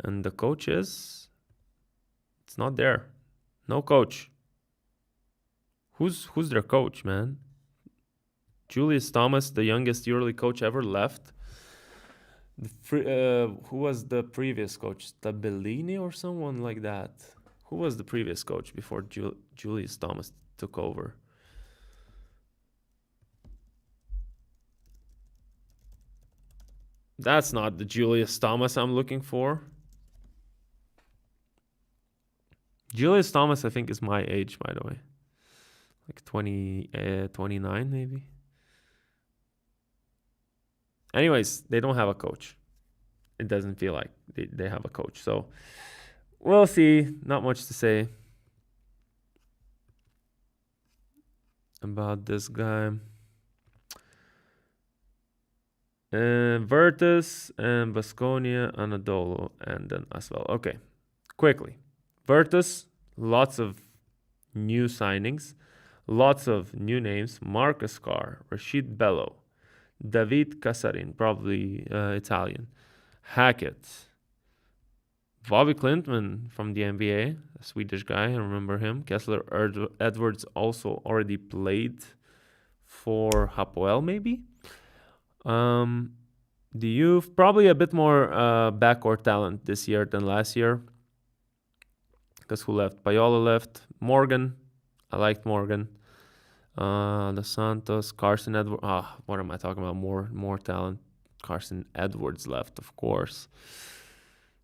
and the coach it's not there. No coach. Who's their coach, man? Julius Thomas, the youngest EuroLeague coach ever, left. Who was the previous coach? Tabellini or someone like that? Who was the previous coach before Julius Thomas took over? That's not the Julius Thomas I'm looking for. Julius Thomas, I think, is my age, by the way. Like 29 maybe. Anyways, they don't have a coach. It doesn't feel like they have a coach. So we'll see. Not much to say about this guy. Virtus and Baskonia, Anadolu, and then as well. Okay, quickly. Virtus, lots of new signings, lots of new names. Marcus Carr, Rashid Bello, David Casarin, probably Italian, Hackett, Bobby Klintman from the NBA, a Swedish guy, I remember him. Kessler Edwards also already played for Hapoel, maybe. The youth, probably a bit more backcourt talent this year than last year. Because who left? Payola left. Morgan. I liked Morgan. Dos Santos. Carson Edwards. What am I talking about? More talent. Carson Edwards left, of course.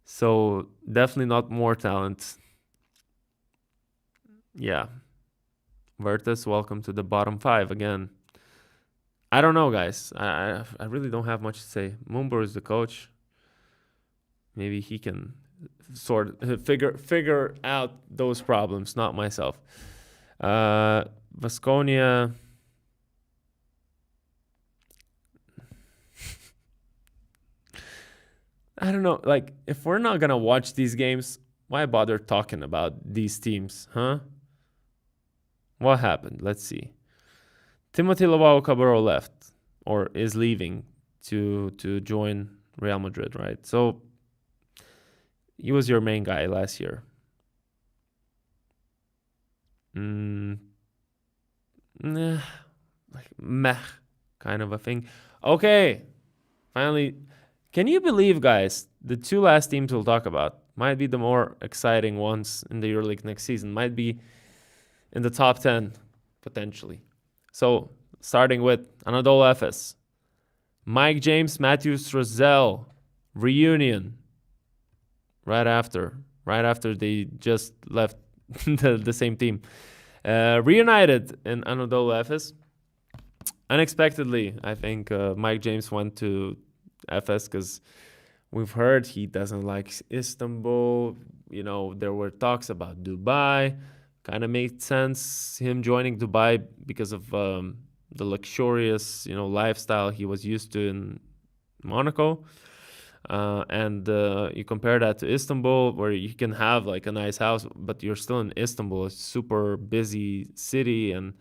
So definitely not more talent. Yeah. Virtus, welcome to the bottom 5 again. I don't know, guys. I really don't have much to say. Mumbur is the coach. Maybe he can figure out those problems, not myself. Baskonia. I don't know. Like, if we're not gonna watch these games, why bother talking about these teams, huh? What happened? Let's see. Timothy Lawao-Cabarro left, or is leaving to join Real Madrid, right? So he was your main guy last year. Like meh kind of a thing. Okay, finally. Can you believe, guys, the 2 last teams we'll talk about might be the more exciting ones in the EuroLeague next season, might be in the top 10 potentially. So starting with Anadolu Efes, Mike James, Matthew Strozell reunion right after they just left the same team. Reunited in Anadolu Efes. Unexpectedly, I think Mike James went to Efes because we've heard he doesn't like Istanbul. There were talks about Dubai. Kind of made sense him joining Dubai because of the luxurious, lifestyle he was used to in Monaco. And you compare that to Istanbul, where you can have like a nice house, but you're still in Istanbul, a super busy city. And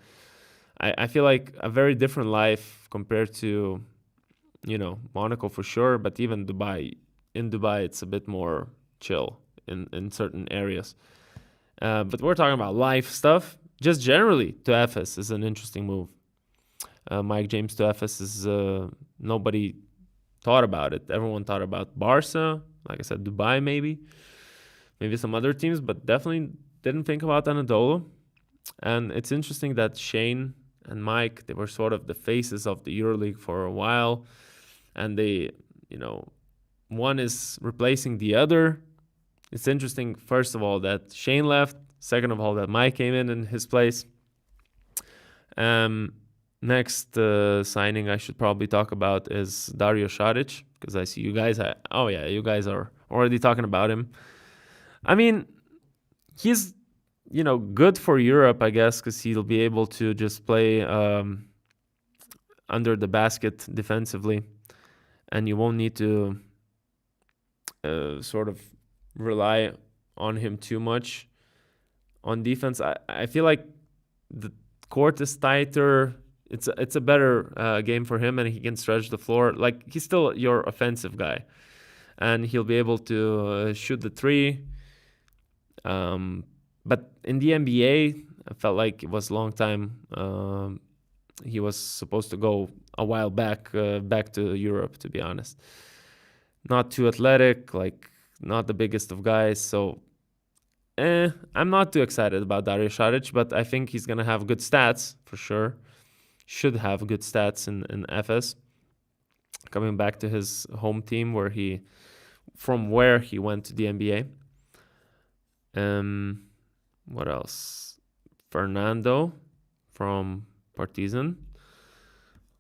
I feel like a very different life compared to, Monaco for sure, but even Dubai. In Dubai, it's a bit more chill in certain areas. But we're talking about life stuff. Just generally to Efes is an interesting move. Mike James to Efes is nobody thought about it. Everyone thought about Barca, like I said, Dubai maybe some other teams, but definitely didn't think about Anadolu. And it's interesting that Shane and Mike, they were sort of the faces of the EuroLeague for a while, and they, one is replacing the other. It's interesting, first of all, that Shane left. Second of all, that Mike came in his place. Next signing I should probably talk about is Dario Saric, because I see you guys. You guys are already talking about him. I mean, he's, good for Europe, I guess, because he'll be able to just play under the basket defensively, and you won't need to sort of rely on him too much on defense. I feel like the court is tighter. It's a better game for him, and he can stretch the floor. Like, he's still your offensive guy, and he'll be able to shoot the three. But in the NBA, I felt like it was a long time. He was supposed to go a while back to Europe, to be honest. Not too athletic, like not the biggest of guys. So I'm not too excited about Dario Saric, but I think he's going to have good stats for sure. Should have good stats in FS. Coming back to his home team from where he went to the NBA. What else? Fernando from Partizan.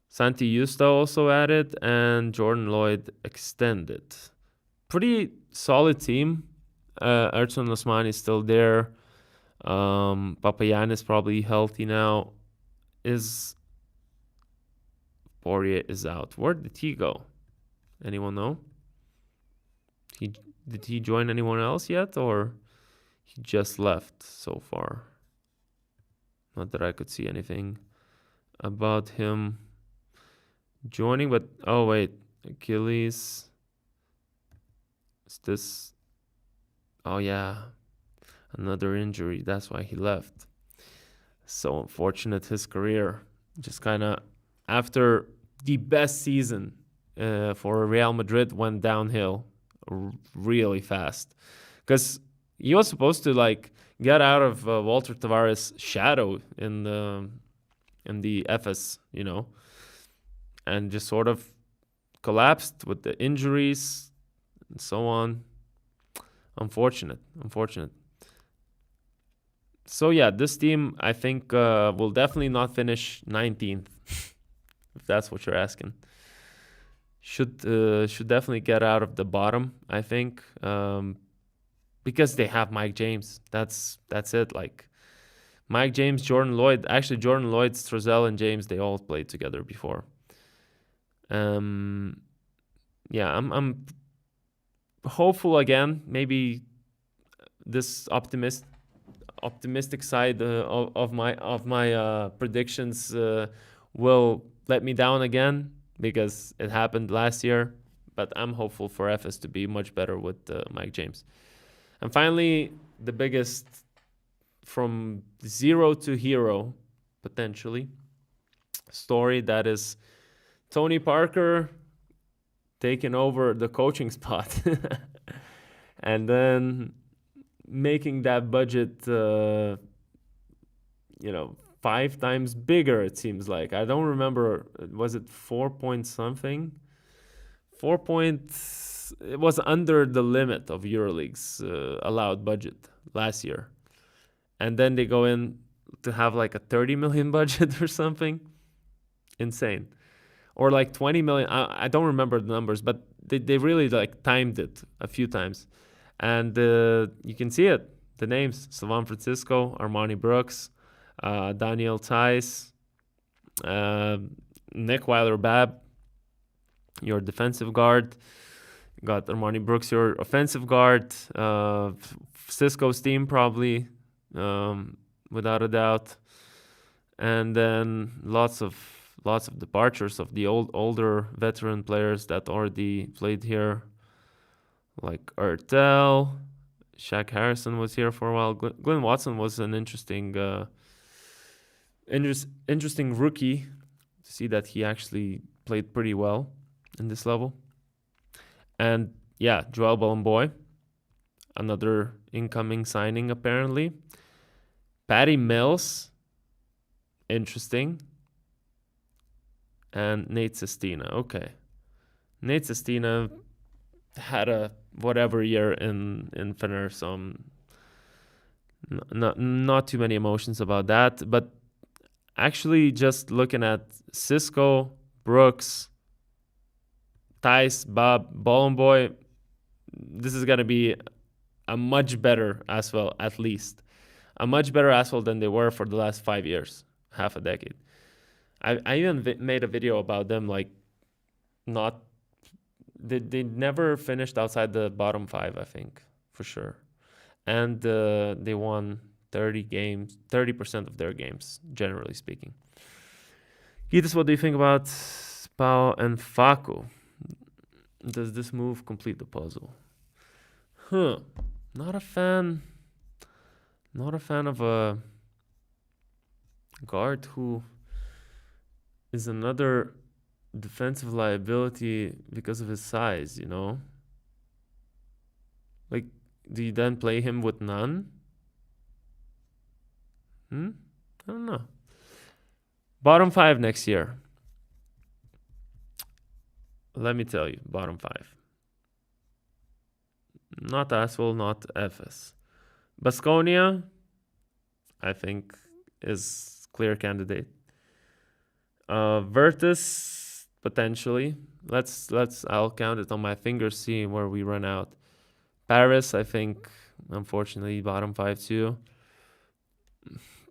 Santi Justa also added, and Jordan Lloyd extended. Pretty solid team. Ertan Osman is still there. Papayan is probably healthy now. Poirier is out. Where did he go? Anyone know? Did he join anyone else yet, or he just left so far? Not that I could see anything about him joining, but oh wait, Achilles. Is this? Oh yeah, another injury. That's why he left. So unfortunate. His career just kind of, after the best season for Real Madrid, went downhill really fast, because he was supposed to like get out of Walter Tavares' shadow in the FS, and just sort of collapsed with the injuries and so on. Unfortunate. So yeah, this team, I think, will definitely not finish 19th, if that's what you're asking. Should definitely get out of the bottom, I think, because they have Mike James. That's it. Like, Mike James, Jordan Lloyd. Actually, Jordan Lloyd, Strzel, and James, they all played together before. I'm hopeful again. Maybe this optimistic side of my predictions will let me down again, because it happened last year. But I'm hopeful for FS to be much better with Mike James. And finally, the biggest, from zero to hero, potentially, story, that is Tony Parker taking over the coaching spot and then making that budget 5 times bigger, it seems like. I don't remember, was it 4 point something? 4 points, it was under the limit of EuroLeague's allowed budget last year. And then they go in to have like a 30 million budget or something. Insane. Or like 20 million. I don't remember the numbers, but they really like timed it a few times. And you can see it. The names: Slovan Francisco, Armani Brooks, Daniel Tice, Nick Weiler-Babb, your defensive guard. You got Armani Brooks, your offensive guard. Cisco's team, probably, without a doubt. And then lots of departures of the older veteran players that already played here, like Ertel. Shaq Harrison was here for a while. Glenn Watson was an interesting rookie, to see that he actually played pretty well in this level. And yeah, Joel Bolomboy, another incoming signing apparently. Patty Mills, interesting. And Nate Sestina. Okay. Nate Sestina had a whatever year in Fener, so not too many emotions about that. But actually, just looking at Cisco, Brooks, Tice, Bob, Bolomboy, this is going to be a much better Asvel, at least. A much better Asvel than they were for the last 5 years, half a decade. I even made a video about them, like, not... They never finished outside the bottom 5, I think, for sure. And they won 30% of their games, generally speaking. Gytis, what do you think about Pau and Facu? Does this move complete the puzzle? Not a fan of a guard who is another defensive liability because of his size, you know? Like, do you then play him with none? I don't know. Bottom 5 next year. Let me tell you, bottom 5. Not Asvel, not FS. Baskonia, I think, is clear candidate. Virtus, potentially. I'll count it on my fingers, see where we run out. Paris, I think, unfortunately, bottom 5 too.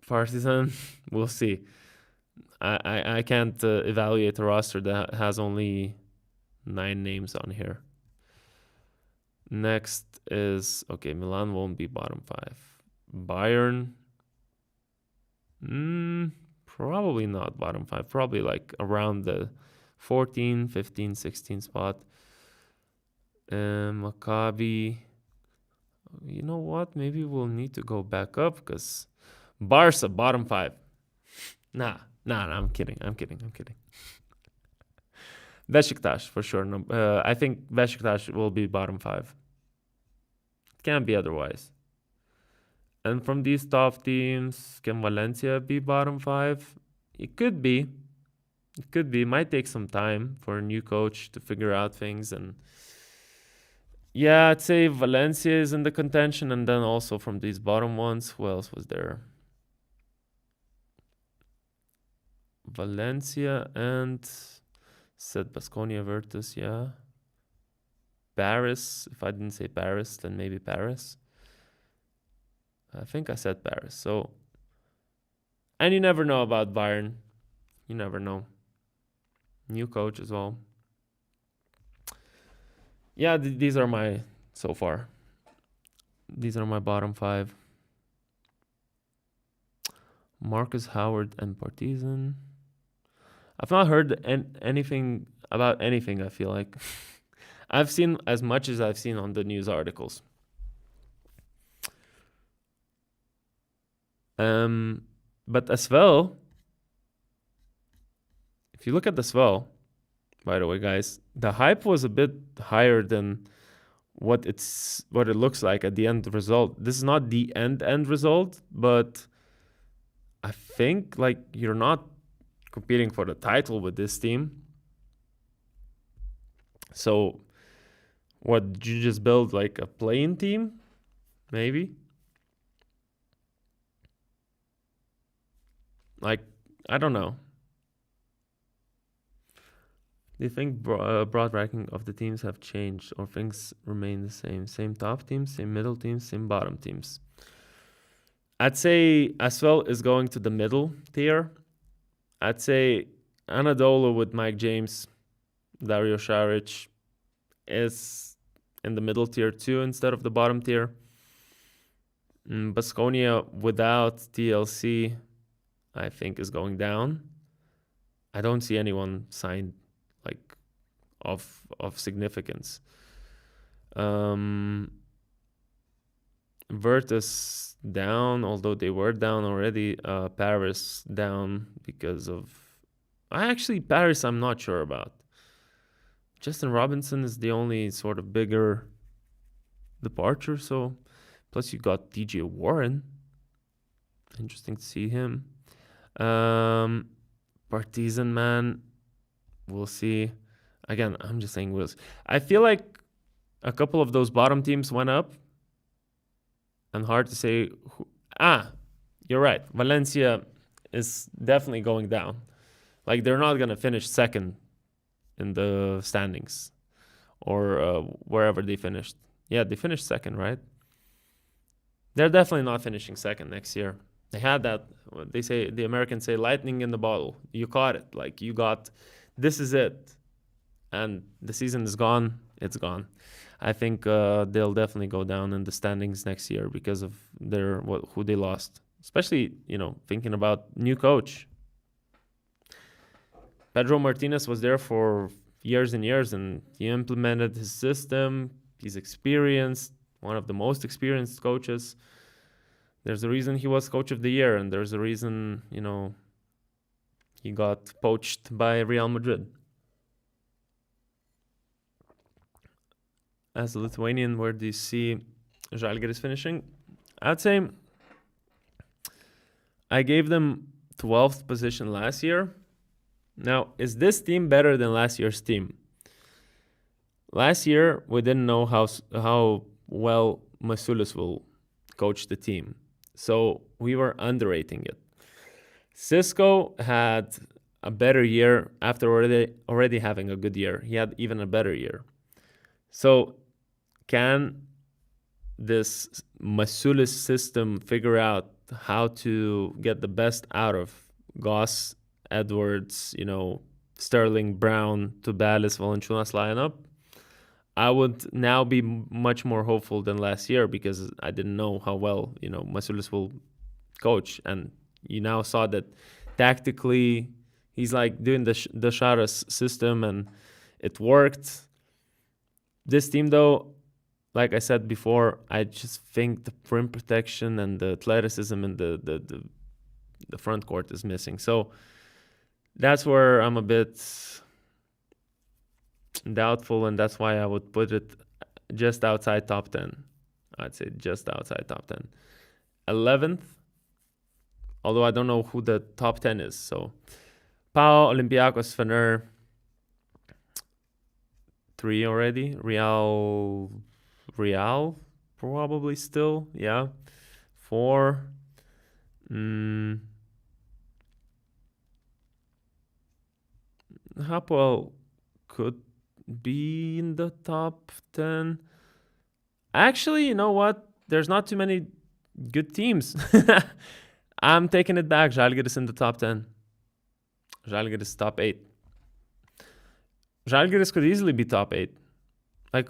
Partizan, we'll see. I can't evaluate a roster that has only 9 names on here. Next is, okay, Milan won't be bottom 5. Bayern, probably not bottom 5. Probably like around the 14, 15, 16 spot. Maccabi, you know what? Maybe we'll need to go back up because Barca, bottom 5. Nah, I'm kidding. Besiktas, for sure. No, I think Besiktas will be bottom 5. It can't be otherwise. And from these top teams, can Valencia be bottom 5? It could be. It might take some time for a new coach to figure out things. And yeah, I'd say Valencia is in the contention. And then also from these bottom ones, who else was there? Valencia and... said Baskonia, Virtus, yeah. Paris, if I didn't say Paris, then maybe Paris. I think I said Paris. So, and you never know about Bayern. You never know. New coach as well. Yeah, these are my, so far. These are my bottom 5. Marcus Howard and Partizan. I've not heard anything about anything, I feel like. I've seen as much as I've seen on the news articles. But as well, if you look at as well, by the way, guys, the hype was a bit higher than what it looks like at the end result. This is not the end result, but I think like you're not competing for the title with this team. So what, did you just build like a playing team? Maybe. Like, I don't know. Do you think broad ranking of the teams have changed or things remain the same? Same top teams, same middle teams, same bottom teams? I'd say Asvel is going to the middle tier. I'd say Anadolu with Mike James, Dario Saric is in the middle tier too instead of the bottom tier. Baskonia without TLC, I think, is going down. I don't see anyone signed like of significance. Virtus down, although they were down already. Paris down because of... Paris I'm not sure about. Justin Robinson is the only sort of bigger departure. So, plus you got DJ Warren. Interesting to see him. Partizan, man, we'll see. Again, I'm just saying we'll see. I feel like a couple of those bottom teams went up. And hard to say who... you're right. Valencia is definitely going down. Like, they're not going to finish second in the standings or wherever they finished. Yeah, they finished second, right? They're definitely not finishing second next year. They had that, the Americans say, lightning in the bottle. You caught it. Like, you got, this is it. And the season is gone. It's gone. I think they'll definitely go down in the standings next year because of who they lost. Especially, thinking about new coach. Pedro Martinez was there for years and years, and he implemented his system. He's experienced, one of the most experienced coaches. There's a reason he was coach of the year, and there's a reason, he got poached by Real Madrid. As a Lithuanian, where do you see Žalgiris finishing? I'd say I gave them 12th position last year. Now, is this team better than last year's team? Last year, we didn't know how well Masiulis will coach the team. So we were underrating it. Cisco had a better year after already having a good year. He had even a better year. So can this Masiulis system figure out how to get the best out of Goss, Edwards, Sterling, Brown, Tubelis, Valančiūnas lineup? I would now be much more hopeful than last year because I didn't know how well, Masiulis will coach. And you now saw that tactically he's like doing the Šaras system and it worked. This team, though, like I said before, I just think the rim protection and the athleticism and the front court is missing. So that's where I'm a bit doubtful, and that's why I would put it just outside top 10. I'd say just outside top 10. 11th, although I don't know who the top 10 is. So PAO, Olympiacos, Fener, 3 already. Real probably still, yeah. 4. Hapoel could be in the top 10. Actually, you know what? There's not too many good teams. I'm taking it back. Žalgiris in the top 10. Žalgiris top 8. Žalgiris could easily be top 8. Like,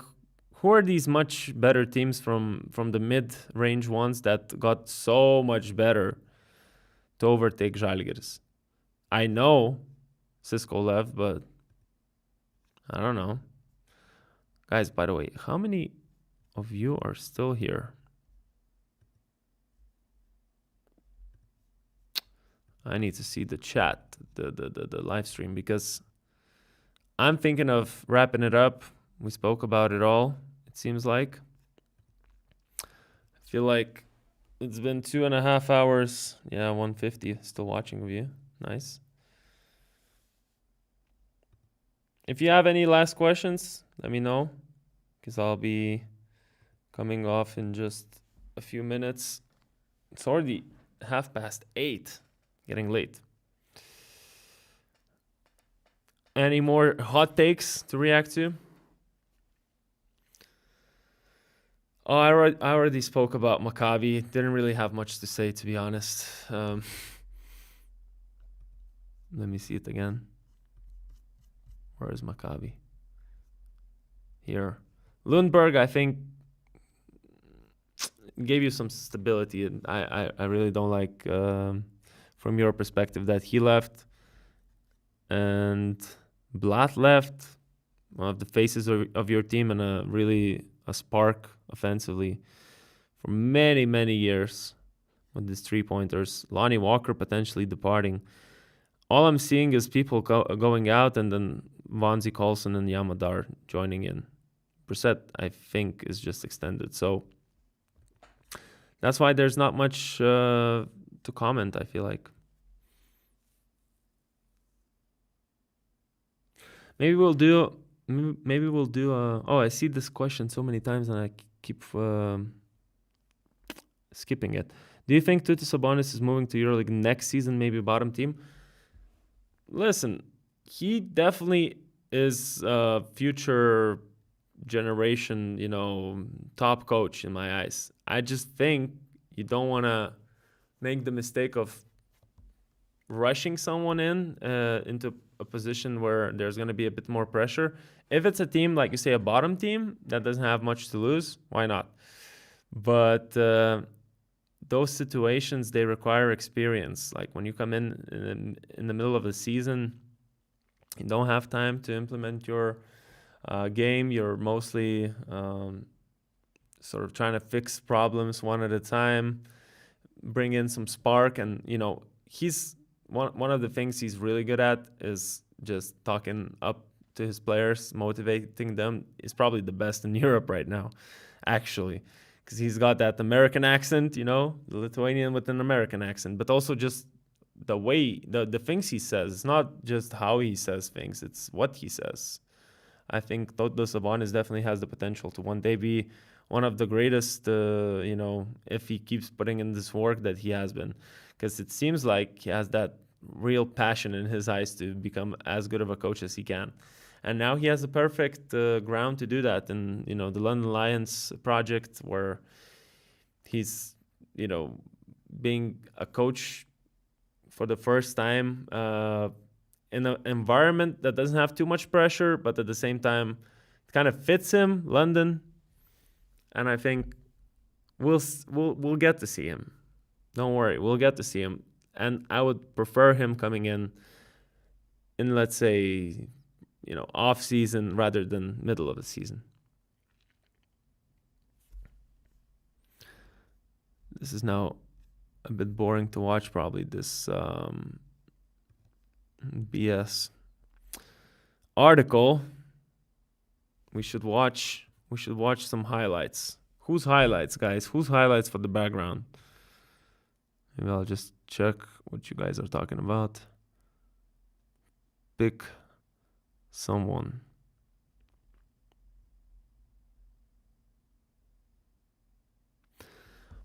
who are these much better teams from the mid-range ones that got so much better to overtake Žalgiris? I know Cisco left, but I don't know. Guys, by the way, how many of you are still here? I need to see the chat, the live stream, because I'm thinking of wrapping it up. We spoke about it all, it seems like. I feel like it's been 2.5 hours. Yeah, 150 still watching of you. Nice. If you have any last questions, let me know, because I'll be coming off in just a few minutes. It's already 8:30, getting late. Any more hot takes to react to? Oh, I already spoke about Maccabi. Didn't really have much to say, to be honest. Let me see it again. Where is Maccabi? Here. Lundberg, I think, gave you some stability. And I really don't like, from your perspective, that he left. And Blatt left, one of the faces of your team, and a spark offensively for many, many years with these 3-pointers. Lonnie Walker potentially departing. All I'm seeing is people going out, and then Vanzi Colson and Yamadar joining in. Brissett, I think, is just extended. So that's why there's not much to comment, I feel like. Maybe we'll do oh, I see this question so many times and I keep skipping it. Do you think Tutis Sabonis is moving to EuroLeague next season, maybe bottom team? Listen, he definitely is a future generation, top coach in my eyes. I just think you don't want to make the mistake of rushing someone into a position where there's going to be a bit more pressure. If it's a team, like you say, a bottom team that doesn't have much to lose, why not? But those situations, they require experience. Like when you come in the middle of the season, you don't have time to implement your game. You're mostly sort of trying to fix problems one at a time, bring in some spark. And, he's one of the things he's really good at is just talking up to his players, motivating them. He's probably the best in Europe right now, actually, because he's got that American accent, the Lithuanian with an American accent, but also just the way, the things he says. It's not just how he says things, it's what he says. I think Tautas Sabonis definitely has the potential to one day be one of the greatest, if he keeps putting in this work that he has been. Because it seems like he has that real passion in his eyes to become as good of a coach as he can. And now he has the perfect ground to do that in, the London Lions project, where he's, being a coach for the first time in an environment that doesn't have too much pressure, but at the same time, it kind of fits him, London. And I think we'll get to see him. Don't worry, we'll get to see him. And I would prefer him coming in, let's say, off season rather than middle of the season. This is now a bit boring to watch, probably, this BS article. We should watch some highlights. Whose highlights, guys? Whose highlights for the background? Maybe I'll just check what you guys are talking about. Pick someone.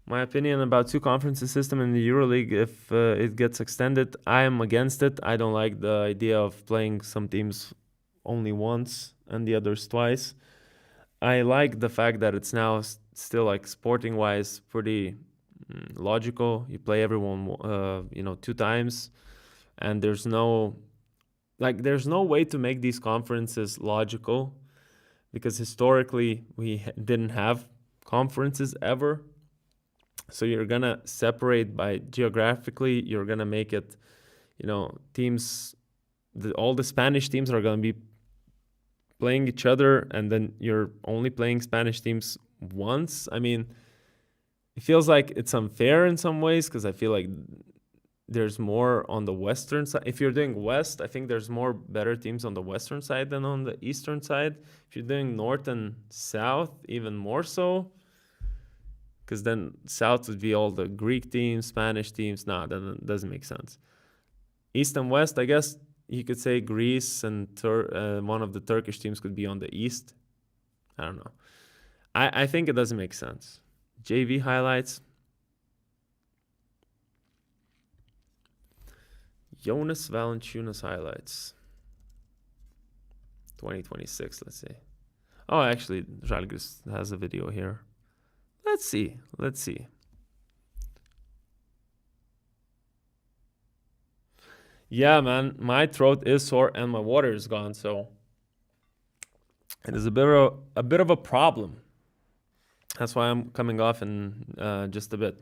My opinion about two conferences system in the EuroLeague, if it gets extended, I am against it. I don't like the idea of playing some teams only once and the others twice. I like the fact that it's now still, like, sporting-wise, pretty logical. You play everyone, 2 times, and there's no way to make these conferences logical, because historically we didn't have conferences ever. So you're gonna separate by geographically. You're gonna make it, teams. All the Spanish teams are gonna be playing each other, and then you're only playing Spanish teams once. I mean, it feels like it's unfair in some ways, because I feel like there's more on the western side. If you're doing west, I think there's more better teams on the western side than on the eastern side. If you're doing north and south, even more so, because then south would be all the Greek teams, Spanish teams. Nah, that doesn't make sense. East and west, I guess you could say Greece and one of the Turkish teams could be on the east. I don't know. I think it doesn't make sense. JV highlights. Jonas Valanciunas highlights. 2026, let's see. Oh, actually, Žalgiris has a video here. Let's see. Yeah, man, my throat is sore and my water is gone, so it is a bit of a problem. That's why I'm coming off in just a bit.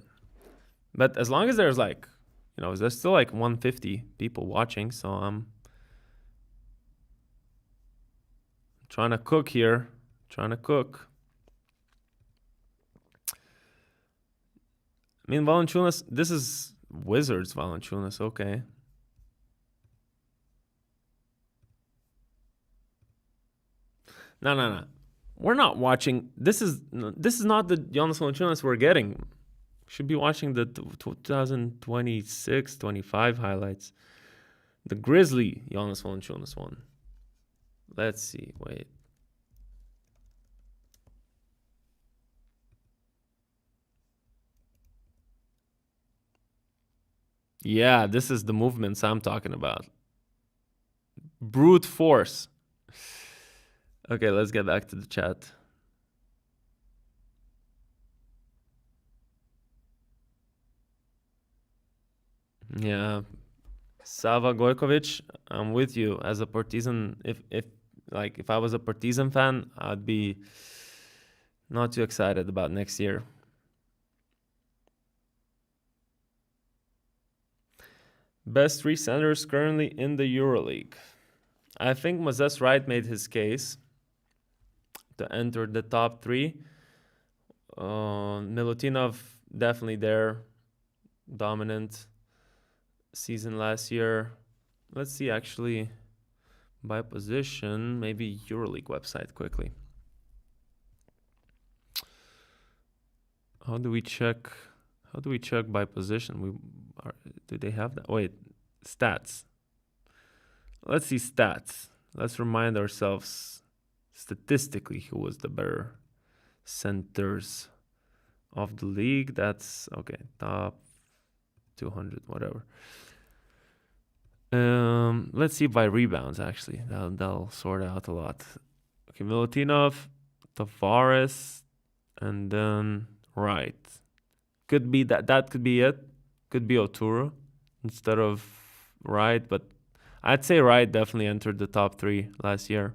But as long as there's there's still 150 people watching, so I'm trying to cook here. I mean, Valanciunas, this is Wizards Valanciunas, okay. No. We're not watching. This is not the Jonas Valanciunas we're getting. Should be watching the 2026-25 highlights. The Grizzly Jonas Valanciunas one. Let's see. Wait. Yeah, this is the movements I'm talking about. Brute force. Okay, let's get back to the chat. Yeah, Sava Gojkovic, I'm with you. As a Partizan, if I was a Partizan fan, I'd be not too excited about next year. Best three centers currently in the EuroLeague. I think Moses Wright made his case to enter the top three. Milutinov definitely there, dominant season last year. Let's see actually by position, maybe EuroLeague website quickly. How do we check by position? Do they have that? Wait, stats. Let's see stats. Let's remind ourselves statistically who was the better centers of the league. That's okay. Top 200, whatever. Let's see by rebounds. Actually, that'll sort out a lot. Okay, Milutinov, Tavares, and then Wright. Could be that could be it. Could be Oturu instead of Wright, but I'd say Wright definitely entered the top three last year.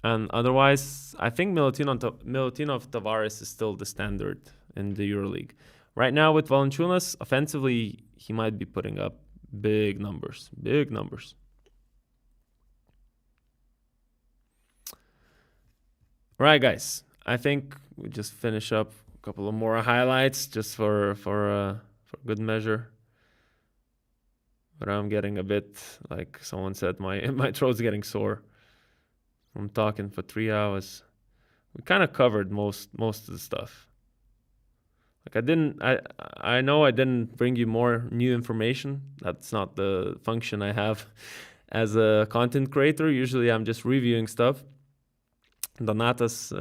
And otherwise, I think Milutinov Tavares is still the standard in the EuroLeague. Right now with Valanciunas, offensively, he might be putting up big numbers. Big numbers. All right, guys. I think we just finish up a couple of more highlights just for good measure. But I'm getting a bit, like someone said, my throat's getting sore from talking for 3 hours. We kind of covered most of the stuff. Like I know I didn't bring you more new information. That's not the function I have as a content creator. Usually I'm just reviewing stuff. Donatas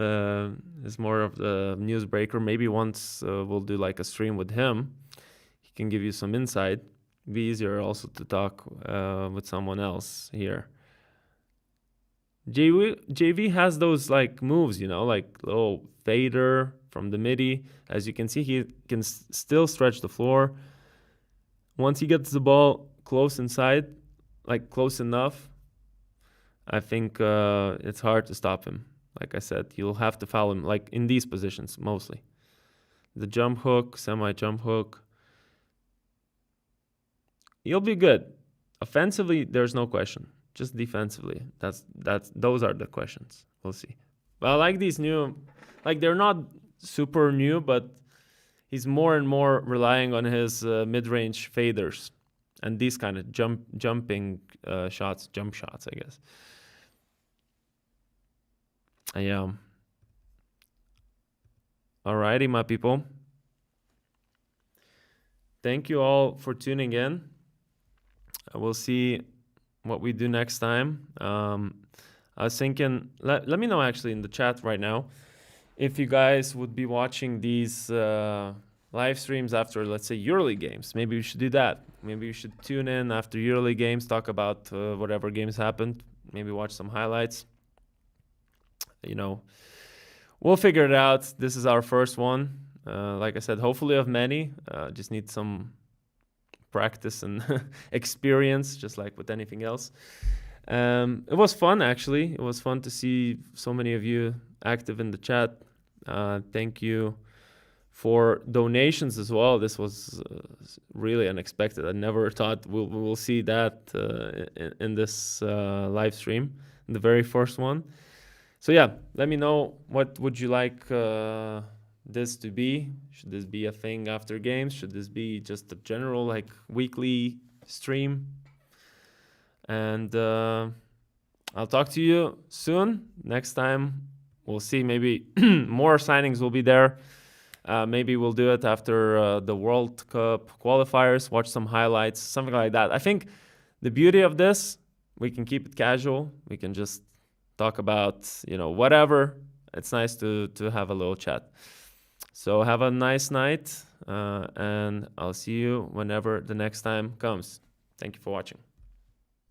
is more of the newsbreaker. Maybe once we'll do like a stream with him. He can give you some insight. Be easier also to talk with someone else here. JV has those like moves, like little fader from the midi. As you can see, he can still stretch the floor. Once he gets the ball close inside, like close enough, I think it's hard to stop him. Like I said, you'll have to foul him, like in these positions mostly. The jump hook, semi-jump hook. You'll be good. Offensively, there's no question. Just defensively, those are the questions. We'll see. But I like these new, like they're not super new, but he's more and more relying on his mid-range faders and these kind of jumping shots, jump shots, I guess. Yeah. Alrighty, my people. Thank you all for tuning in. We'll see what we do next time. I was thinking, let me know actually in the chat right now if you guys would be watching these live streams after, let's say, EuroLeague games. Maybe we should do that. Maybe we should tune in after EuroLeague games, talk about whatever games happened, maybe watch some highlights. We'll figure it out. This is our first one. Like I said, hopefully of many. Just need some practice and experience, just like with anything else. It was fun, actually. It was fun to see so many of you active in the chat. Thank you for donations as well. This was really unexpected. I never thought we'll see that in this live stream, in the very first one. So yeah, let me know, what would you like this to be? Should this be a thing after games? Should this be just a general like weekly stream? And I'll talk to you soon. Next time we'll see, maybe more signings will be there. Maybe we'll do it after the World Cup qualifiers, watch some highlights, something like that. I think the beauty of this, we can keep it casual. We can just talk about, whatever. It's nice to have a little chat. So have a nice night, and I'll see you whenever the next time comes. Thank you for watching.